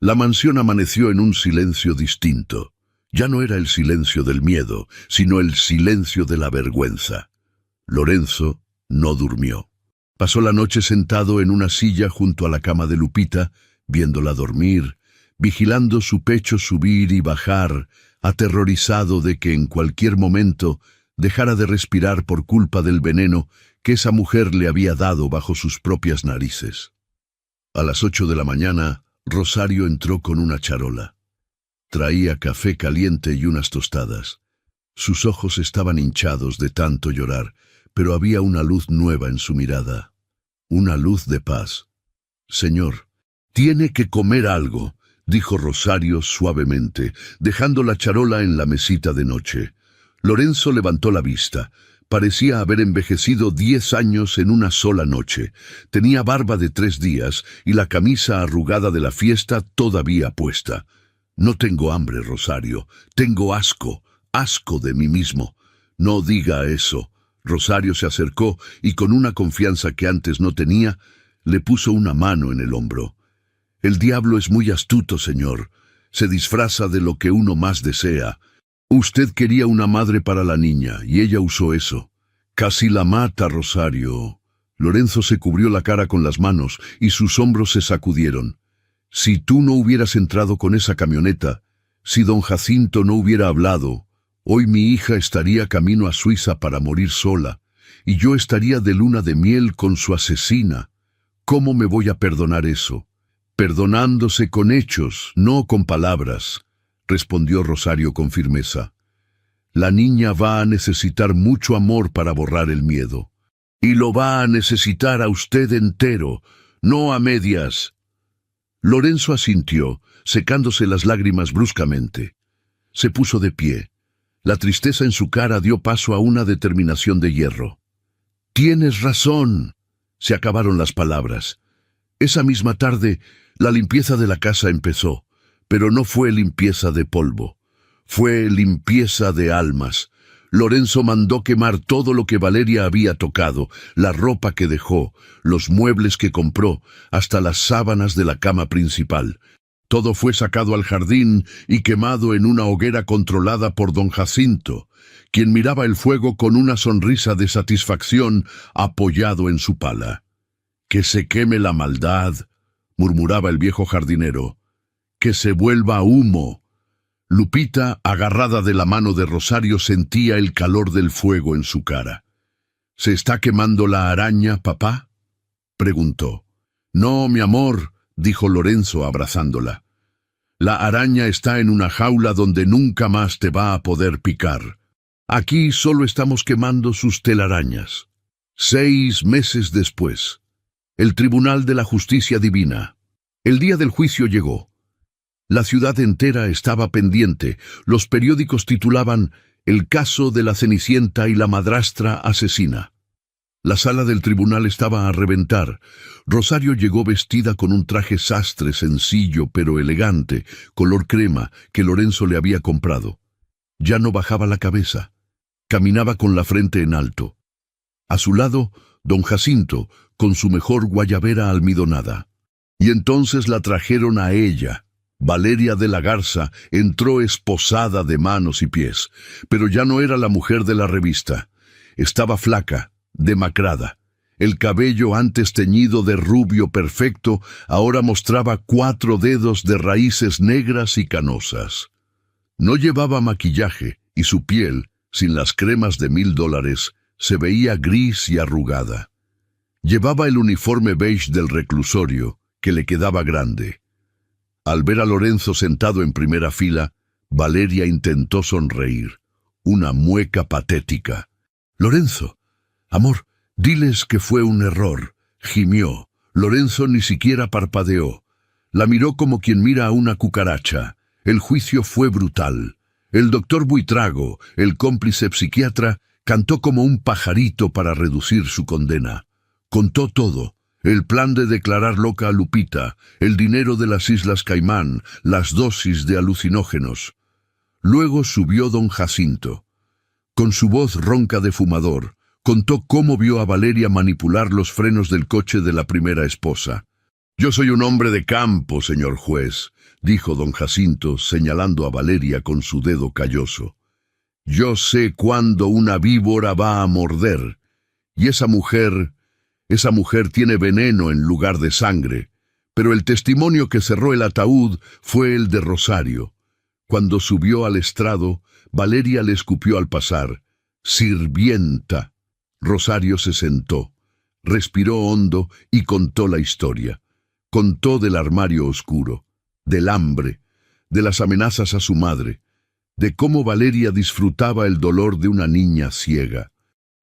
La mansión amaneció en un silencio distinto. Ya no era el silencio del miedo, sino el silencio de la vergüenza. Lorenzo no durmió. Pasó la noche sentado en una silla junto a la cama de Lupita, viéndola dormir, vigilando su pecho subir y bajar, aterrorizado de que en cualquier momento dejara de respirar por culpa del veneno que esa mujer le había dado bajo sus propias narices. A las 8 de la mañana, Rosario entró con una charola. Traía café caliente y unas tostadas. Sus ojos estaban hinchados de tanto llorar, pero había una luz nueva en su mirada. Una luz de paz. «Señor, tiene que comer algo», dijo Rosario suavemente, dejando la charola en la mesita de noche. Lorenzo levantó la vista. Parecía haber envejecido 10 años en una sola noche. Tenía barba de 3 días y la camisa arrugada de la fiesta todavía puesta. No tengo hambre, Rosario. Tengo asco, asco de mí mismo. No diga eso. Rosario se acercó y con una confianza que antes no tenía, le puso una mano en el hombro. El diablo es muy astuto, señor. Se disfraza de lo que uno más desea. Usted quería una madre para la niña, y ella usó eso. Casi la mata, Rosario. Lorenzo se cubrió la cara con las manos, y sus hombros se sacudieron. Si tú no hubieras entrado con esa camioneta, si don Jacinto no hubiera hablado, hoy mi hija estaría camino a Suiza para morir sola, y yo estaría de luna de miel con su asesina. ¿Cómo me voy a perdonar eso? Perdonándose con hechos, no con palabras, respondió Rosario con firmeza. La niña va a necesitar mucho amor para borrar el miedo. Y lo va a necesitar a usted entero, no a medias. Lorenzo asintió, secándose las lágrimas bruscamente. Se puso de pie. La tristeza en su cara dio paso a una determinación de hierro. «Tienes razón», se acabaron las palabras. Esa misma tarde, la limpieza de la casa empezó, pero no fue limpieza de polvo. Fue limpieza de almas. Lorenzo mandó quemar todo lo que Valeria había tocado, la ropa que dejó, los muebles que compró, hasta las sábanas de la cama principal. Todo fue sacado al jardín y quemado en una hoguera controlada por don Jacinto, quien miraba el fuego con una sonrisa de satisfacción apoyado en su pala. «Que se queme la maldad», murmuraba el viejo jardinero. «Que se vuelva humo». Lupita, agarrada de la mano de Rosario, sentía el calor del fuego en su cara. «¿Se está quemando la araña, papá?», preguntó. «No, mi amor», dijo Lorenzo abrazándola. «La araña está en una jaula donde nunca más te va a poder picar. Aquí solo estamos quemando sus telarañas». 6 meses después. El Tribunal de la Justicia Divina. El día del juicio llegó. La ciudad entera estaba pendiente. Los periódicos titulaban «El caso de la Cenicienta y la madrastra asesina». La sala del tribunal estaba a reventar. Rosario llegó vestida con un traje sastre sencillo pero elegante, color crema, que Lorenzo le había comprado. Ya no bajaba la cabeza. Caminaba con la frente en alto. A su lado, don Jacinto, con su mejor guayabera almidonada. Y entonces la trajeron a ella. Valeria de la Garza entró esposada de manos y pies, pero ya no era la mujer de la revista. Estaba flaca, demacrada. El cabello antes teñido de rubio perfecto ahora mostraba 4 dedos de raíces negras y canosas. No llevaba maquillaje y su piel, sin las cremas de $1000, se veía gris y arrugada. Llevaba el uniforme beige del reclusorio, que le quedaba grande. Al ver a Lorenzo sentado en primera fila, Valeria intentó sonreír. Una mueca patética. «Lorenzo, amor, diles que fue un error», gimió. Lorenzo ni siquiera parpadeó. La miró como quien mira a una cucaracha. El juicio fue brutal. El doctor Buitrago, el cómplice psiquiatra, cantó como un pajarito para reducir su condena. Contó todo. El plan de declarar loca a Lupita, el dinero de las Islas Caimán, las dosis de alucinógenos. Luego subió don Jacinto. Con su voz ronca de fumador, contó cómo vio a Valeria manipular los frenos del coche de la primera esposa. «Yo soy un hombre de campo, señor juez», dijo don Jacinto, señalando a Valeria con su dedo calloso. «Yo sé cuándo una víbora va a morder. Y esa mujer tiene veneno en lugar de sangre». Pero el testimonio que cerró el ataúd fue el de Rosario. Cuando subió al estrado, Valeria le escupió al pasar: «Sirvienta». Rosario se sentó, respiró hondo y contó la historia. Contó del armario oscuro, del hambre, de las amenazas a su madre, de cómo Valeria disfrutaba el dolor de una niña ciega.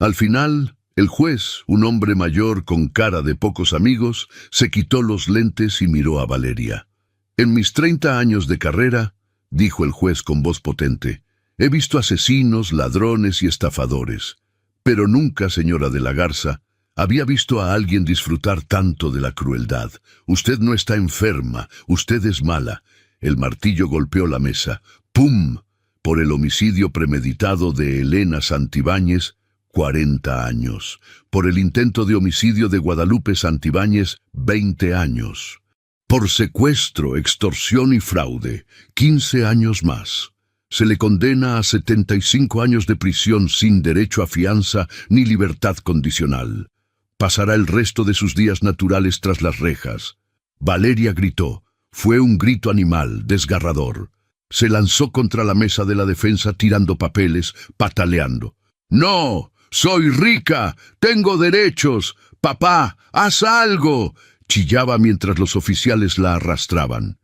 Al final, el juez, un hombre mayor con cara de pocos amigos, se quitó los lentes y miró a Valeria. «En mis 30 años de carrera», dijo el juez con voz potente, «he visto asesinos, ladrones y estafadores, Pero nunca, señora de la Garza, había visto a alguien disfrutar tanto de la crueldad. Usted no está enferma, usted es mala. El martillo golpeó la mesa. ¡Pum! Por el homicidio premeditado de Elena Santibáñez, 40 años. Por el intento de homicidio de Guadalupe Santibáñez, 20 años. Por secuestro, extorsión y fraude, 15 años más. Se le condena a 75 años de prisión sin derecho a fianza ni libertad condicional. Pasará el resto de sus días naturales tras las rejas. Valeria gritó. Fue un grito animal, desgarrador. Se lanzó contra la mesa de la defensa tirando papeles, pataleando. ¡No! ¡Soy rica! ¡Tengo derechos! ¡Papá, haz algo!, chillaba mientras los oficiales la arrastraban.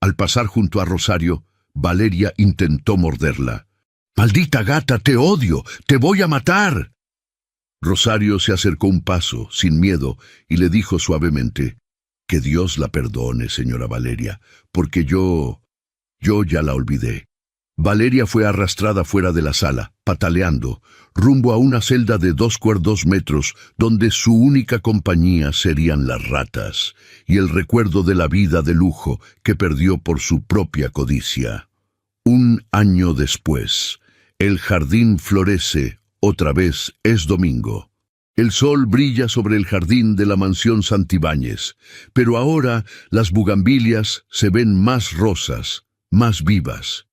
Al pasar junto a Rosario, Valeria intentó morderla. «¡Maldita gata, te odio! ¡Te voy a matar!». Rosario se acercó un paso, sin miedo, y le dijo suavemente: «Que Dios la perdone, señora Valeria, porque yo ya la olvidé». Valeria fue arrastrada fuera de la sala, pataleando, rumbo a una celda de 2 metros, donde su única compañía serían las ratas, y el recuerdo de la vida de lujo que perdió por su propia codicia. Un año después, el jardín florece, otra vez es domingo. El sol brilla sobre el jardín de la mansión Santibáñez, pero ahora las bugambilias se ven más rosas, más vivas.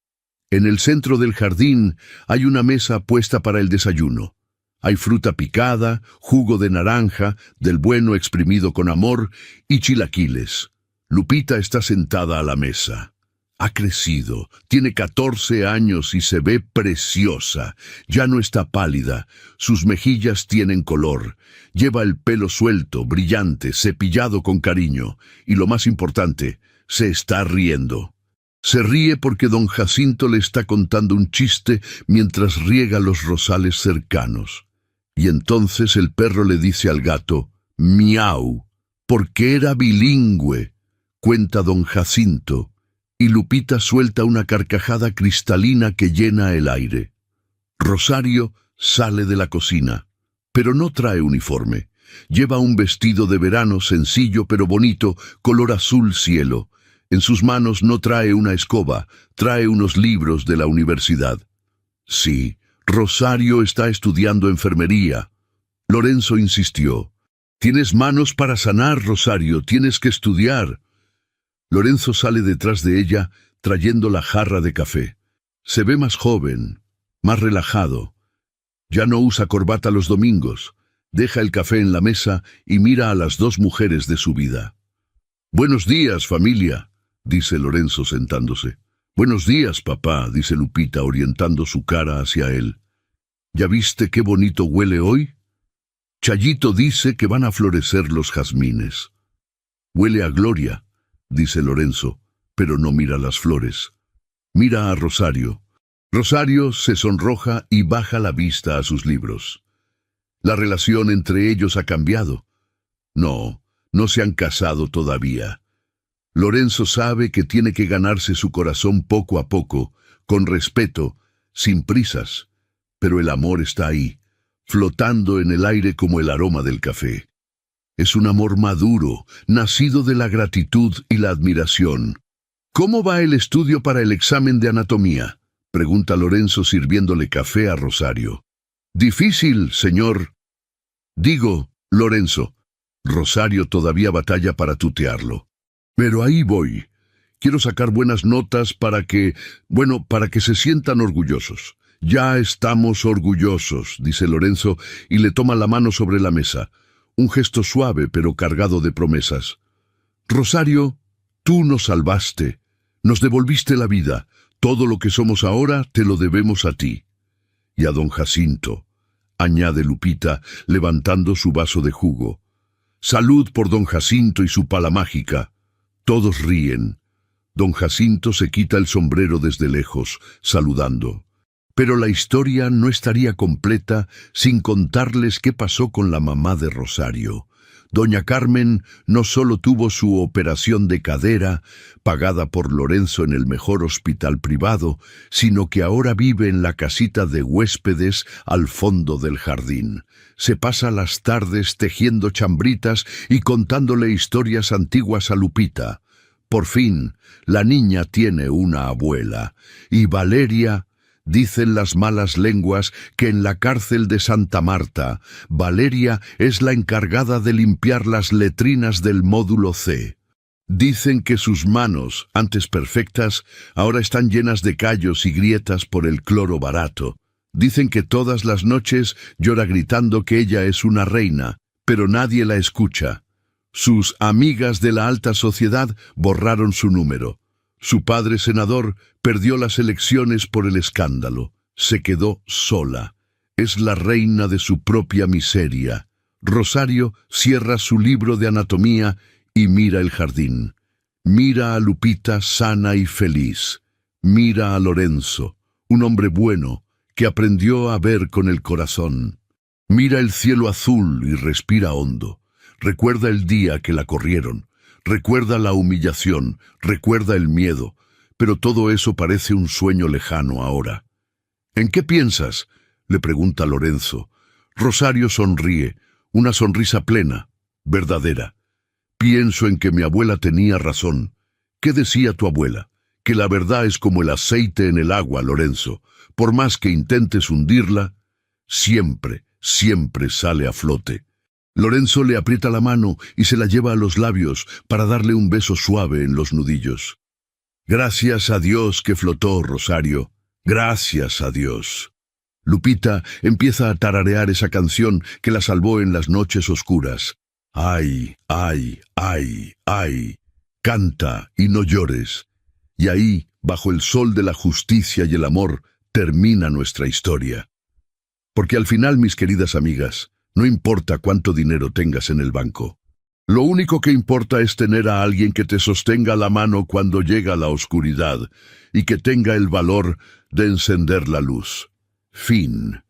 En el centro del jardín hay una mesa puesta para el desayuno. Hay fruta picada, jugo de naranja, del bueno exprimido con amor, y chilaquiles. Lupita está sentada a la mesa. Ha crecido, tiene 14 años y se ve preciosa. Ya no está pálida, sus mejillas tienen color. Lleva el pelo suelto, brillante, cepillado con cariño. Y lo más importante, se está riendo. Se ríe porque don Jacinto le está contando un chiste mientras riega los rosales cercanos. Y entonces el perro le dice al gato, «miau», porque era bilingüe, cuenta don Jacinto, y Lupita suelta una carcajada cristalina que llena el aire. Rosario sale de la cocina, pero no trae uniforme. Lleva un vestido de verano sencillo pero bonito, color azul cielo. En sus manos no trae una escoba, trae unos libros de la universidad. Sí, Rosario está estudiando enfermería. Lorenzo insistió. «Tienes manos para sanar, Rosario, tienes que estudiar». Lorenzo sale detrás de ella, trayendo la jarra de café. Se ve más joven, más relajado. Ya no usa corbata los domingos. Deja el café en la mesa y mira a las 2 mujeres de su vida. «Buenos días, familia», dice Lorenzo sentándose. «Buenos días, papá», dice Lupita orientando su cara hacia él. «¿Ya viste qué bonito huele hoy? Chayito dice que van a florecer los jazmines». «Huele a gloria», dice Lorenzo, pero no mira las flores. Mira a Rosario. Rosario se sonroja y baja la vista a sus libros. La relación entre ellos ha cambiado. No se han casado todavía. Lorenzo sabe que tiene que ganarse su corazón poco a poco, con respeto, sin prisas, pero el amor está ahí, flotando en el aire como el aroma del café. Es un amor maduro, nacido de la gratitud y la admiración. «¿Cómo va el estudio para el examen de anatomía?», pregunta Lorenzo sirviéndole café a Rosario. «Difícil, señor». «Digo, Lorenzo». Rosario todavía batalla para tutearlo. «Pero ahí voy. Quiero sacar buenas notas para que se sientan orgullosos». «Ya estamos orgullosos», dice Lorenzo y le toma la mano sobre la mesa. Un gesto suave pero cargado de promesas. «Rosario, tú nos salvaste. Nos devolviste la vida. Todo lo que somos ahora te lo debemos a ti». «Y a don Jacinto», añade Lupita, levantando su vaso de jugo. «Salud por don Jacinto y su pala mágica». Todos ríen. Don Jacinto se quita el sombrero desde lejos, saludando. Pero la historia no estaría completa sin contarles qué pasó con la mamá de Rosario. Doña Carmen no solo tuvo su operación de cadera, pagada por Lorenzo en el mejor hospital privado, sino que ahora vive en la casita de huéspedes al fondo del jardín. Se pasa las tardes tejiendo chambritas y contándole historias antiguas a Lupita. Por fin, la niña tiene una abuela, y Valeria... Dicen las malas lenguas que en la cárcel de Santa Marta, Valeria es la encargada de limpiar las letrinas del módulo C. Dicen que sus manos, antes perfectas, ahora están llenas de callos y grietas por el cloro barato. Dicen que todas las noches llora gritando que ella es una reina, pero nadie la escucha. Sus amigas de la alta sociedad borraron su número. Su padre senador perdió las elecciones por el escándalo. Se quedó sola. Es la reina de su propia miseria. Rosario cierra su libro de anatomía y mira el jardín. Mira a Lupita sana y feliz. Mira a Lorenzo, un hombre bueno que aprendió a ver con el corazón. Mira el cielo azul y respira hondo. Recuerda el día que la corrieron. Recuerda la humillación, recuerda el miedo, pero todo eso parece un sueño lejano ahora. ¿En qué piensas?, le pregunta Lorenzo. Rosario sonríe, una sonrisa plena, verdadera. Pienso en que mi abuela tenía razón. ¿Qué decía tu abuela? Que la verdad es como el aceite en el agua, Lorenzo. Por más que intentes hundirla, siempre, siempre sale a flote. Lorenzo le aprieta la mano y se la lleva a los labios para darle un beso suave en los nudillos. Gracias a Dios que flotó, Rosario. Gracias a Dios. Lupita empieza a tararear esa canción que la salvó en las noches oscuras. Ay, ay, ay, ay. Canta y no llores. Y ahí, bajo el sol de la justicia y el amor, termina nuestra historia. Porque al final, mis queridas amigas, no importa cuánto dinero tengas en el banco. Lo único que importa es tener a alguien que te sostenga la mano cuando llega la oscuridad y que tenga el valor de encender la luz. Fin.